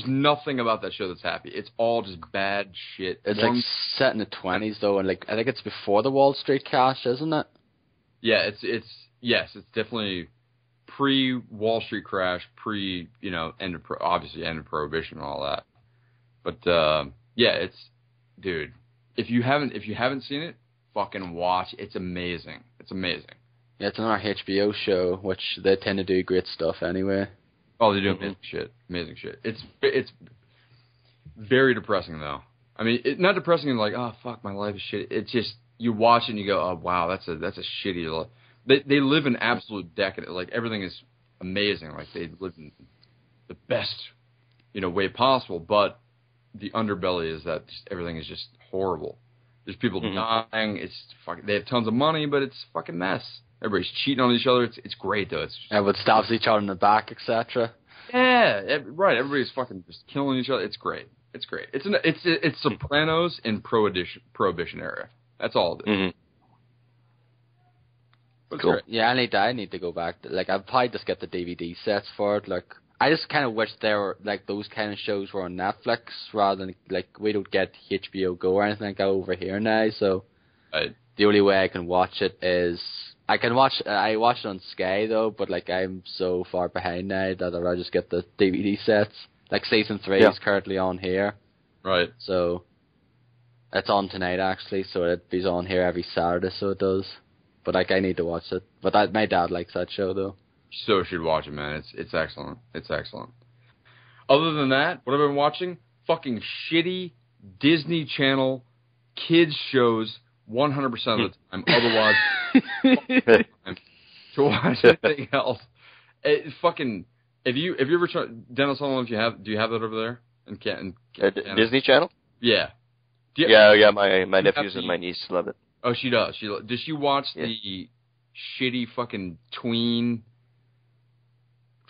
nothing about that show that's happy. It's all just bad shit. It's like set in the 20s though, and like I think it's before the Wall Street crash, isn't it? Yeah, it's definitely pre-Wall Street crash, end of Prohibition and all that. But it's dude, if you haven't seen it, fucking watch. It's amazing. It's amazing. Yeah, it's another HBO show, which they tend to do great stuff anyway. Oh, they do amazing shit. Amazing shit. It's very depressing though. I mean, not depressing in like, oh fuck, my life is shit. It's just you watch it and you go, oh wow, that's a shitty life. They live in absolute decadence. Like everything is amazing. Like they live in the best, way possible. But the underbelly is that everything is just horrible. There's people dying. It's fucking. They have tons of money, but it's a fucking mess. Everybody's cheating on each other. It's great though. Everyone stabs each other in the back, etc. Yeah, right. Everybody's fucking just killing each other. It's great. It's great. It's Sopranos in Prohibition era. That's all it is. Mm-hmm. Cool. Great. Yeah, I need to go back. Like I'll probably just get the DVD sets for it. Like I just kind of wish there were like those kind of shows were on Netflix rather than like we don't get HBO Go or anything like that over here now. So the only way I can watch it is. I watch it on Sky though, but like I'm so far behind now that I'll just get the DVD sets. Like season 3 is currently on here. Right. So it's on tonight actually, so it be on here every Saturday, so it does. But like I need to watch it. But my dad likes that show though. So should watch it, man. It's excellent. It's excellent. Other than that, what have I been watching? Fucking shitty Disney Channel kids shows 100% of the time. Otherwise, to watch anything else. It's fucking. Have you ever tried, Dennis? I don't know if you have. Do you have that over there in Canada? Disney Channel? Yeah. Yeah. My nephews and my niece love it. Oh, she does. Does she watch the shitty fucking tween?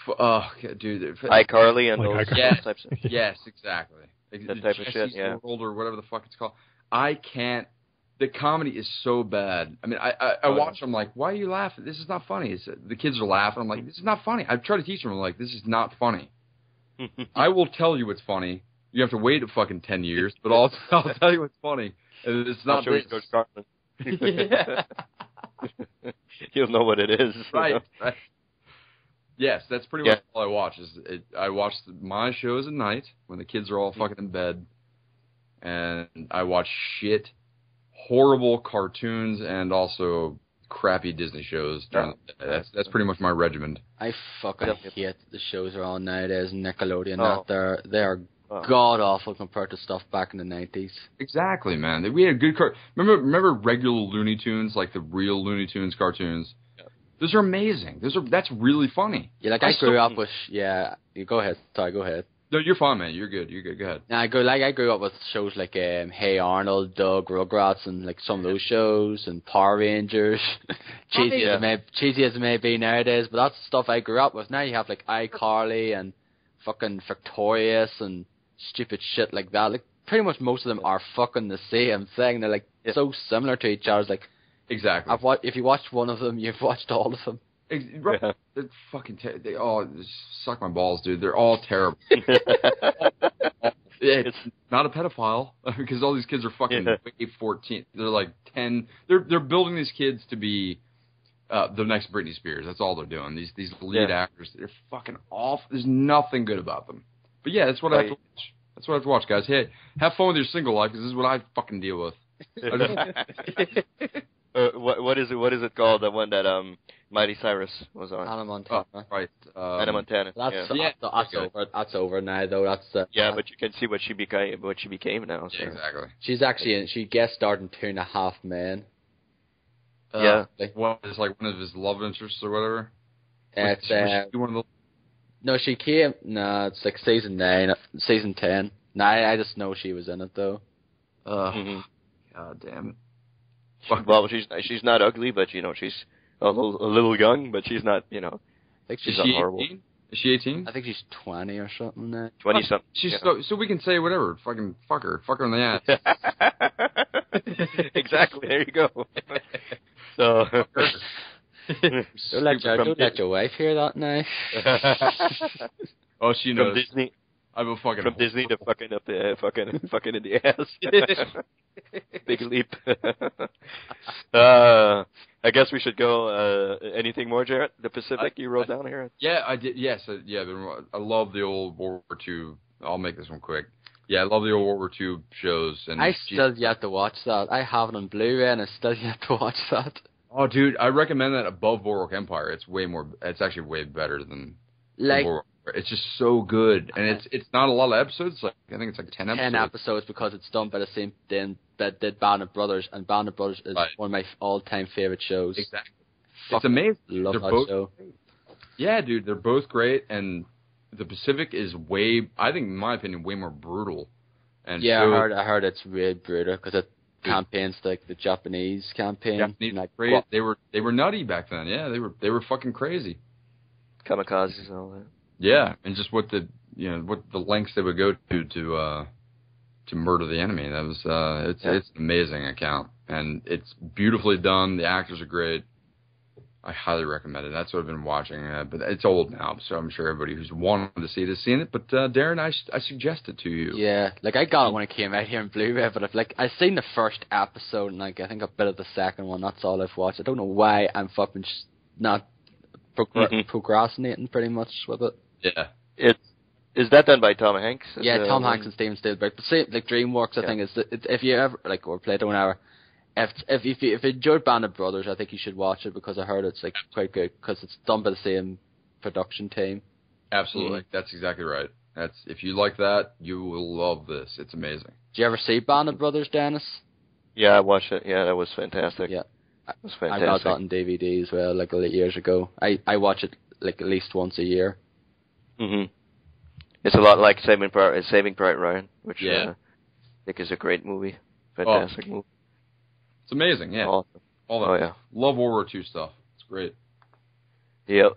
Oh, dude. iCarly and like those types of. Yes, exactly. That type of shit. Yeah. World or whatever the fuck it's called. I can't. The comedy is so bad. I mean, I watch them like, why are you laughing? This is not funny. The kids are laughing. I'm like, this is not funny. I try to teach them. I'm like, this is not funny. I will tell you it's funny. You have to wait fucking 10 years, but I'll tell you it's funny. And it's not this. Coach Cartman. Yeah. You'll know what it is. Right. Yes, that's pretty much all I watch. I watch my shows at night when the kids are all fucking in bed, and I watch horrible cartoons and also crappy Disney shows. That's pretty much my regimen. I fucking hate the shows are on nowadays. Nickelodeon, they are god awful compared to stuff back in the 90s. Exactly, man. We had good remember regular Looney Tunes, like the real Looney Tunes cartoons. Those are amazing. That's really funny. Yeah, like I grew up with. Yeah, you go ahead. Sorry, go ahead. No, you're fine, man. You're good. Go ahead. I grew up with shows like Hey Arnold, Doug, Rugrats, and like some of those shows, and Power Rangers. cheesy as it may be nowadays, but that's the stuff I grew up with. Now you have like iCarly and fucking Victorious and stupid shit like that. Like pretty much most of them are fucking the same thing. They're like so similar to each other. It's like exactly. If you watched one of them, you've watched all of them. Right. Yeah. They're fucking they all just suck my balls, dude. They're all terrible. It's not a pedophile because all these kids are fucking 14. They're like 10. They're building these kids to be the next Britney Spears. That's all they're doing. These lead actors, they're fucking awful. There's nothing good about them. But yeah, that's what I have to watch. That's what I have to watch, guys. Hey, have fun with your single life because this is what I fucking deal with. What is it called? The one that Miley Cyrus was on. Hannah Montana. Oh, right. Hannah Montana. That's over now, though. But you can see what she became now. So. Yeah, exactly. She's actually she guest starred in 2.5 Men. What is like one of his love interests or whatever? It's Was she one of the... no, she came. No, it's like season 9, season 10. No, I just know she was in it though. God damn it. Well, she's not ugly, but you know she's a little young, but she's not I think she's not horrible. 18? Is she 18? I think she's 20 or something. 20 something. She's so we can say whatever. Fucking fuck her in the ass. Exactly. There you go. So. Don't let your wife hear that now. Oh, she knows. From Disney. I will fucking from Disney to fucking up the fucking in the ass. Big leap. I guess we should go. Anything more, Jarret? The Pacific you wrote down here? Yeah, I did. Yes, I love the old World War II. I'll make this one quick. Yeah, I love the old World War II shows. And I still yet to watch that. I have it on Blu-ray, and I still yet to watch that. Oh, dude, I recommend that above Boardwalk Empire. It's way more. It's actually way better than Boardwalk. It's just so good, and it's not a lot of episodes. Like I think it's like 10 episodes. 10 episodes because it's done by the same that did Band of Brothers, and Band of Brothers is one of my all-time favorite shows. Exactly. It's amazing. Love they're that both, show. Yeah, dude, they're both great, and the Pacific is way, I think, in my opinion, way more brutal. And yeah, I heard it's really brutal because it campaigns like the Japanese campaign. Japanese like, they were nutty back then. Yeah, they were fucking crazy. Kamikazes and all that. Yeah, and just what the lengths they would go to murder the enemy. That was it's an amazing account, and it's beautifully done. The actors are great. I highly recommend it. That's what I've been watching, but it's old now, so I'm sure everybody who's wanted to see it has seen it. But Darren, I suggest it to you. Yeah, like I got it when it came out here in Blu-ray, but I've seen the first episode, and like I think a bit of the second one. That's all I've watched. I don't know why I'm fucking not procrastinating pretty much with it. Yeah, is that done by Tom Hanks? Yeah, Tom Hanks and Steven Spielberg. But same, like DreamWorks, I think is if you ever or Play-Doh Hour. If you enjoyed Band of Brothers, I think you should watch it because I heard it's like quite good because it's done by the same production team. Absolutely, that's exactly right. If you like that, you will love this. It's amazing. Did you ever see Band of Brothers, Dennis? Yeah, I watched it. Yeah, that was fantastic. Yeah, it was fantastic. I got that on DVD as well, like years ago. I watch it like at least once a year. Mhm. It's a lot like Saving Private Ryan, which I think is a great movie. Fantastic movie. It's amazing, yeah. Awesome. All that. Yeah. Love World War II stuff. It's great. Yep.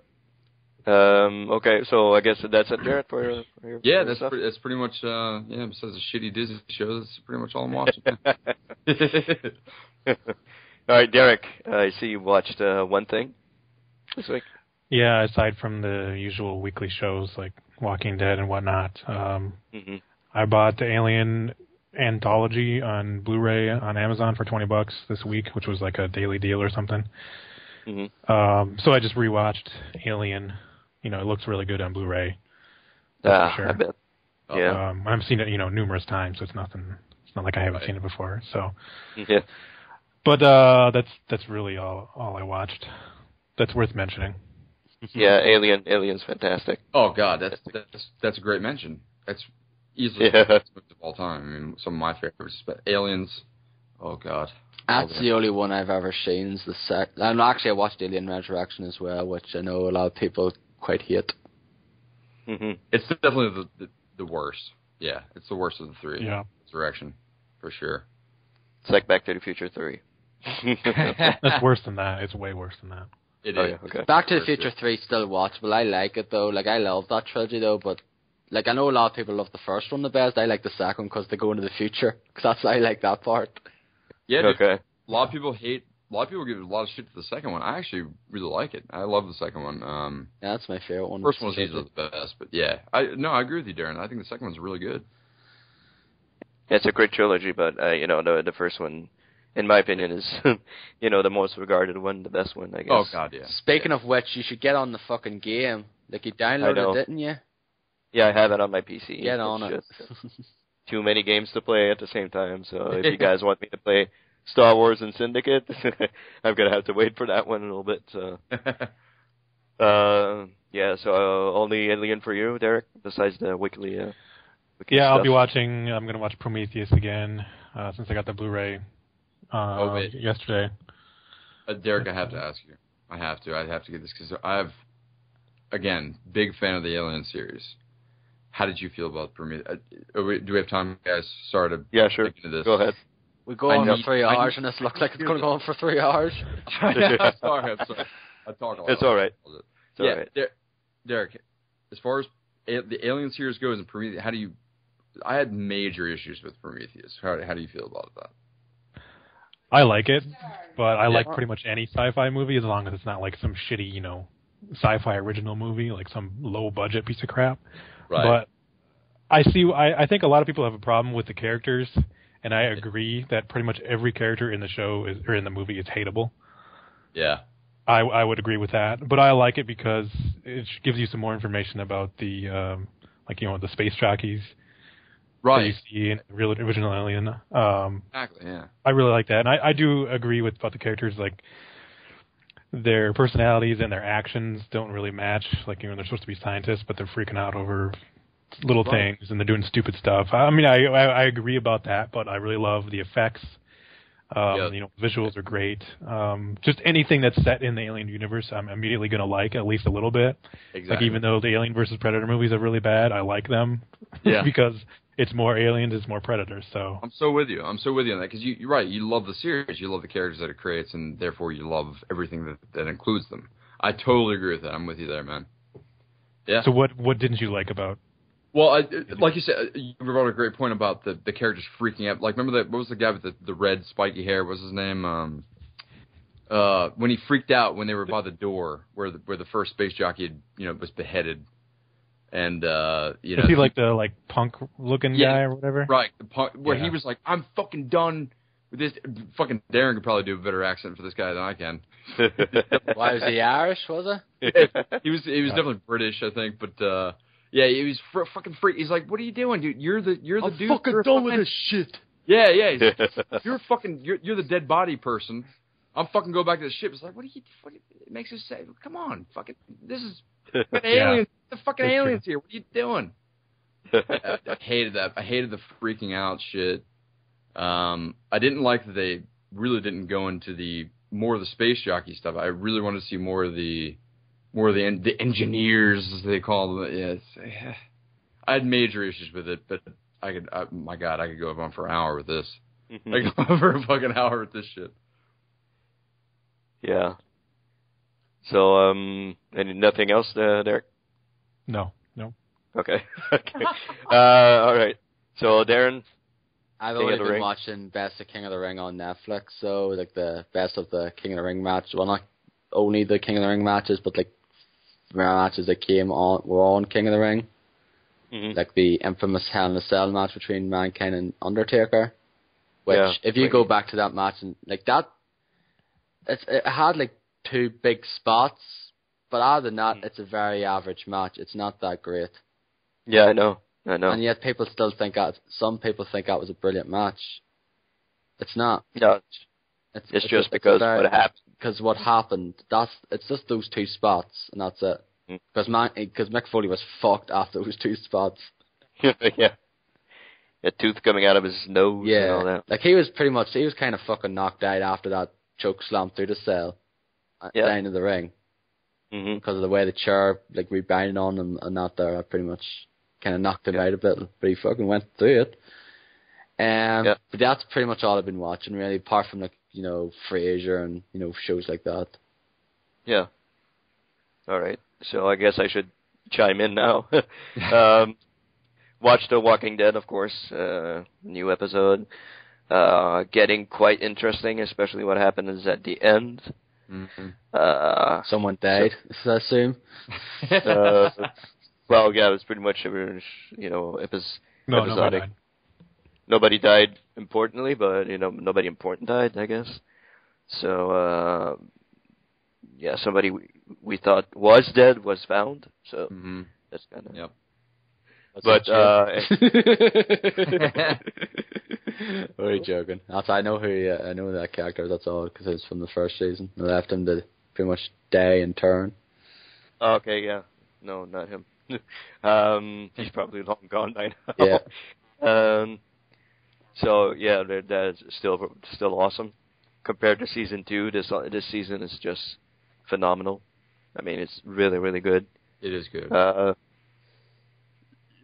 Okay, so I guess that's it, Jarret, for your yeah, that's pretty much, besides the shitty Disney shows, that's pretty much all I'm watching. All right, Derek, I see you watched one thing this week. Yeah, aside from the usual weekly shows like Walking Dead and whatnot, I bought the Alien anthology on Blu-ray on Amazon for $20 this week, which was like a daily deal or something. So I just rewatched Alien. It looks really good on Blu-ray. For sure. I bet. Yeah. I've seen it, numerous times, so it's not like I haven't seen it before. So. Yeah. But that's really all I watched. That's worth mentioning. Yeah, Alien's fantastic. Oh God, that's a great mention. That's easily the best movie of all time. I mean, some of my favorites, but Aliens. Oh God, that's the only one I've ever seen. Is the and actually I watched Alien Resurrection as well, which I know a lot of people quite hate. It's definitely the worst. Yeah, it's the worst of the three. Yeah, Resurrection for sure. It's like Back to the Future 3. That's worse than that. It's way worse than that. It is. Yeah, okay. Back to the Future 3 is still watchable. I like it though. Like I love that trilogy though, but like I know a lot of people love the first one the best. I like the second because they go into the future. Because I like that part. Yeah. Okay. A lot of people give a lot of shit to the second one. I actually really like it. I love the second one. Yeah, that's my favorite one. First one's easily the best, but yeah, I agree with you, Darren. I think the second one's really good. It's a great trilogy, but the first one, in my opinion, is the most regarded one, the best one, I guess. Oh God, yeah. Speaking of which, you should get on the fucking game. Like you downloaded it, didn't you? Yeah, I have it on my PC. Get on it's it. Just too many games to play at the same time. So if you guys want me to play Star Wars and Syndicate. I'm gonna have to wait for that one a little bit. So. Yeah. So only Alien for you, Derek. Besides the weekly. Yeah, stuff. I'll be watching. I'm gonna watch Prometheus again since I got the Blu-ray yesterday. Derek, I have to ask you. I have to get this because I've, again, big fan of the Alien series. How did you feel about Prometheus? Do we have time, guys? Sorry to sure. into this. Go ahead. We go on for 3 hours, and this looks like it's going to go on for 3 hours. I'm sorry. I talk a lot. It's all right. It's all right. Derek, as far as the Alien series goes and Prometheus, I had major issues with Prometheus. How do you feel about that? I like it, but I like pretty much any sci-fi movie as long as it's not like some shitty, sci-fi original movie, like some low-budget piece of crap. Right. But I think a lot of people have a problem with the characters, and I agree that pretty much every character in the show or in the movie is hateable. Yeah. I would agree with that, but I like it because it gives you some more information about the the space jockeys. Right. That you see in the real original Alien. Exactly, yeah. I really like that. And I do agree about the characters, like, their personalities and their actions don't really match. Like, they're supposed to be scientists, but they're freaking out over little things, and they're doing stupid stuff. I mean, I agree about that, but I really love the effects. Visuals are great. Just anything that's set in the Alien universe, I'm immediately going to like at least a little bit. Exactly. Like, even though the Alien versus Predator movies are really bad, I like them. Yeah. Because it's more aliens, it's more predators. So I'm so with you on that because you're right. You love the series, you love the characters that it creates, and therefore you love everything that includes them. I totally agree with that. I'm with you there, man. Yeah. So what didn't you like about? Well, like you said, you brought a great point about the characters freaking out. Like, remember what was the guy with the red spiky hair? What was his name? When he freaked out when they were by the door where the first space jockey had, was beheaded. And is he like the punk looking guy or whatever? Right, the punk where he was like, I'm fucking done with this. Fucking Darren could probably do a better accent for this guy than I can. Why was he Irish? Was he? He was definitely British, I think, but yeah, he was fucking freak. He's like, what are you doing, dude? You're the dude. I'm fucking done with this shit. Yeah. He's like, you're the dead body person. I'm fucking go back to the ship. It's like, what it makes us say, come on, fucking, this is aliens. The fucking aliens here. What are you doing? I hated that. I hated the freaking out shit. I didn't like that they really didn't go into more of the space jockey stuff. I really wanted to see more of the engineers, as they call them. Yeah, I had major issues with it, but I could go on for an hour with this. I could go on for a fucking hour with this shit. Yeah. So, nothing else, Derek? No. Okay. All right. So, Darren? I've only been watching Best of King of the Ring on Netflix, so, like, the Best of the King of the Ring match. Well, not only the King of the Ring matches, but, like, matches that were on King of the Ring. Mm-hmm. Like the infamous Hell in a Cell match between Mankind and Undertaker. Which, if you go back to that match, and like that, it had, like, 2 big spots, but other than that, it's a very average match. It's not that great. Yeah, I know. And yet some people think that was a brilliant match. It's not. No, it's just because what happened. Because what happened, it's just those 2 spots, and that's it. Because Mick Foley was fucked after those 2 spots. Yeah. A tooth coming out of his nose and all that. Like, he was kind of fucking knocked out after that choke slam through the cell down to the ring. Mm-hmm. Because of the way the chair, like, rebounded on him and that there, pretty much kind of knocked him out a bit, but he fucking went through it. But that's pretty much all I've been watching, really, apart from, like, Frasier and, shows like that. Yeah. All right. So I guess I should chime in now. Watch The Walking Dead, of course. New episode. Getting quite interesting, especially what happens at the end. Mm-hmm. Someone died, I assume. Well, yeah, it was pretty much, episodic. Nobody died. Nobody died importantly, but, nobody important died, I guess. So, somebody we thought was dead was found. So, that's kind of... Yep. But very joking. I know I know that character. That's all because it's from the first season. I left him to pretty much die in turn. Okay, yeah, no, not him. He's probably long gone by now. Yeah. So yeah, that's still awesome. Compared to season 2, this season is just phenomenal. I mean, it's really, really good. It is good.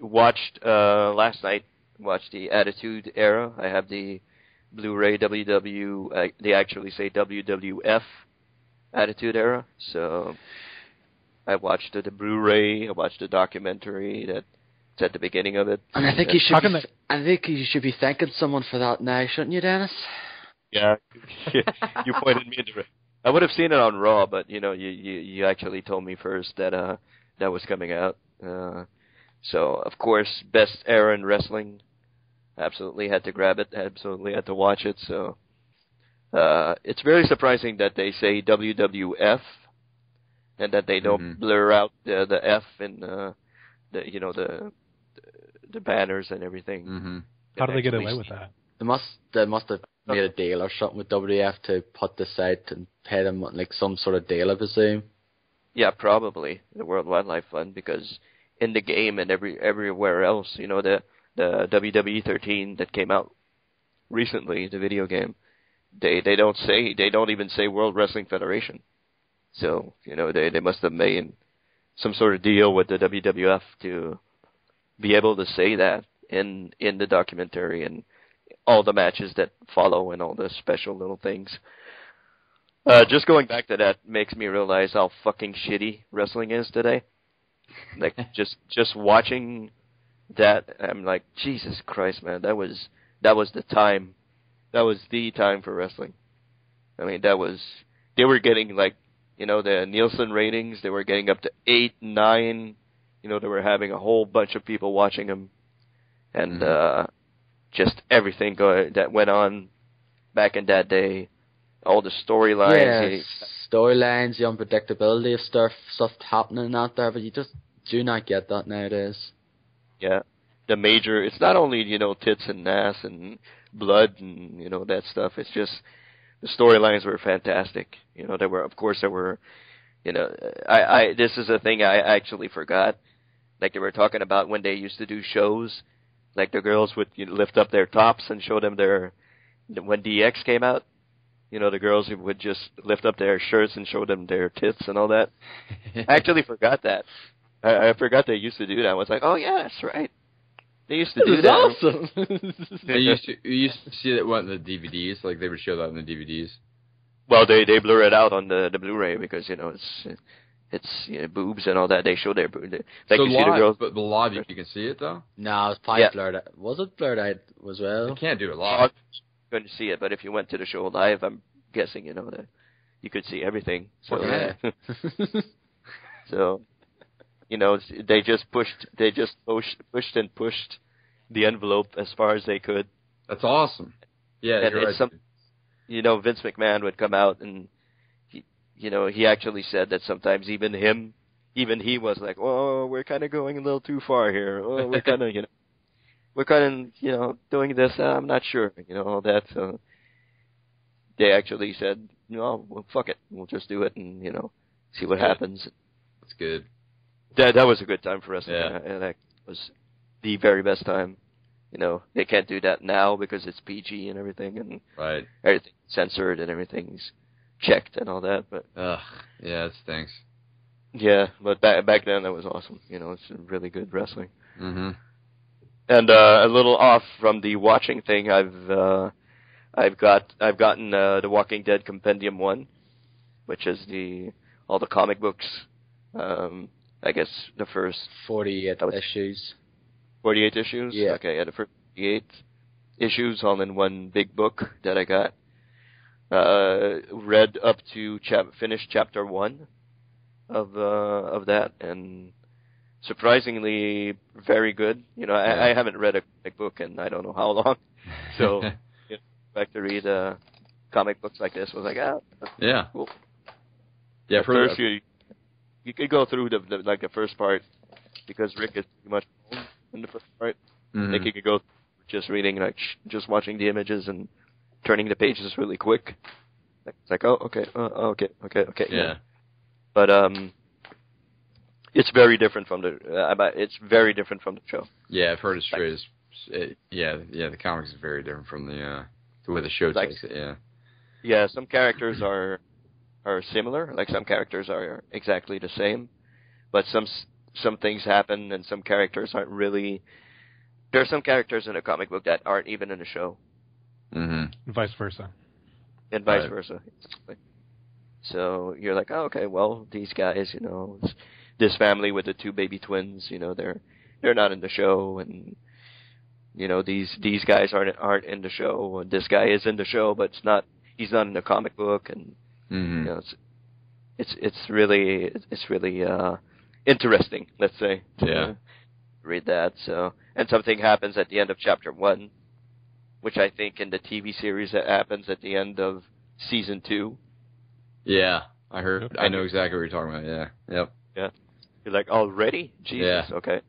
Watched last night. Watched the Attitude Era. I have the Blu-ray they actually say WWF Attitude Era. So I watched the Blu-ray. I watched the documentary that's at the beginning of it. And I think you should be thanking someone for that now, shouldn't you, Dennis? Yeah, you pointed me into it. I would have seen it on Raw, but you actually told me first that that was coming out. So of course, best era in wrestling. Absolutely had to grab it. Absolutely had to watch it. So it's very surprising that they say WWF and that they don't blur out the F in the banners and everything. Mm-hmm. How do they get away with that? They must have made a deal or something with WWF to put this out and pay them like some sort of deal, I presume. Yeah, probably the World Wildlife Fund, because in the game and everywhere else, the WWE 13 that came out recently, the video game, they don't even say World Wrestling Federation. So they must have made some sort of deal with the WWF to be able to say that in the documentary and all the matches that follow and all the special little things. Just going back to that makes me realize how fucking shitty wrestling is today. Like just watching that, I'm like, Jesus Christ, man, that was the time. That was the time for wrestling. I mean, they were getting like, the Nielsen ratings, they were getting up to 8, 9. They were having a whole bunch of people watching them, and just everything that went on back in that day, all the storylines. Storylines, the unpredictability of stuff happening out there, but you just do not get that nowadays. Yeah, it's not only, tits and ass and blood and, that stuff. It's just the storylines were fantastic. There were, this is a thing I actually forgot. Like they were talking about when they used to do shows, like the girls would lift up their tops and show them when DX came out, the girls would just lift up their shirts and show them their tits and all that. I actually forgot that. I forgot they used to do that. I was like, oh yeah, that's right. They used to do that. Awesome. You used to see that on the DVDs, like they would show that on the DVDs. Well, they blur it out on the Blu-ray because it's boobs and all that. They show their boobs. Like so you live, see the girls. but live you can see it though. No, it's probably blurred out. Was it blurred out as well? You can't do it live. Couldn't see it, but if you went to the show live, I'm guessing that you could see everything. So so they just pushed and pushed the envelope as far as they could. That's awesome. Yeah, and you're right. Vince McMahon would come out and he actually said that sometimes even he was like, oh, we're kind of going a little too far here. Oh, we're kind of doing this. I'm not sure, all that. So they actually said, well, fuck it, we'll just do it and see what happens. That's good. That was a good time for us. Yeah. And that was the very best time. They can't do that now because it's PG and everything, and right. Everything's censored and everything's checked and all that. But yeah, it stinks. Yeah, but back then that was awesome. It's really good wrestling. Mm-hmm. And a little off from the watching thing, I've gotten the Walking Dead Compendium 1, which is all the comic books. I guess the first 48 issues. 48 issues? Yeah. Okay, the first 48 issues all in one big book that I got. Read up to finished chapter 1 of that, and surprisingly very good. I haven't read a comic book in I don't know how long, so back to read comic books like this was like yeah, cool. Yeah, first you could go through the first part because Rick is pretty much alone in the first part. Like you could go just reading, like just watching the images and turning the pages really quick. It's like, oh, okay, okay. Yeah. But it's very different from the show. Yeah, I've heard it's true. The comics is very different from the way the show takes it. Yeah. Yeah, some characters are similar. Like some characters are exactly the same, but some things happen and some characters aren't really. There are some characters in a comic book that aren't even in the show. Mm-hmm. Vice versa. And vice versa. So you're like, oh, okay, well, these guys, this family with the 2 baby twins, they're not in the show, and these guys aren't in the show, and this guy is in the show, but he's not in the comic book, and it's really interesting, let's say, to read that. So, and something happens at the end of chapter 1, which I think in the TV series that happens at the end of season 2. Yeah, I heard. Yep. I know exactly what you're talking about. Yeah. Yep. Yeah. You're like, already? Jesus. Yeah. Okay.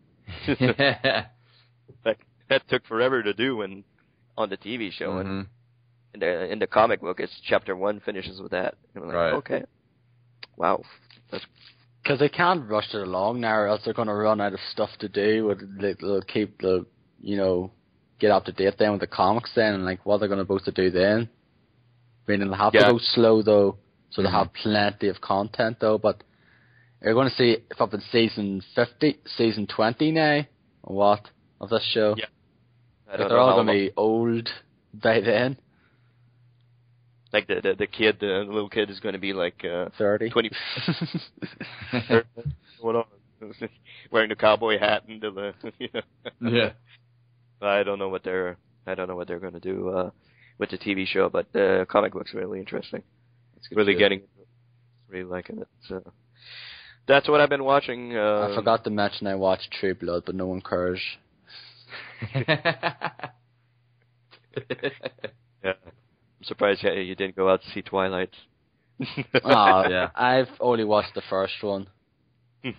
That took forever to do on the TV show, and in the comic book, it's chapter 1 finishes with that. And I'm like, right. Okay. Wow. Because they can't rush it along now, or else they're going to run out of stuff to do. They'll keep get up to date then with the comics then, and like what they're going to supposed to do then. I mean, they'll have to go slow though, so they'll have plenty of content though. But you're going to see if up in season 20 now, or what of this show? Yeah, they're all going to be old by then. Like the little kid is going to be like 30, 20. What on? Wearing the cowboy hat and the Yeah. I don't know what they're going to do with the TV show, but the comic book's really interesting. It's really getting really liking it. So that's what I've been watching. I forgot to mention I watched True Blood, but no one cares. Yeah. I'm surprised you didn't go out to see Twilight. Yeah. I've only watched the first one. You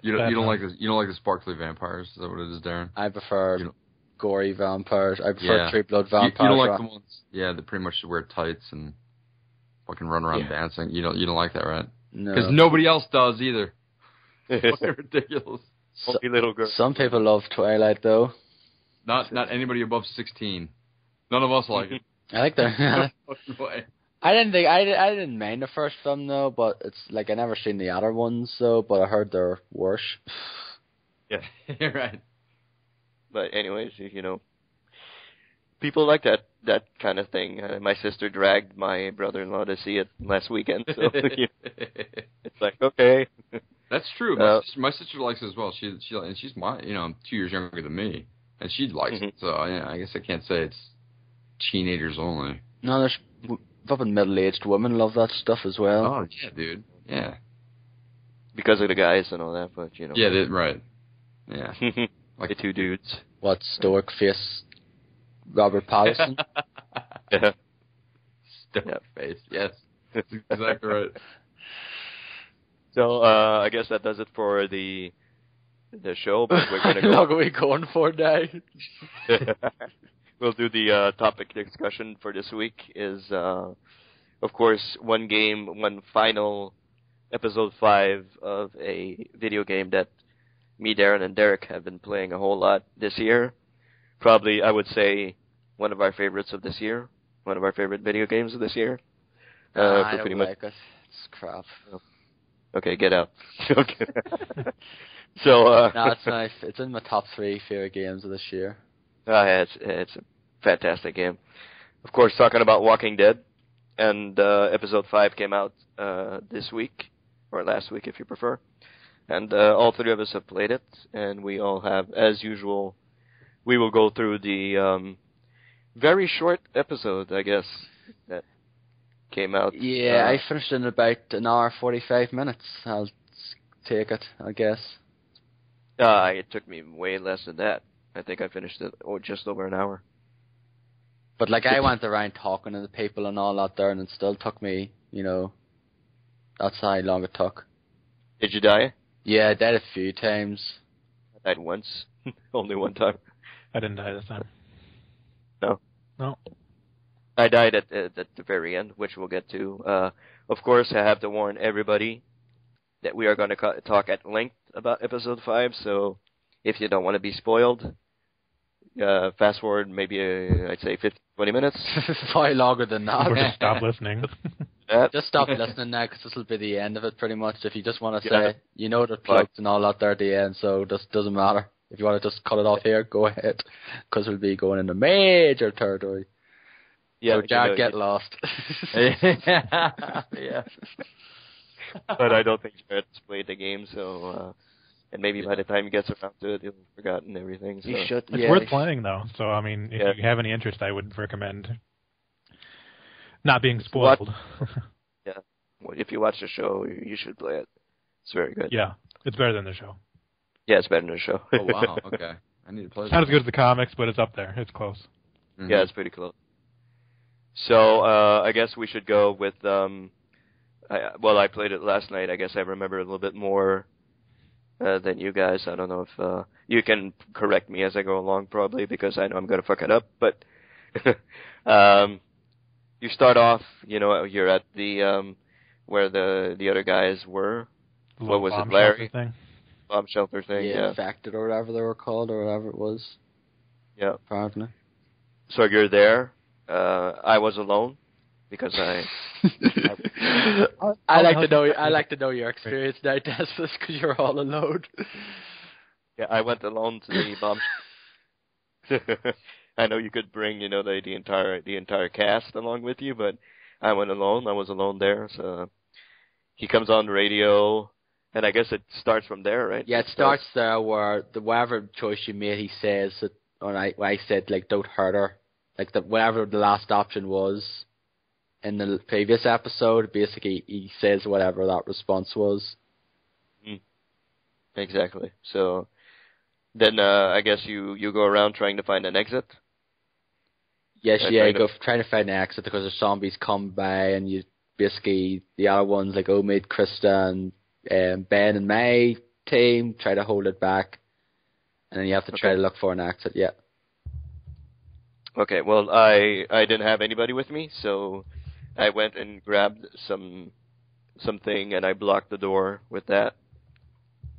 don't like the sparkly vampires? Is that what it is, Darren? I prefer gory vampires. I prefer True Blood vampires. You don't like the ones, that pretty much wear tights and fucking run around dancing. You don't like that, right? No, because nobody else does either. It's fucking ridiculous. Little girl. Some people love Twilight though. Not anybody above 16. None of us like it. I like that. I didn't mind the first film though, but it's like I never seen the other ones though, but I heard they're worse. Yeah, you're right. But anyways, people like that kind of thing. My sister dragged my brother-in-law to see it last weekend, so it's like, okay. That's true. My sister likes it as well. She's 2 years younger than me, and she likes it. So I guess I can't say it's teenagers only. No, there's fucking middle-aged women love that stuff as well. Oh yeah, dude. Yeah. Because of the guys and all that, but Yeah, right. Yeah. Like the 2 dudes. What, stoic face Robert Pattinson? Yeah. Stoic face. Yes. That's exactly right. So I guess that does it for the show. But we're gonna go. What are we going for now? We'll do the topic discussion for this week is, of course, one final episode 5 of a video game that me, Darren, and Derek have been playing a whole lot this year. Probably, I would say, one of our favorites of this year. One of our favorite video games of this year. I don't like it. It's crap. Okay, get out. Okay. So, no, it's nice. It's in my top 3 favorite games of this year. It's a fantastic game. Of course, talking about Walking Dead, and episode 5 came out this week, or last week if you prefer. And all 3 of us have played it, and we all have, as usual, we will go through the very short episode, I guess, that came out. Yeah, I finished in about an hour 45 minutes. I'll take it, I guess. It took me way less than that. I think I finished it just over an hour. But like I went around talking to the people and all that there, and it still took me, that's how long it took. Did you die? Yeah, I died a few times. I died once, only one time. I didn't die this time. No. No. I died at the very end, which we'll get to. Of course, I have to warn everybody that we are going to talk at length about episode 5. So, if you don't want to be spoiled, fast forward maybe I'd say 20 minutes. Probably longer than that. Or just stop listening. Just stop listening now, because this will be the end of it, pretty much. If you just want to say, the plugs and all that there at the end, so it just doesn't matter. If you want to just cut it off here, go ahead, because we'll be going into major territory. Yeah, so Jarret, get lost. Yeah. But I don't think Jarret's played the game, so and maybe by the time he gets around to it, he'll have forgotten everything. So. You should. It's worth playing, though. So, I mean, if you have any interest, I would recommend not being spoiled. Yeah. Well, if you watch the show, you should play it. It's very good. Yeah. It's better than the show. Yeah, it's better than the show. Oh, wow. Okay. I need to play It's not as good as the comics, but it's up there. It's close. Mm-hmm. Yeah, it's pretty close. So, I guess we should go with, I played it last night. I guess I remember a little bit more than you guys. I don't know if you can correct me as I go along, probably, because I know I'm going to fuck it up. But you start off, you're at the where the other guys were. What was it, Larry? Bomb shelter thing. Yeah, Infected or whatever they were called, or whatever it was. Yeah, apparently. So you're there. I was alone because I like to know your experience now, Des, because you're all alone. Yeah, I went alone to the bomb. I know you could bring, the entire cast along with you, but I went alone. I was alone there. So he comes on the radio, and I guess it starts from there, right? Yeah, it starts there where whatever choice you made, he says that. When I said don't hurt her, whatever the last option was in the previous episode, basically he says whatever that response was. Exactly. So then I guess you go around trying to find an exit. Yes, you go trying to find an exit because the zombies come by, and you basically the other ones like Omid, Krista, and Ben and my team try to hold it back. And then you have to try to look for an exit, yeah. Okay, well, I didn't have anybody with me, so I went and grabbed something, and I blocked the door with that.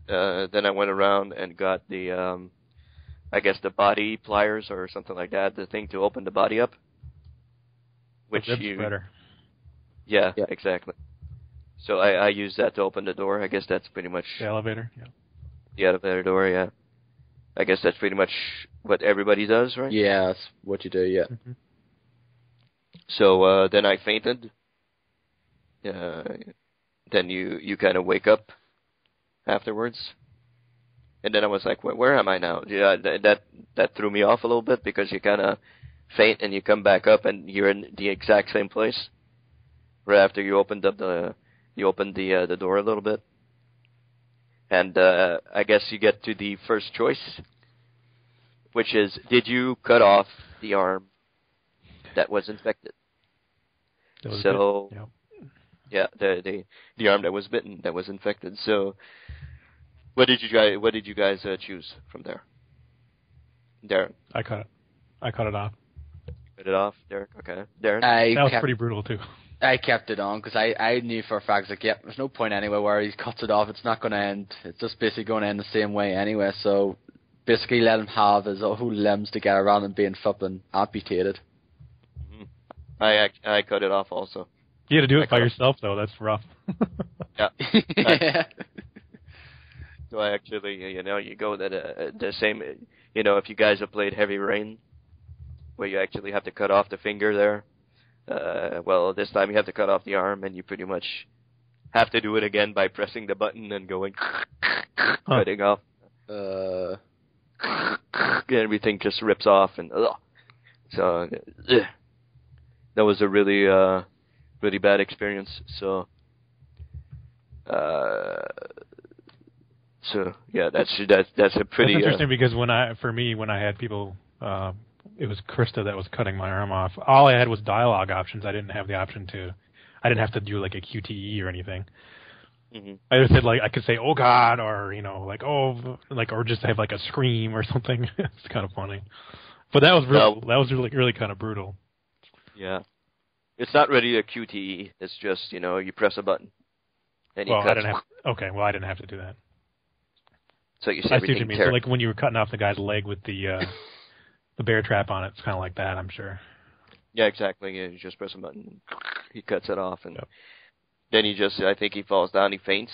Then I went around and got the, I guess the body pliers or something like that, the thing to open the body up. Which spreader. Yeah, exactly. So I used that to open the door. I guess that's pretty much... The elevator, yeah. The elevator door, yeah. I guess that's pretty much what everybody does, right? Yeah, that's what you do, yeah. Mm-hmm. So then I fainted. Then you kind of wake up afterwards. And then I was like, where am I now? Yeah, that threw me off a little bit because you kind of faint and you come back up and you're in the exact same place. Right after you opened the door a little bit. And I guess you get to the first choice, which is, did you cut off the arm that was infected? Yeah, the arm that was bitten, that was infected. So, what did you guys choose from there? Darren? I cut it off. Cut it off, Derek? Okay. Darren? That was pretty brutal, too. I kept it on because I knew for a fact, there's no point anyway where he cuts it off. It's not going to end. It's just basically going to end the same way anyway. So basically let him have his whole limbs together rather than being flipping amputated. Mm-hmm. I cut it off also. You had to do it by yourself, though. That's rough. Yeah. Yeah. So I actually, you go the same, if you guys have played Heavy Rain, where you actually have to cut off the finger there. Well, this time you have to cut off the arm, and you pretty much have to do it again by pressing the button and going cutting off. Everything just rips off, and so that was a really really bad experience. So yeah, that's a pretty. That's interesting because when I had people. It was Krista that was cutting my arm off. All I had was dialogue options. I didn't have the option I didn't have to do like a QTE or anything. Mm-hmm. I just said, like, I could say, "Oh God," or or just have like a scream or something. It's kind of funny, but that was really kind of brutal. Yeah, it's not really a QTE. It's just you press a button, and he Well, cuts. I didn't have to do that. So you see I see what you everything mean. tear. So, like when you were cutting off the guy's leg with the bear trap on it, it's kind of like that, I'm sure. Yeah, exactly. Yeah, you just press a button, he cuts it off, and then I think he falls down. He faints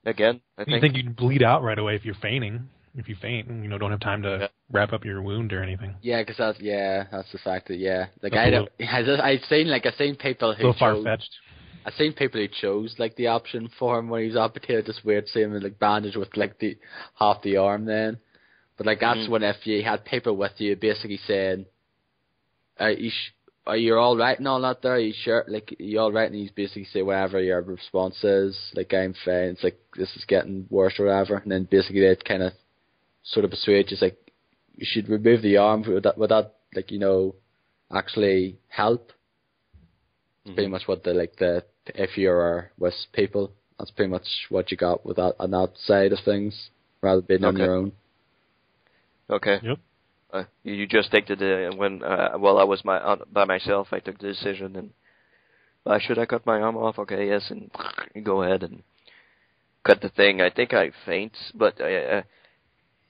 again. You think you'd bleed out right away if you're fainting? If you faint, don't have time to wrap up your wound or anything. Yeah, because that's the fact that the guy that I've seen people who far-fetched. I've seen people who chose like the option for him when he was amputated. Just weird seeing him like bandaged with like the half the arm then. But like that's when if you had people with you basically saying, "Are you all right and all that there? Are you sure? Like, are you all right?" And he's basically say whatever your response is. Like, I'm fine. It's like this is getting worse or whatever. And then basically they kind of sort of persuade you, like, you should remove the arm. Would that like actually help? It's pretty much what if you're with people, that's pretty much what you got with that on that side of things, rather than on your own. Okay. Yep. You just take when I was by myself, I took the decision, and should I cut my arm off? Okay, yes, and you go ahead and cut the thing. I think I faint, but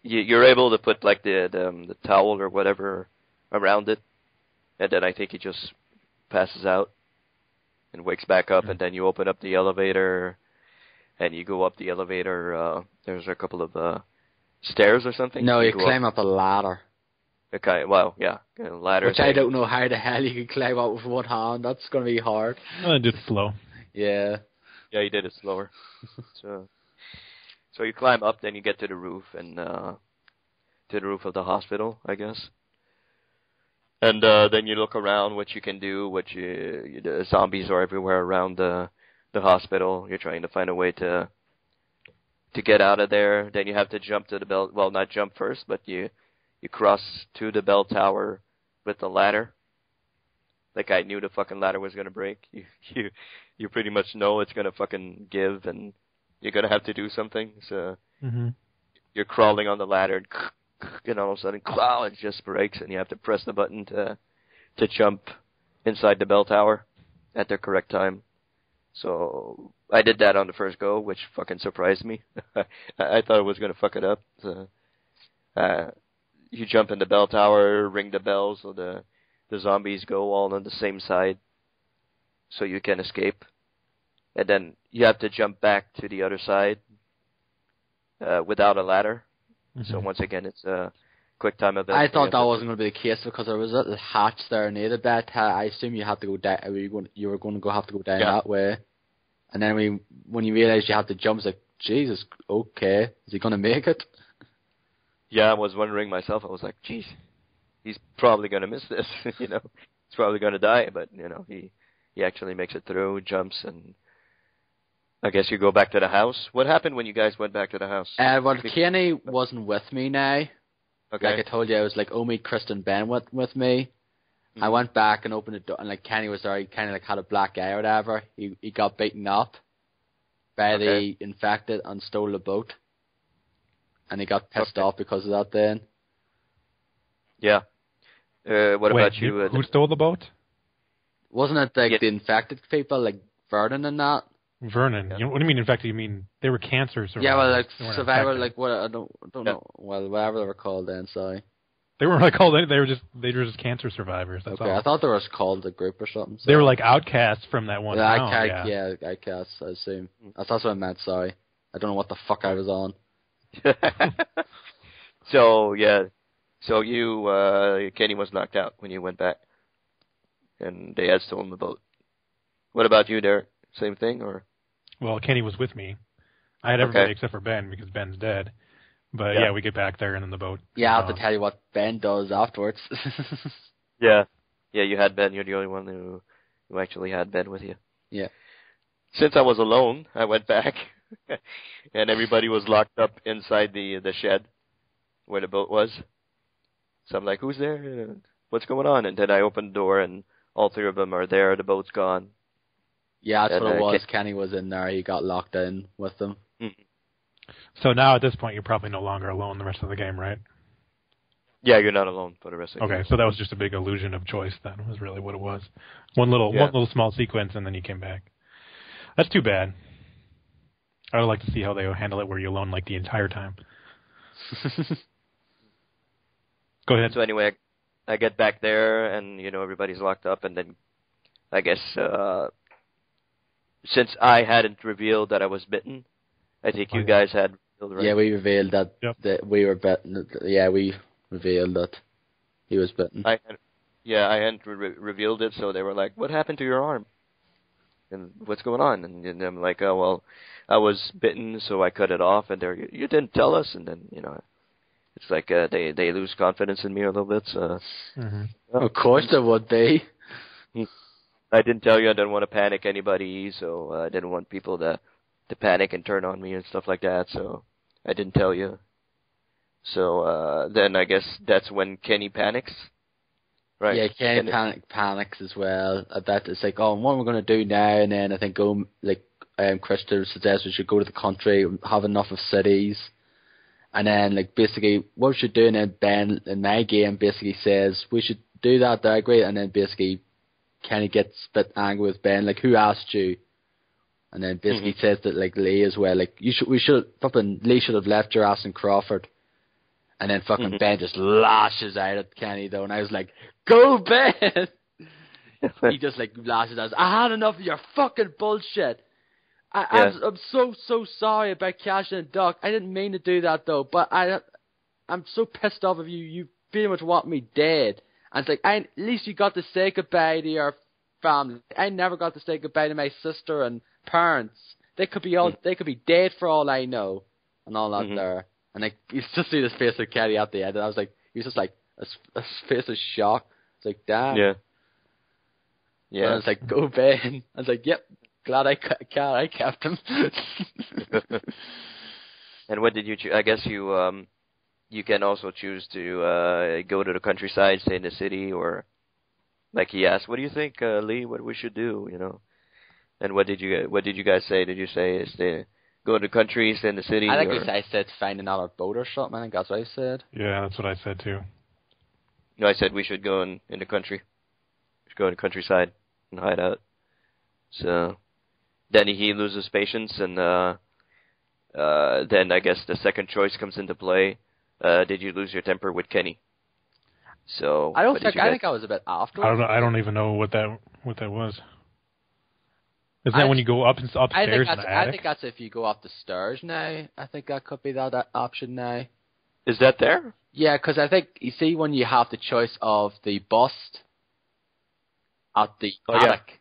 you're able to put like the towel or whatever around it, and then I think he just passes out and wakes back up, and then you open up the elevator, and you go up the elevator. There's a couple of stairs or something. No, you climb up a ladder. Okay, well, yeah, ladder. Which I don't know how the hell you can climb up with one hand. That's going to be hard. Just slow. Yeah. Yeah, you did it slower. So you climb up, then you get to the roof, and to the roof of the hospital, I guess. And then you look around what you can do. The zombies are everywhere around the hospital. You're trying to find a way to get out of there. Then you have to jump to the bell. Well, not jump first, but you cross to the bell tower with the ladder. Like I knew the fucking ladder was gonna break. You pretty much know it's gonna fucking give, and you're gonna have to do something. So you're crawling on the ladder, and all of a sudden, it just breaks, and you have to press the button to jump inside the bell tower at the correct time. So I did that on the first go, which fucking surprised me. I thought it was gonna fuck it up. So, you jump in the bell tower, ring the bell, so the zombies go all on the same side, so you can escape. And then you have to jump back to the other side without a ladder. So once again, it's a quick time event. I thought that wasn't going to be the case because there was a little hatch there near the bed. I assume you had to go down. You were going to have to go down that way. And then when you realized you had to jump, it's like, Jesus, okay, is he going to make it? Yeah, I was wondering myself. I was like, geez, he's probably going to miss this. He's probably going to die. But he actually makes it through, jumps, and I guess you go back to the house. What happened when you guys went back to the house? Well, Kenny wasn't with me now. Okay. Like I told you, I was like, Omi, Kristen, Ben with me. I went back and opened the door, and like Kenny was there. He kind of like had a black eye or whatever. He got beaten up by the infected and stole the boat. And he got pissed off because of that then. Yeah. What about you? Who stole the boat? Wasn't it like the infected people, like Vernon and that? Vernon. What do you mean infected? You mean they were cancer survivors? Yeah, well, like survivor, like what? I don't know. Well, whatever they were called then. Sorry. They weren't like called. They were just cancer survivors. That's all. I thought they were called a group or something. So. They were like outcasts from that one town. Outcasts. I assume. That's what I meant. Sorry. I don't know what the fuck I was on. So you Kenny was knocked out when you went back, and they had stolen the boat. What about you, Derek? Same thing, or? Well, Kenny was with me. I had everybody except for Ben because Ben's dead. But yeah, we get back there and in the boat. Yeah, I have to tell you what Ben does afterwards. Yeah, you had Ben. You're the only one who actually had Ben with you. Yeah. Since I was alone, I went back, and everybody was locked up inside the shed where the boat was. So I'm like, who's there? What's going on? And then I opened the door, and all three of them are there. The boat's gone. Yeah, that's And, what it was. Kenny was in there. He got locked in with them. So now at this point, you're probably no longer alone the rest of the game, right? Yeah, you're not alone for the rest of the game. Okay, so that was just a big illusion of choice. That was really what it was. One little small sequence, and then you came back. That's too bad. I would like to see how they handle it where you're alone like the entire time. Go ahead. So anyway, I get back there, and everybody's locked up, and then I guess since I hadn't revealed that I was bitten, I think you guys had revealed, right? Yeah, we revealed that, Yep. that we were bitten. Yeah, we revealed that he was bitten. I hadn't revealed it, so they were like, "What happened to your arm? And what's going on?" And I'm like, "Oh well, I was bitten, so I cut it off." And you didn't tell us, and then it's like they lose confidence in me a little bit. So Of course there would be. I didn't tell you. I didn't want to panic anybody, so I didn't want people to panic and turn on me and stuff like that. So I didn't tell you. So then I guess that's when Kenny panics. Right. Yeah, Kenny panics as well. I bet it's like, oh, what are we going to do now? And then I think Krista suggests we should go to the country, have enough of cities. And then, basically, what we should do, and then Ben, in my game, basically says, we should do that, I agree. And then basically, Kenny gets a bit angry with Ben, who asked you? And then basically says that, Lee as well, Lee should have left your ass in Crawford. And then fucking Ben just lashes out at Kenny, though, and I was like, go, Ben! He just, lashes out. I had enough of your fucking bullshit. I'm so sorry about Cash and Duck. I didn't mean to do that, though, but I'm so pissed off of you. You pretty much want me dead. And it's like, at least you got to say goodbye to your family. I never got to say goodbye to my sister and parents. They could be dead for all I know, and all that there. And you just see this face of Kenny at the end, and I was like, he was just like a face of shock. It's like, damn. Yeah. And I was like, go Ben. I was like, yep, glad I kept him. And what did you choose? I guess you can also choose to go to the countryside, stay in the city, or like he asked, what do you think, Lee? What we should do? And what did you guys say? Did you say go to the country, stay in the city? I think I said find another boat or something. I think that's what I said. Yeah, that's what I said too. No, I said we should go in the country. We should go in the countryside and hide out. So then he loses patience, and then I guess the second choice comes into play. Did you lose your temper with Kenny? So I think I was a bit after. I don't even know what that was. Isn't that when you go upstairs in the attic? I think that's if you go up the stairs now. I think that could be that option now. Is that there? Yeah, because I think, you see, when you have the choice of the bust at the attic,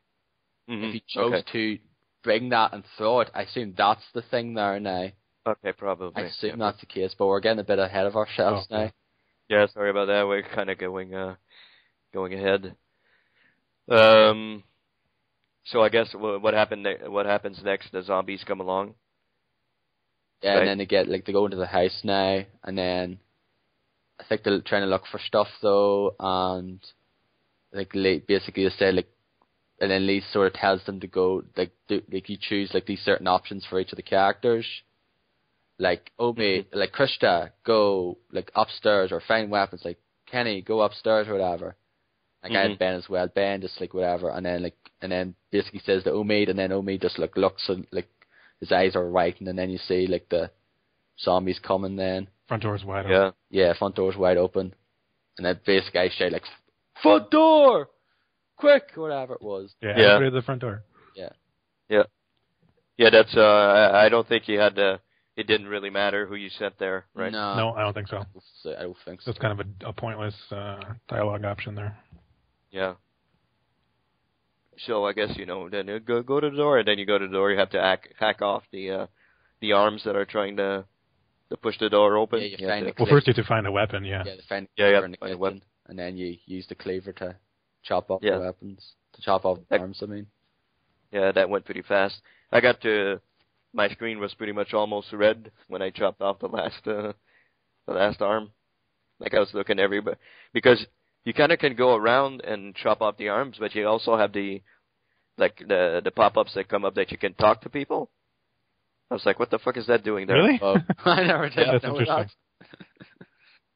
if you chose to bring that and throw it, I assume that's the thing there now. Okay, probably. I assume that's the case, but we're getting a bit ahead of ourselves now. Yeah, sorry about that. We're kind of going ahead. So I guess what happens next? The zombies come along. Yeah, right? And then they go into the house now, and then I think they're trying to look for stuff though, and basically they said and then Lee sort of tells them to go you choose these certain options for each of the characters. Krista, go upstairs or find weapons. Kenny, go upstairs or whatever. I had Ben as well. Ben just whatever, and then basically says to Omid, and then Omid just looks and his eyes are white, and then you see the zombies coming. Then front door's wide open. Yeah, front door's wide open, and then basically I shout front door, quick, whatever it was. Yeah. Everybody to the front door. Yeah. That's I don't think you had to. It didn't really matter who you sent there, right? No, I don't think so. I don't think so. It's kind of a pointless dialogue option there. Yeah. So I guess then you go to the door, and then you go to the door. You have to hack off the arms that are trying to push the door open. Yeah, first you have to find a weapon. Yeah. Yeah, find a weapon, and then you use the cleaver to chop off the weapons, to chop off the arms. I mean. Yeah, that went pretty fast. My screen was pretty much almost red when I chopped off the last arm. I was looking everywhere, because you kind of can go around and chop off the arms, but you also have the like the pop-ups that come up that you can talk to people. I was like, what the fuck is that doing there? Really? Oh, I never did. That's know interesting. that.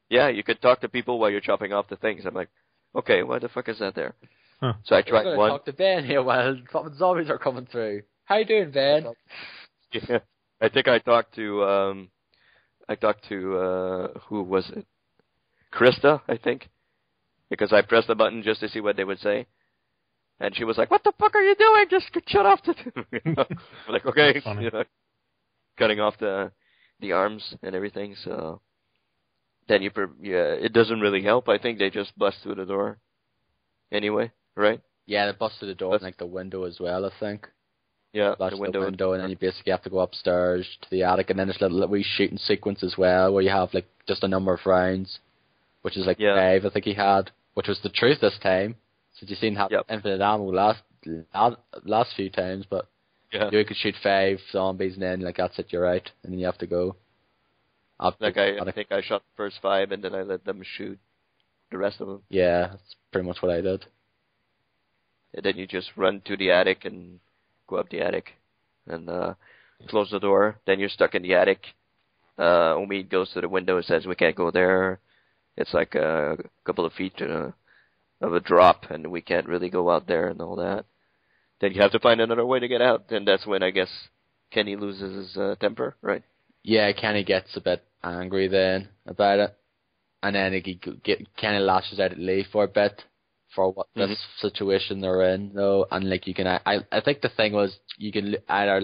Yeah, you could talk to people while you're chopping off the things. I'm like, okay, why the fuck is that there? Huh. So I I'm tried gonna one. talk to Ben here while fucking zombies are coming through. How you doing, Ben? Yeah, I think I talked to who was it? Krista, I think, because I pressed the button just to see what they would say, and she was like, "What the fuck are you doing? Just shut off the." I'm like, okay, Funny. cutting off the arms and everything. So then it doesn't really help. I think they just bust through the door anyway, right? Yeah, they busted the door and like the window as well, I think. Yeah, Flash the window, and then you basically have to go upstairs to the attic, and then there's a little wee shooting sequence as well, where you have like just a number of rounds, which is like 5, I think he had, which was the truth this time. So you seen have infinite ammo last few times, but you could shoot 5 zombies, and then like that's it, you're out, and then you have to go. I think I shot the first 5, and then I let them shoot the rest of them. Yeah, that's pretty much what I did. And then you just run to the attic and go up the attic and close the door. Then you're stuck in the attic. Omid goes to the window and says, we can't go there. It's like a couple of feet of a drop, and we can't really go out there and all that. Then you have to find another way to get out. And that's when, I guess, Kenny loses his temper, right? Yeah, Kenny gets a bit angry then about it. And then Kenny lashes out at Lee for a bit. For what this situation they're in, though, and like you can, I think the thing was you can either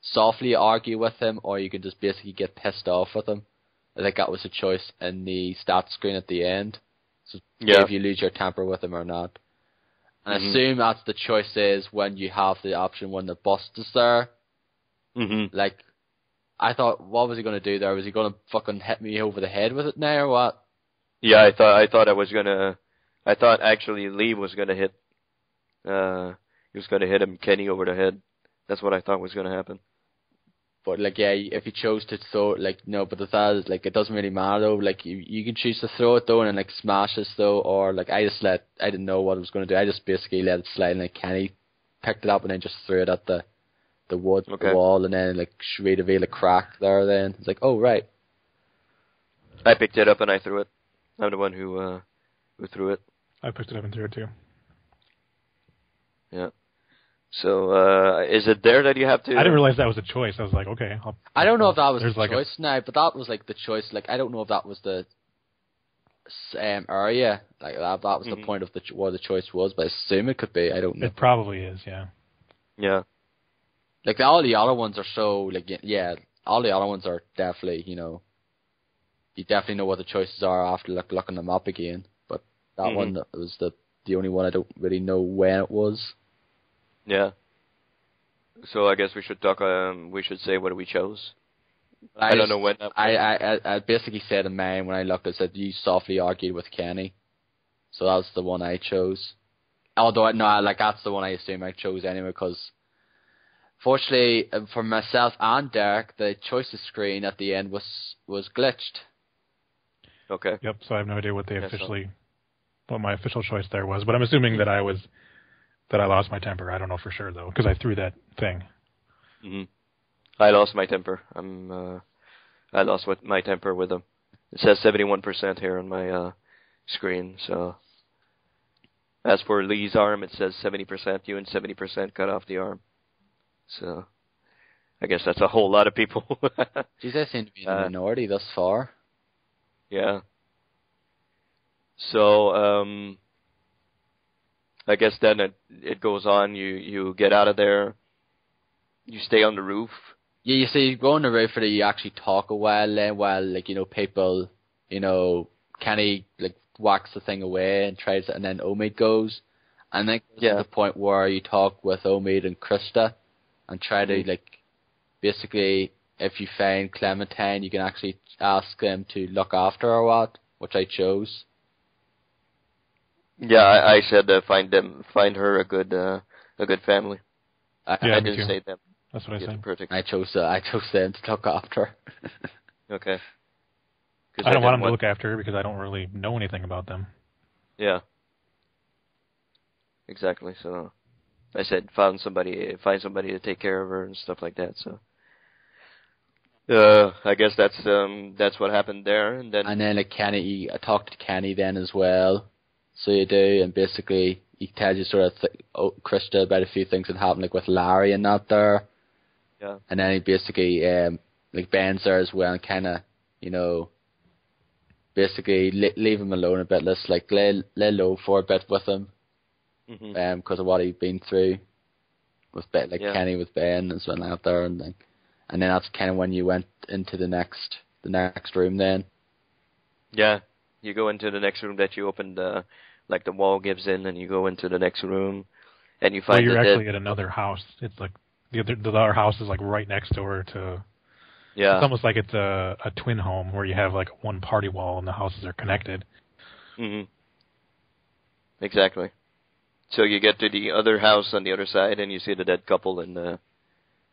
softly argue with him, or you can just basically get pissed off with him. I think that was a choice in the stats screen at the end. So if you lose your temper with him or not, and I assume that's the choice is when you have the option when the bus is there. Like, I thought, what was he going to do there? Was he going to fucking hit me over the head with it now, or what? Yeah, I thought I thought actually Lee was gonna hit. He was gonna hit Kenny over the head. That's what I thought was gonna happen. But like, yeah, if he chose to throw it, like, no. But the thing is, like, it doesn't really matter though. Like, you can choose to throw it though and like smash it though, or like I didn't know what I was gonna do. I just basically let it slide, and like Kenny picked it up and then just threw it at the wood the wall, and then like revealed a crack there. Then it's like, oh right. I picked it up and I threw it. I'm the one who threw it. I picked it up and threw it too. Yeah. So, is it there that you have to... I didn't realize that was a choice. I was like, okay. I don't know if that was the like choice now, but that was like the choice. Like, I don't know if that was the area. Like, that was the point of what the choice was, but I assume it could be. I don't know. It probably is, yeah. Yeah. Like, all the other ones are so, like, yeah, all the other ones are definitely, you definitely know what the choices are after looking them up again. That one was the only one I don't really know when it was. Yeah. So I guess we should talk. We should say what we chose. I don't know when. I basically said in mine when I looked, I said you softly argued with Kenny, so that was the one I chose. Although that's the one I assume I chose anyway, because fortunately for myself and Derek, the choices screen at the end was glitched. Okay. Yep. So I have no idea what what my official choice there was, but I'm assuming that I lost my temper. I don't know for sure though, because I threw that thing. I lost my temper. I lost my temper with him. It says 71% here on my screen. So as for Lee's arm, it says 70%. You and 70% cut off the arm. So I guess that's a whole lot of people. Jeez, I seem to be in the minority thus far. Yeah. So, I guess then it goes on. You get out of there. You stay on the roof. Yeah, you see, you go on the roof, and you actually talk a while. Then, while people, Kenny whacks the thing away and tries it, and then Omid goes, and then to the point where you talk with Omid and Krista, and try to basically, if you find Clementine, you can actually ask them to look after her or what, which I chose. Yeah, I said find her a good family. I didn't say them. That's what I said. Perfect. I chose them to look after her. Okay. I don't want them to look after her because I don't really know anything about them. Yeah. Exactly. So I said find somebody to take care of her and stuff like that. So I guess that's what happened there. And then like Kenny, I talked to Kenny then as well. So you do, and basically he tells you sort of Krista about a few things that happened like with Larry and that there. Yeah. And then he basically like Ben's there as well, and kind of basically leave him alone a bit. Let's like lay low for a bit with him. Because of what he'd been through with Kenny with Ben and something out there, and then that's kind of when you went into the next room. Then you go into the next room that you opened. Like the wall gives in, and you go into the next room, and you find. Well, you're actually at another house. It's like the other house is like right next door to. Yeah. It's almost like it's a twin home where you have like one party wall and the houses are connected. Exactly. So you get to the other house on the other side, and you see the dead couple in the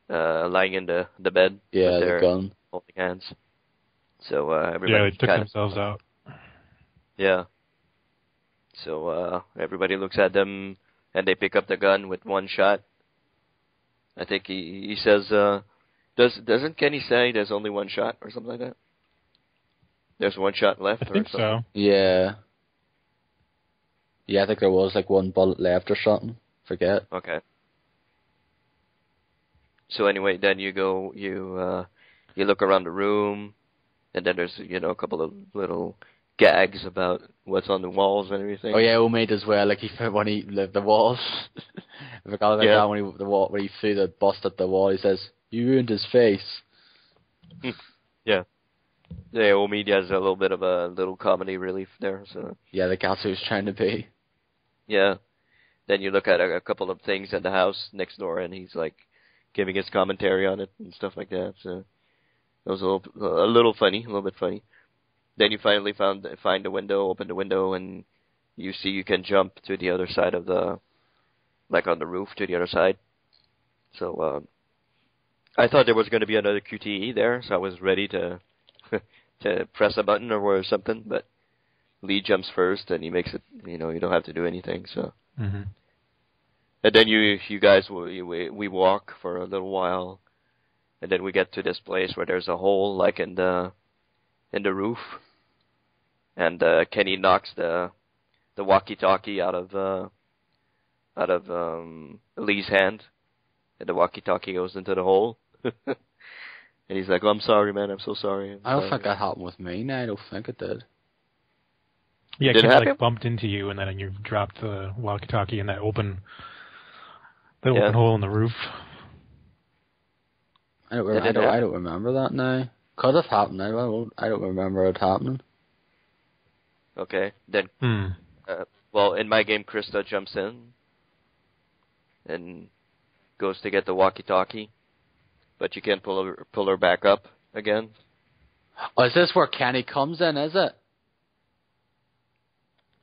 lying in the bed. Yeah, with their gun. Holding hands. So everybody. Yeah, they took themselves out. Yeah. So everybody looks at them, and they pick up the gun with one shot. I think he says, doesn't Kenny say there's only one shot or something like that? There's one shot left. I think so. Yeah. Yeah, I think there was like one bullet left or something. Forget. Okay. So anyway, then you go, you look around the room, and then there's a couple of little gags about what's on the walls and everything. Oh yeah, Omid as well. Like he found when he the walls. I forgot about that when he threw the bust at the wall. He says, "You ruined his face." Yeah. Yeah, Omid has a little bit of a little comedy relief there. So yeah, the guy who was trying to be. Yeah. Then you look at a couple of things at the house next door, and he's like giving his commentary on it and stuff like that. So it was a little bit funny. Then you finally find the window, open the window, and you see you can jump to the other side of like on the roof to the other side. So I thought there was going to be another QTE there, so I was ready to to press a button or something. But Lee jumps first, and he makes it. You don't have to do anything. So. Mm-hmm. And then you guys we walk for a little while, and then we get to this place where there's a hole like in the roof, and Kenny knocks the walkie-talkie out of Lee's hand, and the walkie-talkie goes into the hole. And he's like, "Oh, I'm sorry, man. I'm so sorry." I don't think that happened with me. No, I don't think it did. Yeah, Kenny bumped into you, and then you dropped the walkie-talkie in that open hole in the roof. I don't remember that now. Could have happened. I don't remember it happening. Okay, then. Well, in my game, Krista jumps in and goes to get the walkie-talkie, but you can't pull her back up again. Oh, is this where Kenny comes in? Is it?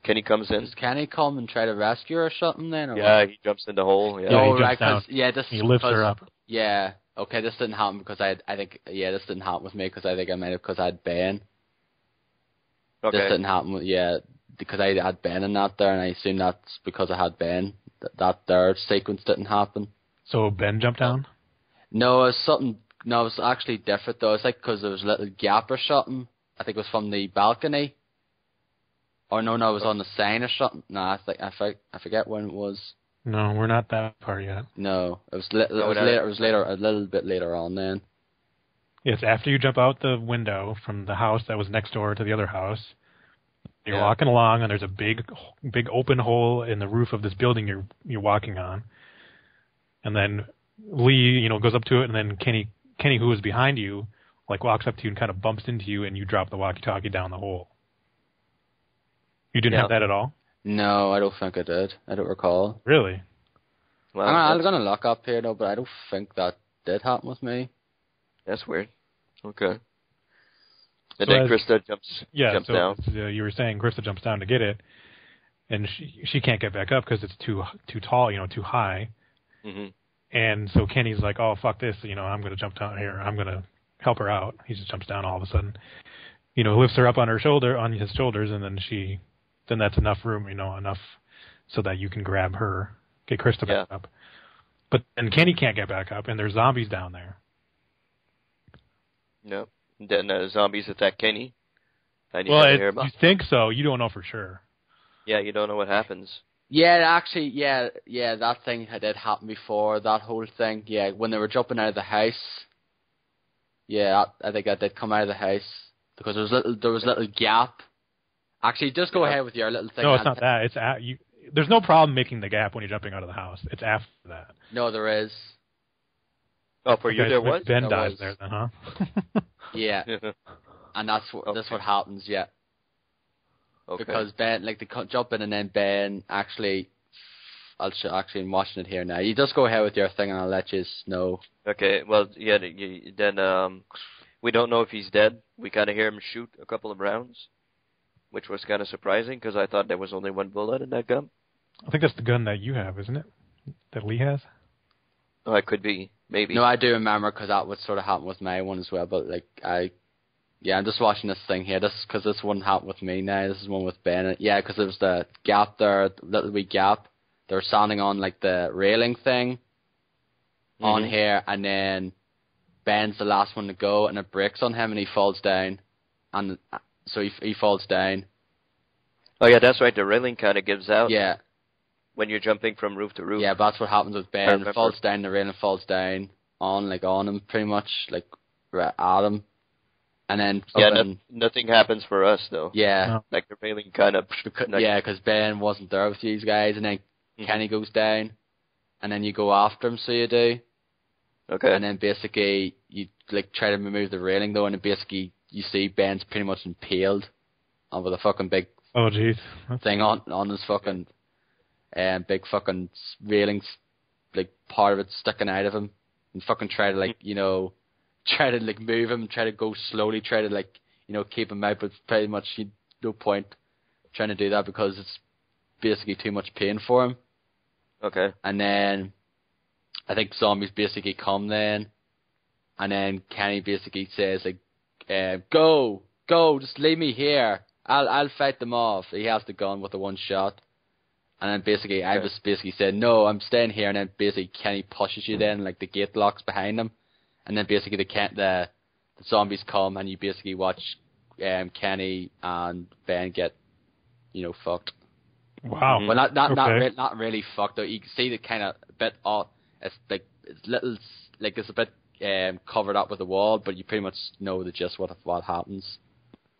Kenny comes in. Does Kenny come and try to rescue her or something then? Or yeah, he jumps in the hole. Yeah, no, he right, jumps down. He lifts her up. Yeah, okay, this didn't happen because this didn't happen with me because I think I might have because I had Ben. Okay. This didn't happen because I had Ben in that there, and I assume that's because I had Ben. That there sequence didn't happen. So Ben jumped down? No, it was something. No, it was actually different though. It's like because there was a little gap or something. I think it was from the balcony. Or no, it was on the sign or something. No, I forget when it was. No, we're not that far yet. No, it was later. It was later, a little bit later on then. Yes, after you jump out the window from the house that was next door to the other house, you're walking along, and there's a big open hole in the roof of this building you're walking on. And then Lee, goes up to it, and then Kenny, who was behind you, like walks up to you and kind of bumps into you, and you drop the walkie-talkie down the hole. You didn't have that at all? No, I don't think I did. I don't recall. Really? Well, I'm going to look up here, though, but I don't think that did happen with me. That's weird. Okay. And then Krista jumps down. You were saying Krista jumps down to get it, and she can't get back up because it's too tall, too high. Mm-hmm. And so Kenny's like, "Oh, fuck this, I'm going to jump down here. I'm going to help her out." He just jumps down all of a sudden. Lifts her up on his shoulders, and then that's enough room, enough so that you can grab her, get Krista back up. But and Kenny can't get back up, and there's zombies down there. No. Then zombies attack Kenny. And you you think so. You don't know for sure. Yeah, you don't know what happens. Yeah, actually, that thing did happen before, that whole thing. Yeah, when they were jumping out of the house. Yeah, I think I did come out of the house. Because there was a little gap. Actually, just go ahead with your little thing. No, it's not that. It's there's no problem making the gap when you're jumping out of the house. It's after that. No, there is. Oh, for you there was? Ben dies there then, huh? Yeah. And that's what happens, yeah. Okay. Because Ben, like, they jump in and then Ben actually... Actually, I'm watching it here now. You just go ahead with your thing and I'll let you know. Okay, well, yeah, then we don't know if he's dead. We kind of hear him shoot a couple of rounds, which was kind of surprising because I thought there was only one bullet in that gun. I think that's the gun that you have, isn't it? That Lee has? Oh, it could be. Maybe. No, I do remember because that would sort of happen with my one as well. But, like, I'm just watching this thing here. Because this wouldn't happen with me now. This is one with Ben. Yeah, because there was the gap there, little wee gap. They were standing on, like, the railing thing on here, and then Ben's the last one to go, and it breaks on him, and he falls down. And so he falls down. Oh, yeah, that's right. The railing kind of gives out. Yeah. When you're jumping from roof to roof. Yeah, but that's what happens with Ben. He falls down, the railing falls down on him, pretty much, like, right at him. And then... nothing happens for us, though. Yeah. No. Like, the railing kind of... Yeah, because Ben wasn't there with these guys, and then Kenny goes down, and then you go after him, so you do. Okay. And then basically, you, like, try to remove the railing, though, and then basically, you see Ben's pretty much impaled with a fucking big... Oh, jeez. Thing on his fucking... big fucking railings, like, part of it sticking out of him, and fucking try to, like, try to, like, move him, try to go slowly, try to, like, keep him out, but pretty much no point trying to do that because it's basically too much pain for him. Okay. And then I think zombies basically come then, and then Kenny basically says, like, go, just leave me here. I'll fight them off. He has the gun with the one shot. And then basically, I just basically said, no, I'm staying here. And then basically Kenny pushes you then, like the gate locks behind him. And then basically the zombies come, and you basically watch Kenny and Ben get, fucked. Wow. Well, not really fucked though. You can see the kind of bit off. It's like it's little, like it's a bit covered up with the wall, but you pretty much know the gist what happens.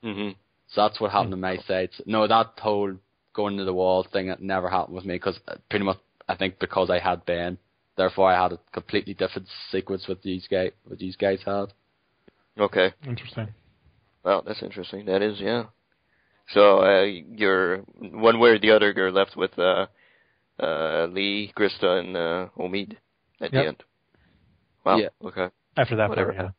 Mhm. So that's what happened on my side. No, that whole going to the wall thing, it never happened with me because pretty much I think because I had Ben, therefore I had a completely different sequence with these guys. What these guys had. Okay. Interesting. Well, that's interesting. That is, yeah. So you're one way or the other. You're left with Lee, Krista, and Omid at the end. Wow. Yeah. Okay. After that part, yeah.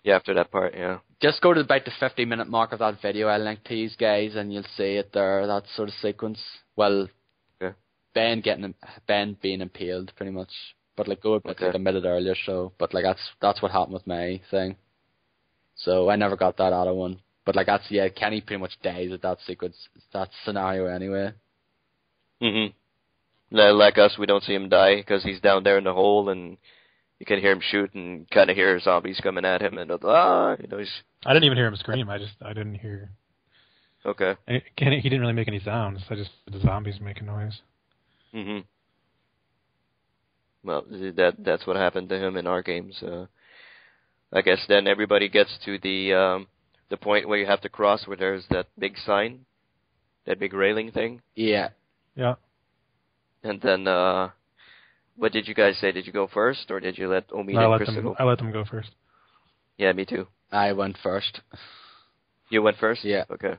Yeah, after that part, yeah. Just go to about the 50-minute mark of that video. I'll link to these guys, and you'll see it there. That sort of sequence. Well, okay. Ben being impaled, pretty much. But like go a bit like a minute earlier. So, but like that's what happened with my thing. So I never got that other one. But like Kenny pretty much dies at that sequence, that scenario anyway. Mhm. Like us, we don't see him die because he's down there in the hole, and you can hear him shoot and kind of hear zombies coming at him, and he's. I didn't even hear him scream. I didn't hear. Okay. He didn't really make any sounds. I just the zombies making noise. Mhm. Well, that's what happened to him in our games. I guess then everybody gets to the point where you have to cross where there's that big sign, that big railing thing. Yeah. Yeah. And then, what did you guys say? Did you go first, or did you let Omid and Krista go? I let them go first. Yeah, me too. I went first. You went first? Yeah. Okay.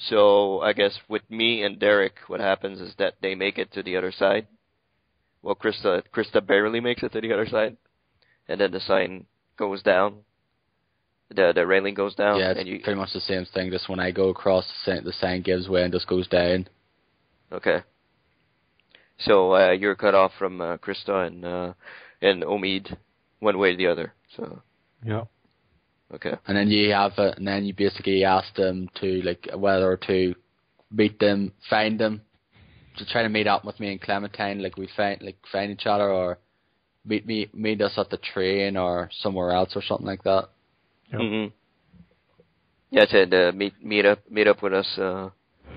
So, I guess with me and Derek, what happens is that they make it to the other side. Well, Krista barely makes it to the other side. And then the sign goes down. The railing goes down. Yeah, it's pretty much the same thing. Just when I go across, the sign gives way and just goes down. Okay. So you're cut off from Krista and Omid, one way or the other. So. Yeah. Okay. And then you basically ask them to whether to meet them, find them, to try to meet up with me and Clementine, like we find each other, or meet us at the train or somewhere else or something like that. Yep. Mm-hmm. Yeah, I said meet up with us.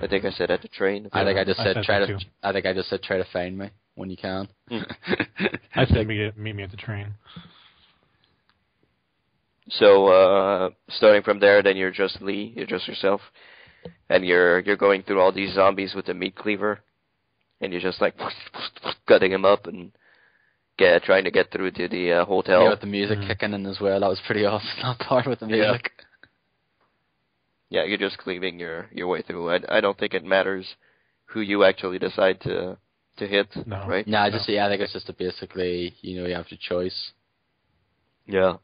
I think I said at the train. I think I just said try to find me when you can. I said meet me at the train. So starting from there, then you're just Lee. You're just yourself, and you're going through all these zombies with the meat cleaver, and you're just like cutting them up and trying to get through to the hotel. Yeah, with the music kicking in as well. That was pretty awesome. That part with the music. Yeah, you're just cleaving your way through. I don't think it matters who you actually decide to hit, right? No, I think it's just basically, you have your choice. Yeah.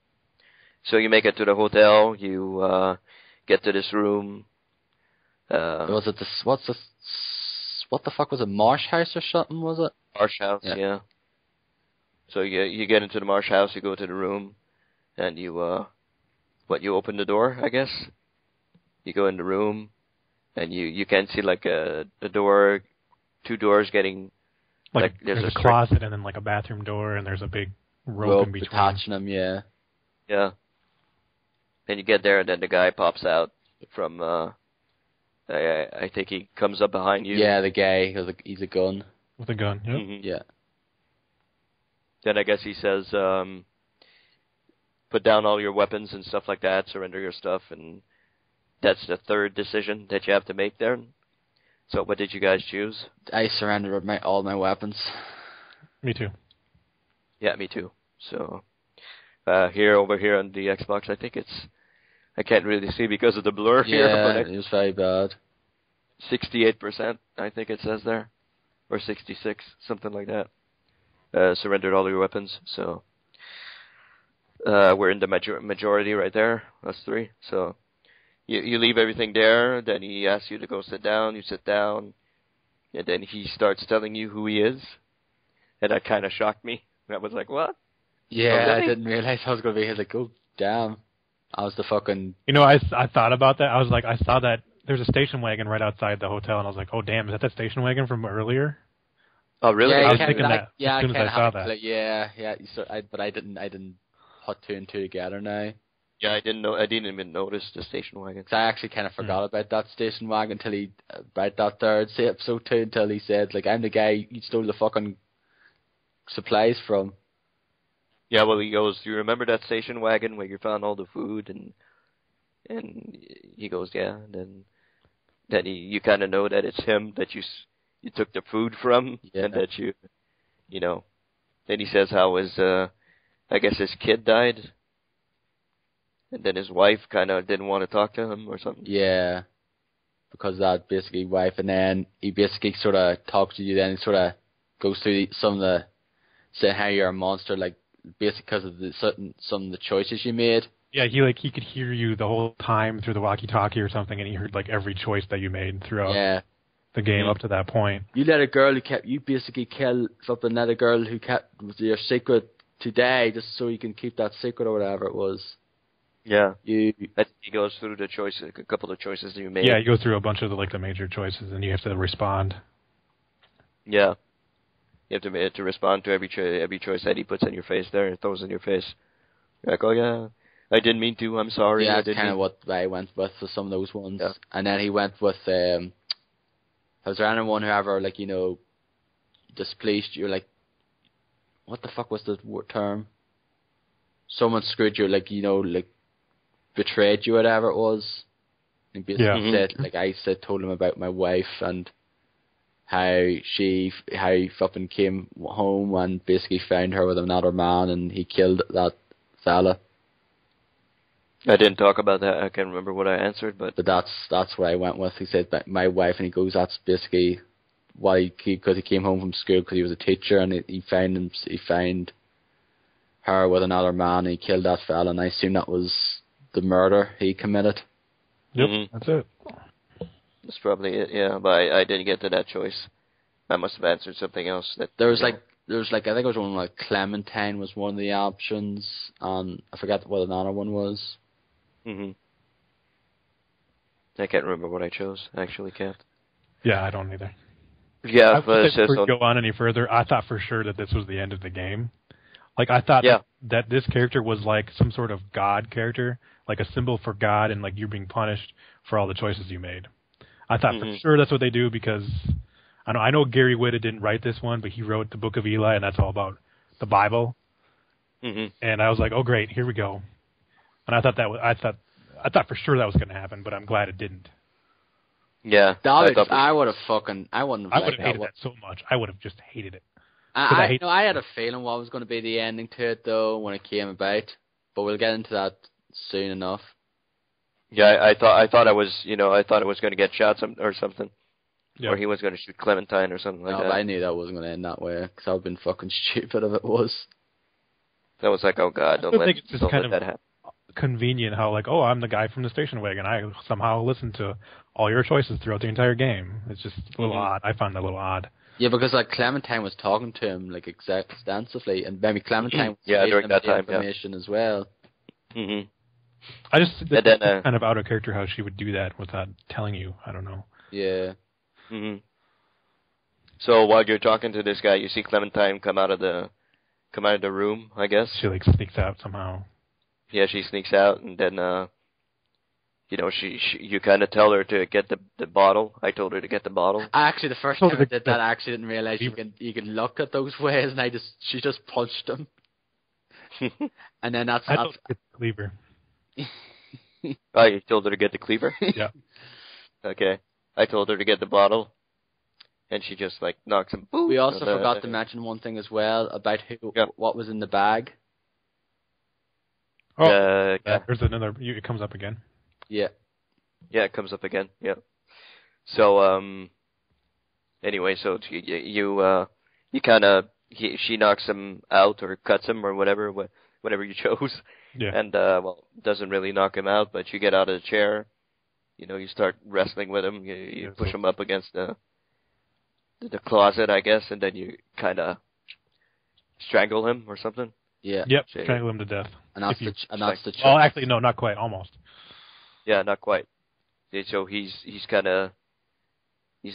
So you make it to the hotel. You get to this room. Was it this? What the fuck was it? Marsh House or something? Was it? Marsh House, yeah. So you get into the Marsh House. You go to the room, and you open the door, I guess. You go in the room, and you can see like a door, two doors getting like there's a closet and then like a bathroom door, and there's a big rope in between. Attaching them, yeah. Yeah. And you get there, and then the guy pops out from. I think he comes up behind you. Yeah, the guy he's a gun. With a gun. Yep. Mm-hmm. Yeah. Then I guess he says, "Put down all your weapons and stuff like that. Surrender your stuff." And that's the third decision that you have to make there. So, what did you guys choose? I surrendered all my weapons. Me too. Yeah, me too. So, over here on the Xbox, I can't really see because of the blur here. Yeah, it was very bad. 68%, I think it says there, or 66, something like that. Surrendered all your weapons. So, we're in the majority right there. Us three. So, you leave everything there. Then he asks you to go sit down. You sit down, and then he starts telling you who he is, and that kind of shocked me. I was like, what? Yeah, oh, really? I didn't realize I was going to be here. Like, oh, damn. I was the fucking... I thought about that. I was like, I saw that there's a station wagon right outside the hotel, and I was like, oh, damn, is that station wagon from earlier? Oh, really? I was thinking that as soon as I saw that. Yeah. So but I didn't put two and two together now. Yeah, I didn't even notice the station wagon. Cause I actually kind of forgot about that station wagon until he, about that third episode 2, until he said, like, I'm the guy you stole the fucking supplies from. Yeah, well, he goes, do you remember that station wagon where you found all the food? And he goes, yeah. And then you kind of know that it's him that you took the food from, and that you know. Then he says how I guess his kid died. And then his wife kind of didn't want to talk to him or something. Yeah, because that basically wife, and then he basically sort of talks to you. Then he sort of goes through saying how you're a monster, like basically because of some of the choices you made. Yeah, he could hear you the whole time through the walkie-talkie or something, and he heard like every choice that you made throughout the game up to that point. You let a girl you basically kill something. Let a girl who kept your secret to die just so you can keep that secret or whatever it was. Yeah, he goes through the choices, a couple of choices that you made. Yeah, you go through a bunch of the major choices, and you have to respond. Yeah, you have to respond to every choice that he puts in your face there and throws in your face. You're like, oh yeah, I didn't mean to. I'm sorry. Yeah, that's kind of what I went with for some of those ones. Yeah. And then he went with was there anyone who ever displeased you? Like, what the fuck was the term? Someone screwed you, betrayed you, whatever it was. And basically said, told him about my wife and how he fucking came home and basically found her with another man, and he killed that fella. I didn't talk about that. I can't remember what I answered, but that's what I went with. He said my wife, and he goes, that's basically why because he came home from school because he was a teacher, and he found her with another man, and he killed that fella, and I assume that was the murder he committed. Yep, that's it. That's probably it, yeah, but I didn't get to that choice. I must have answered something else. There was I think it was one like Clementine was one of the options, and I forgot what another one was. I can't remember what I chose, actually, Kat. Yeah, I don't either. Yeah, I but would it's say just before we go on any further, I thought for sure that this was the end of the game. Like, I thought that this character was like some sort of God character, like a symbol for God, and like you're being punished for all the choices you made. I thought for sure that's what they do because I know Gary Whitta didn't write this one, but he wrote the Book of Eli, and that's all about the Bible. And I was like, oh great, here we go. And I thought I thought for sure that was going to happen, but I'm glad it didn't. Yeah, I would have hated that so much. I would have just hated it. I had a feeling what was going to be the ending to it though when it came about, but we'll get into that soon enough. Yeah, I thought it was going to get shot or something, or he was going to shoot Clementine or something like that. No, but I knew that wasn't going to end that way because I would have been fucking stupid if it was. That was like, oh god, don't let that happen. Convenient how like, oh, I'm the guy from the station wagon. I somehow listened to all your choices throughout the entire game. It's just a little odd. I found that a little odd. Yeah, because like Clementine was talking to him like extensively, and maybe Clementine was during that time, information as well. I just that's kind of out of character how she would do that without telling you. I don't know. Yeah. So while you're talking to this guy, you see Clementine come out of the room. I guess she like sneaks out somehow. Yeah, she sneaks out, and then you kind of tell her to get the bottle. I told her to get the bottle. Actually, the first time I did that, I actually didn't realize you can look at those ways, and she just punched him. And then that's the cleaver. Oh, you told her to get the cleaver? Yeah. Okay. I told her to get the bottle, and she just like knocks him. Boom. We also forgot to mention one thing as well about what was in the bag. Oh, there's another. It comes up again. Yeah. Yeah, it comes up again. Yeah. So anyway, so you kind of she knocks him out or cuts him or whatever you chose. Yeah. And doesn't really knock him out, but you get out of the chair. You start wrestling with him. You push him up against the closet, I guess, and then you kind of strangle him or something. Yeah. Yep. Strangle him to death. And that's the choice. Oh, actually, no, not quite. Almost. Yeah, not quite. So he's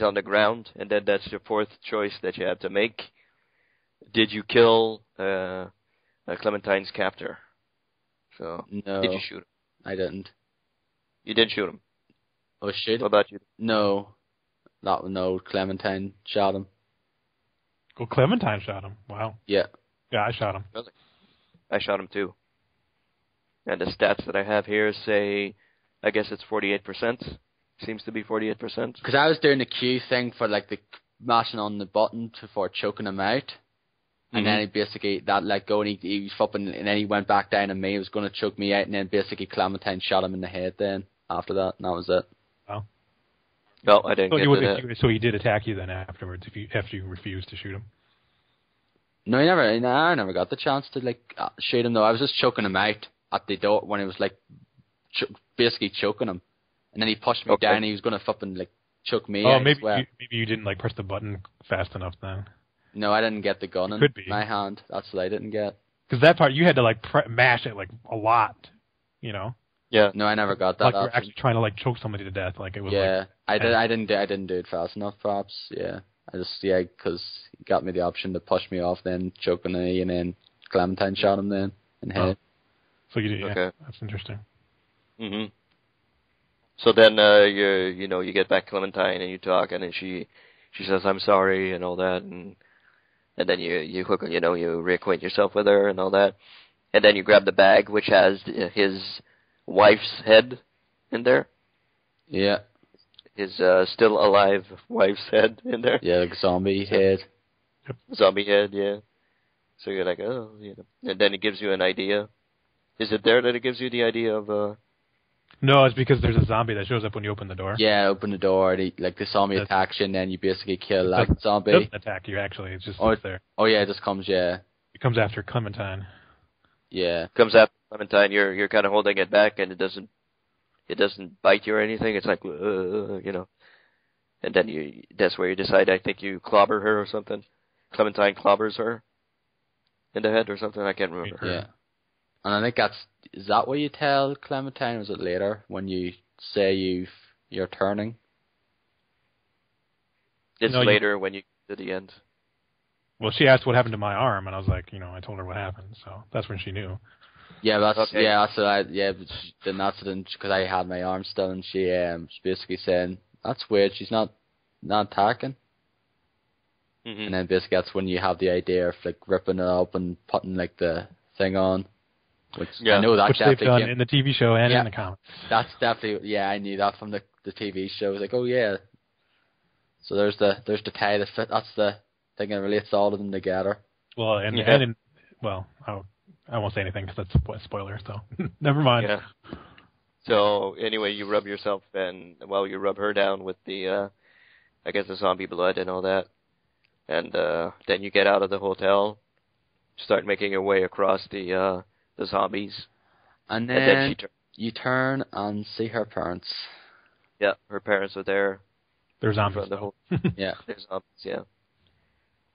on the ground, and then that's your fourth choice that you have to make. Did you kill Clementine's captor? So no. Did you shoot him? I didn't. You didn't shoot him. Oh shit! What about you? No. No. Clementine shot him. Oh, Clementine shot him. Wow. Yeah. Yeah, I shot him. Really? I shot him too. And the stats that I have here say, I guess it's 48%. Seems to be 48%. Because I was doing the Q thing for like the mashing on the button for choking him out. And then he basically, that let go, and he was flipping, and then he went back down on me. He was going to choke me out, and then basically Clementine shot him in the head then, after that, and that was it. Oh. No, I didn't get to that. So he did attack you then afterwards, after you refused to shoot him? No, I never got the chance to, shoot him, though. I was just choking him out at the door when he was, basically choking him. And then he pushed me down, and he was going to flipping, choke me out as well. Maybe you didn't, press the button fast enough then. No, I didn't get the gun in my hand. That's what I didn't get. Because that part, you had to, mash it, a lot, Yeah. No, I never got that. You were actually trying to, choke somebody to death. It was yeah, I didn't do it fast enough, perhaps, yeah. Because he got me the option to push me off, then choke me, and then Clementine shot him then in the head. So you did, okay. That's interesting. So then you get back Clementine and you talk, and then she says I'm sorry and all that, and then you reacquaint yourself with her and all that, and then you grab the bag which has his wife's head in there. Yeah. His still alive wife's head in there. Yeah, zombie head. Zombie head, yeah. So you're like, oh, and then it gives you an idea. Is it there that it gives you the idea of? No, it's because there's a zombie that shows up when you open the door. Yeah, open the door. The zombie attacks you, and then you basically kill that zombie. It doesn't attack you, actually. It's just sits there. Oh, yeah, it just comes, yeah. It comes after Clementine. Yeah. Comes after Clementine. You're kind of holding it back, and it doesn't bite you or anything. It's like, and then that's where you decide, I think you clobber her or something. Clementine clobbers her in the head or something. I can't remember. Yeah. And I think is that what you tell Clementine, or is it later when you say you're turning? It's later when you get to the end. Well, she asked what happened to my arm, and I was like, I told her what happened, so that's when she knew. Yeah, that's okay. That's what then that's because I had my arm still, and she's basically saying that's weird. She's not attacking. Mm-hmm. And then basically that's when you have the idea of like ripping it up and putting like the thing on. Which I know that which they've done in the TV show and in the comics. That's definitely I knew that from the TV show. I was like, oh yeah. So there's the tie that fit. That's the thing that relates all of them together. Well, I won't say anything because that's a spoiler. So never mind. Yeah. So anyway, you rub yourself and you rub her down with the, I guess the zombie blood and all that, and then you get out of the hotel, start making your way across the zombies, and then you turn and see her parents. Yeah, her parents are there. They're zombies. Yeah, they're zombies. Yeah.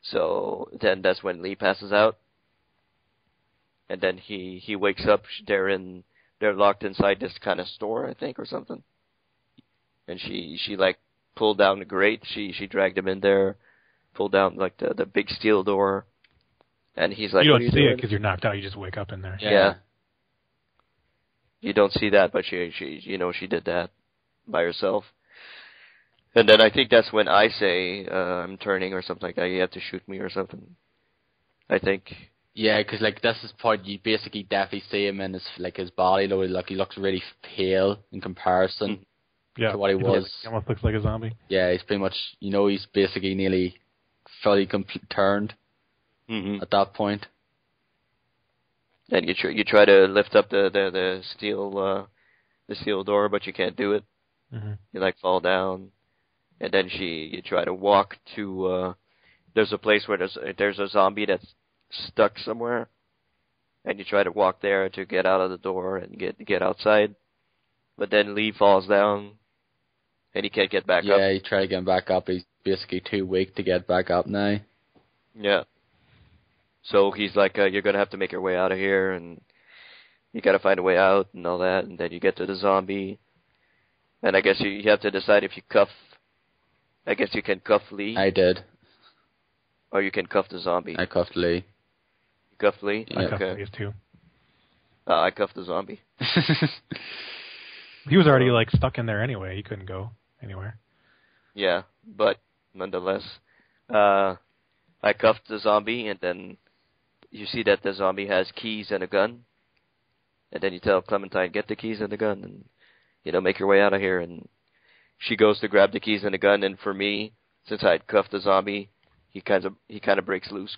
So then that's when Lee passes out, and then he wakes up. They're locked inside this kind of store, I think, or something. And she like pulled down the grate. She dragged him in there, pulled down like the big steel door, and he's like, you don't what are you see doing? it because you're knocked out. You just wake up in there. Yeah. You don't see that, but she did that by herself. And then I think that's when I say I'm turning or something like that. You have to shoot me or something, I think. Yeah, because like this is part you basically definitely see him in his body. Like he looks really pale in comparison to what he was. He almost looks like a zombie. Yeah, he's pretty much he's basically nearly fully turned at that point. And you try to lift up the steel door, but you can't do it. Mm-hmm. You like fall down, and then you try to walk to. There's a place where there's a zombie that's stuck somewhere, and you try to walk there to get out of the door and get outside, but then Lee falls down, and he can't get back up. Yeah, he tried to get back up. He's basically too weak to get back up now. Yeah. So he's like, you're gonna have to make your way out of here, and you gotta find a way out and all that, and then you get to the zombie, and I guess you have to decide if you cuff. I guess you can cuff Lee. I did. Or you can cuff the zombie. I cuffed Lee. You cuffed Lee? Yeah. I cuffed Lee too. I cuffed the zombie. He was already like stuck in there anyway. He couldn't go anywhere. Yeah, but nonetheless, I cuffed the zombie, and then you see that the zombie has keys and a gun, and then you tell Clementine, get the keys and the gun, and make your way out of here. And she goes to grab the keys and the gun, and for me, since I had cuffed the zombie, he kind of breaks loose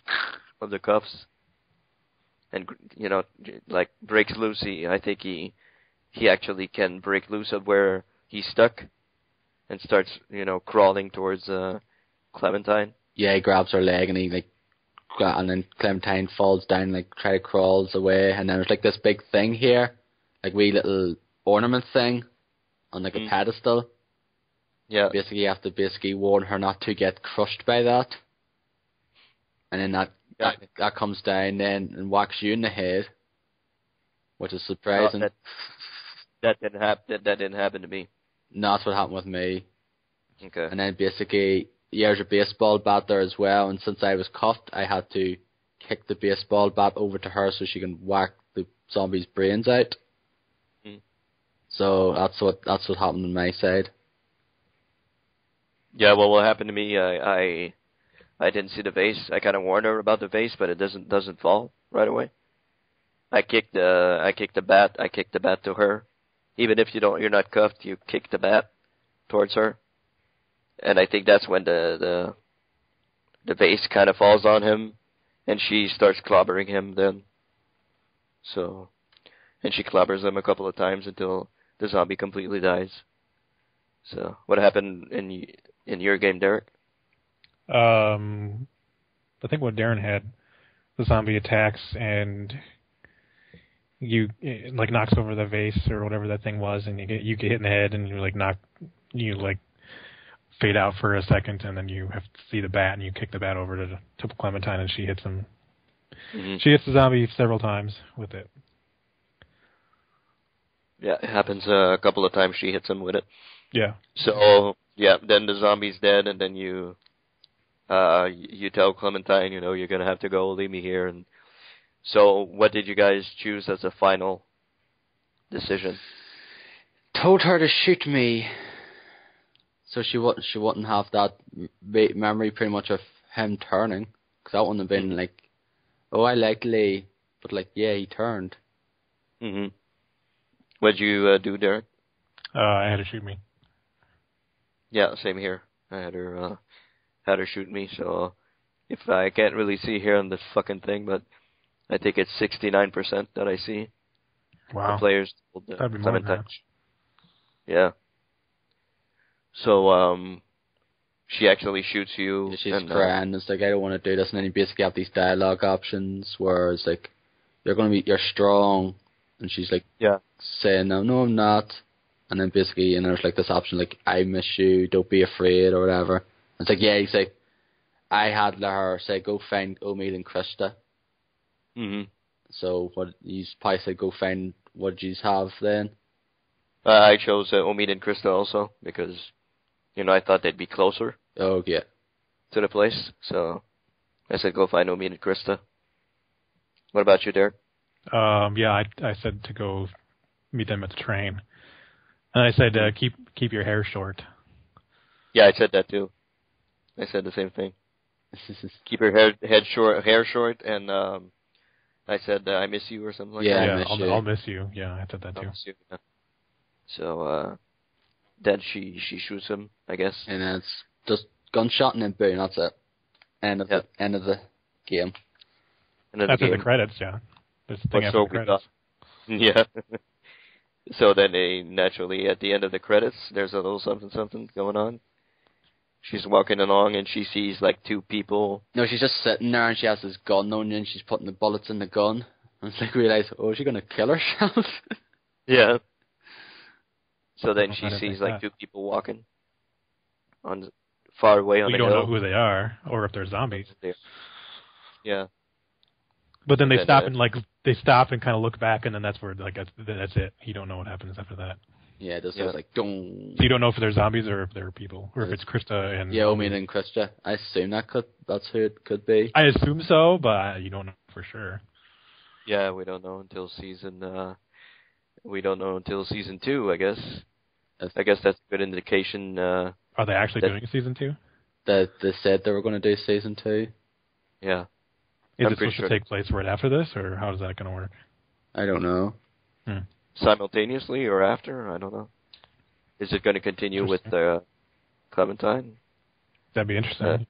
of the cuffs, and like breaks loose. I think he actually can break loose of where he's stuck, and starts crawling towards Clementine. Yeah, he grabs her leg and and then Clementine falls down, crawls away, and then there's like this big thing here, like wee little ornament thing on like a pedestal. Yeah. Basically, you have to warn her not to get crushed by that. And then that comes down then and whacks you in the head, which is surprising. That didn't happen. That didn't happen to me. No, that's what happened with me. Okay. And then basically, there's a baseball bat there as well. And since I was cuffed, I had to kick the baseball bat over to her so she can whack the zombie's brains out. So that's what happened on my side. Yeah. Well, what happened to me? I didn't see the vase. I kind of warned her about the vase, but it doesn't fall right away. I kicked the bat. I kicked the bat to her. Even if you're not cuffed, you kick the bat towards her. And I think that's when the vase kind of falls on him, and she starts clobbering him then. So, and she clobbers him a couple of times until the zombie completely dies. So, what happened in your game, Derek? I think what Darren had, the zombie attacks and you knocks over the vase or whatever that thing was, and you get hit in the head, and you fade out for a second, and then you have to see the bat, and you kick the bat over to Clementine, and she hits him. Mm-hmm. She hits the zombie several times with it. Yeah, it happens a couple of times. She hits him with it. Yeah. So yeah, then the zombie's dead, and then you you tell Clementine, you're gonna have to go, leave me here, and so what did you guys choose as a final decision? Told her to shoot me, so she wouldn't have that memory pretty much of him turning, because that wouldn't have been like, oh, I like Lee, but like, yeah, he turned. Mhm. What'd you do, Derek? I had to shoot me. Yeah, same here. I had her shoot me. So if I can't really see here on this fucking thing, but I think it's 69% that I see. Wow. The players told That'd be more than that. Yeah. So she actually shoots you. Yeah, she's crying. It's like, I don't want to do this, and then you basically have these dialogue options where it's like, you're strong, and she's like, saying, no, I'm not. And then basically, there's like this option like, I miss you, don't be afraid, or whatever. And it's like, yeah, he's like, I had her say, go find Omid and Krista. Mhm. So what you probably said, go find what you have then. I chose Omid and Krista also because, I thought they'd be closer. Oh yeah. To the place, so I said go find Omid and Krista. What about you, Derek? Yeah, I said to go meet them at the train, and I said keep your hair short. Yeah, I said that too. I said the same thing. Keep your hair short, and I said I miss you or something like that. Yeah, I'll miss you. Yeah, I said that too. Miss you, yeah. So then she shoots him, I guess. And then it's just gunshot and then boom, that's it. End of the game. After the credits, yeah. There's the thing after the credits. Yeah. So then naturally at the end of the credits, there's a little something going on. She's walking along and she sees like two people. No, she's just sitting there and she has this gun on and she's putting the bullets in the gun. And it's like, realize, is she gonna kill herself? Yeah. So then she sees like two people walking on far away on the hill. You don't know who they are or if they're zombies. Yeah. But then they stop and kind of look back, and then that's where that's it. You don't know what happens after that. Yeah, this is like don't. So you don't know if they're zombies or if they're people, or if it's Krista and. Yeah, Omid and Krista. I assume that's who it could be. I assume so, but you don't know for sure. Yeah, we don't know until season. We don't know until season 2, I guess. I guess that's a good indication. Are they actually doing a season 2? That they said they were going to do season 2. Yeah. Is it supposed to take place right after this, or how is that going to work? I don't know. Simultaneously or after? I don't know. Is it going to continue with Clementine? That'd be interesting.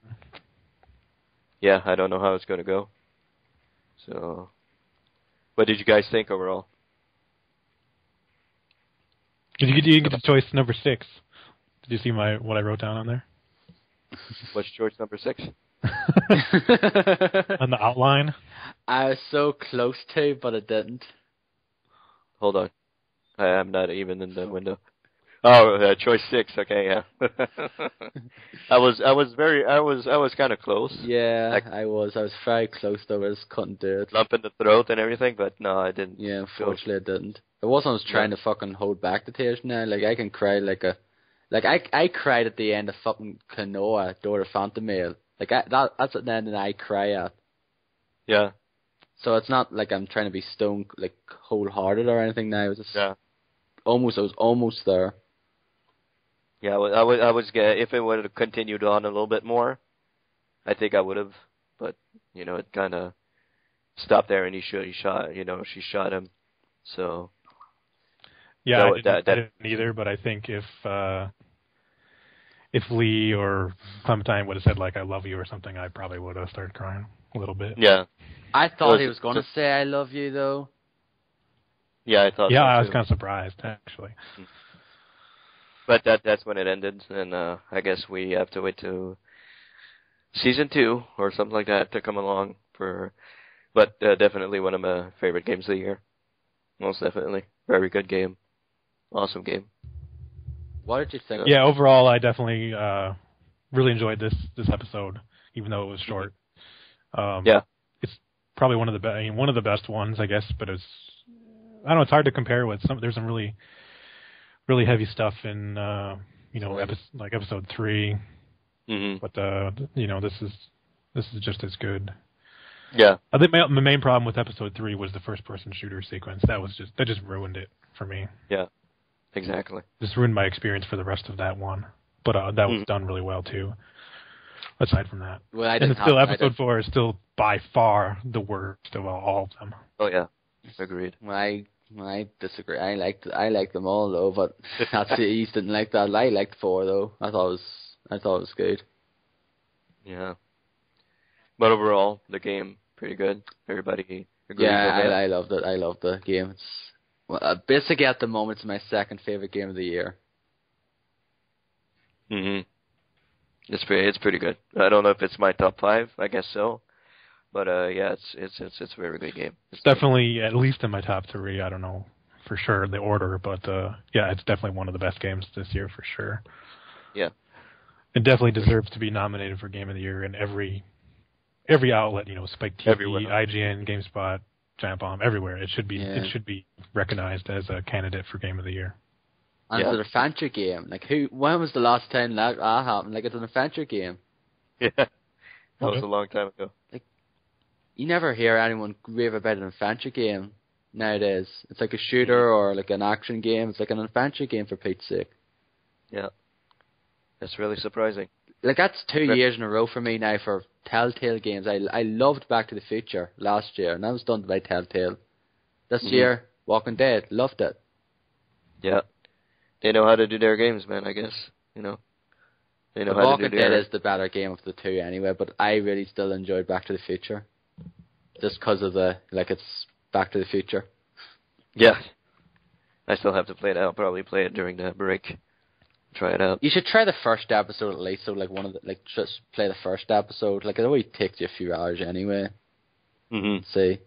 Yeah, I don't know how it's going to go. So, what did you guys think overall? Did you get to choice number 6? Did you see what I wrote down on there? What's choice number 6? On the outline? I was so close to, but I didn't. Hold on. I am not even in the window. Oh, choice 6. Okay, yeah. I was kind of close. Yeah, I was very close though. I just couldn't do it. Lump in the throat and everything, but no, I didn't. Yeah, unfortunately I didn't. It wasn't I was trying to fucking hold back the tears now. Like I can cry I cried at the end of fucking Kanoa, Door of Phantom Mail. Like that's at the end and I cry at. Yeah. So it's not like I'm trying to be stone like wholehearted or anything now. It was just I was almost there. Yeah, I was if it would have continued on a little bit more, I think I would have. But it kind of stopped there, and she shot him. So yeah, I didn't either. But I think if Lee or Clementine would have said like "I love you" or something, I probably would have started crying a little bit. Yeah, I thought he was going to say "I love you" though. Yeah, I thought. Yeah, so I was too. kind of surprised actually. But that's when it ended, and I guess we have to wait to season 2 or something like that to come along for. But definitely one of my favorite games of the year. Most definitely, very good game, awesome game. What did you think? Yeah, overall, I definitely really enjoyed this episode, even though it was short. Yeah, it's probably one of the best ones, I guess. But it's it's hard to compare with some. There's some really heavy stuff in like episode 3. Mm-hmm. But this is just as good. Yeah. I think my main problem with episode 3 was the first-person shooter sequence. That just ruined it for me. Yeah. Exactly. Just ruined my experience for the rest of that one. But that was done really well too. Aside from that, Well, episode 4 is still by far the worst of all of them. Oh yeah, agreed. Well, I disagree. I liked them all though, but that's the East didn't like that. I liked 4 though. I thought it was good. Yeah. But overall, the game pretty good. Everybody agrees. Yeah, with that. I loved it. I loved the game. Basically at the moment, it's my second favorite game of the year. Mhm. It's pretty good. I don't know if it's my top 5. I guess so. But yeah, it's a very good game. It's definitely at least in my top 3. I don't know for sure the order, but yeah, it's definitely one of the best games this year for sure. Yeah. It definitely deserves to be nominated for Game of the Year in every outlet. Spike TV, Everywhere. IGN, GameSpot, Giant Bomb, everywhere. It should be recognized as a candidate for Game of the Year. And it's an adventure game. Like, when was the last time that happened? Like, it's an adventure game. Yeah. That was a long time ago. Like, you never hear anyone rave about an adventure game nowadays. It's like a shooter or like an action game. It's like an adventure game, for Pete's sake. Yeah. That's really surprising. Like, that's 2 years in a row for me now for Telltale games. I loved Back to the Future last year, and that was done by Telltale. This year, Walking Dead, loved it. Yeah. They know how to do their games, man, I guess. They know how to do Walking their... Dead is the better game of the 2 anyway, but I really still enjoyed Back to the Future. Just because of it's Back to the Future. Yeah. I still have to play it. I'll probably play it during the break. Try it out. You should try the first episode at least, so just play the first episode. Like, it only takes you a few hours anyway. Mm-hmm. See?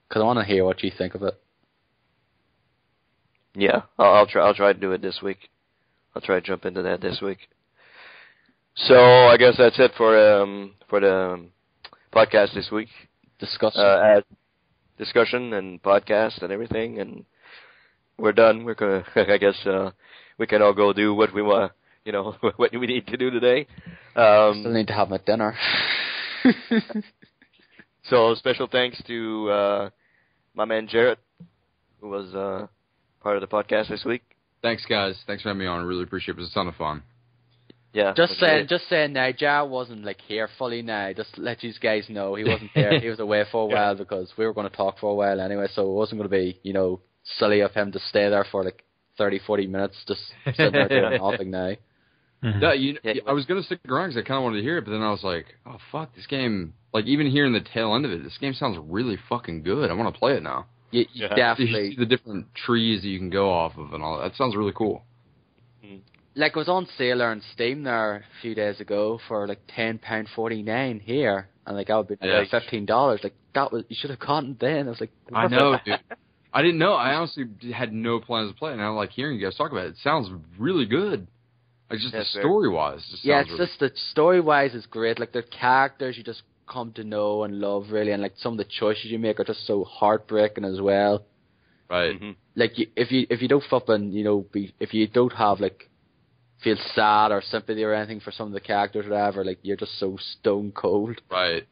Because I want to hear what you think of it. Yeah, I'll try to do it this week. I'll try to jump into that this week. So I guess that's it for the podcast this week. Discussion and podcast and everything, and we're done. We're gonna. I guess we can all go do what we want. What we need to do today. Still need to have my dinner. So special thanks to my man Jarret, who was part of the podcast this week. Thanks, guys. Thanks for having me on. I really appreciate it. It was a ton of fun. Yeah. Just saying now, Jarret wasn't here fully now. Just let you guys know he wasn't there. He was away for a while because we were going to talk for a while anyway, so it wasn't going to be, silly of him to stay there for 30, 40 minutes just sitting there doing nothing now. Mm-hmm. I was going to stick around because I kind of wanted to hear it, but then I was like, oh, fuck, this game, even hearing the tail end of it, this game sounds really fucking good. I want to play it now. You definitely. You see the different trees that you can go off of and all that. That sounds really cool. Like, it was on sale there on Steam there a few days ago for £10.49 here, and that would be $15. You should have gotten it then. I was like, I know, dude. I didn't know. I honestly had no plans to play it, and I'm hearing you guys talk about it. It sounds really good. Just the story-wise. The story-wise is great. Like, the characters you just come to know and love, really, and some of the choices you make are just so heartbreaking as well. Right. Mm-hmm. Like, if you don't if you don't have feel sad or sympathy or anything for some of the characters or whatever, you're just so stone cold. Right.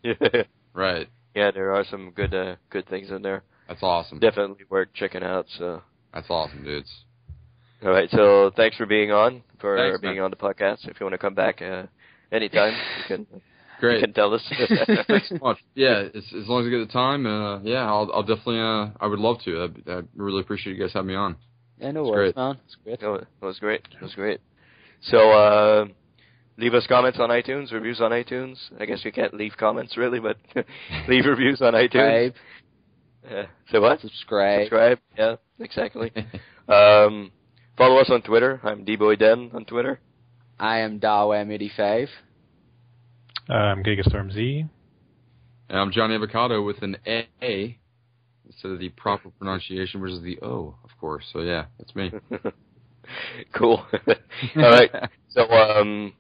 Right. Yeah, there are some good things in there. That's awesome. Definitely worth checking out. So that's awesome, dudes. All right, so thanks for being on man. on the podcast. If you want to come back anytime, you can. Great. You can tell us. Thanks so much. Yeah, as long as I get the time, I'll definitely. I would love to. I really appreciate you guys having me on. Yeah, no worries, man. It's great. No, it was great. It was great. So leave us comments on iTunes, reviews on iTunes. I guess you can't leave comments really, but leave reviews on iTunes. Say what? Subscribe. Yeah, exactly. Follow us on Twitter. I'm dboydem on Twitter. I am DawM85. I'm GigaStormZ. And I'm JonnyAvacado with an A instead of the proper pronunciation, which is the O, of course. So yeah, that's me. Cool. All right. So follow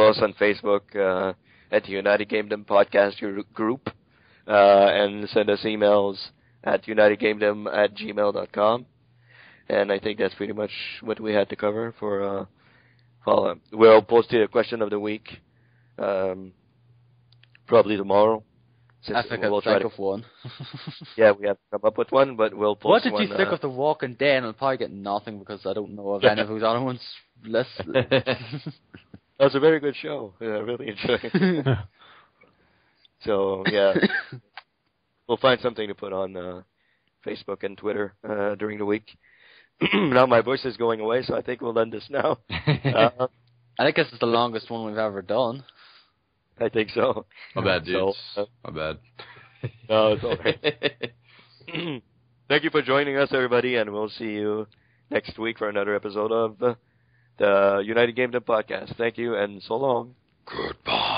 us on Facebook at the United Gamedom Podcast Group, and send us emails at unitedgamedom@gmail.com. And I think that's pretty much what we had to cover for We'll post the question of the week, probably tomorrow. I think I'll think of one. Yeah, we have to come up with one, but we'll post What did one, you think of The Walking Dead? I'll probably get nothing because I don't know of any of those other ones. That was a very good show. Yeah, I really enjoyed it. So, yeah. We'll find something to put on Facebook and Twitter during the week. Now my voice is going away, so I think we'll end this now. I think this is the longest one we've ever done. I think so. My bad, dude. So, my bad. No, it's all right. Thank you for joining us, everybody, and we'll see you next week for another episode of the United Gamedom podcast. Thank you, and so long. Goodbye.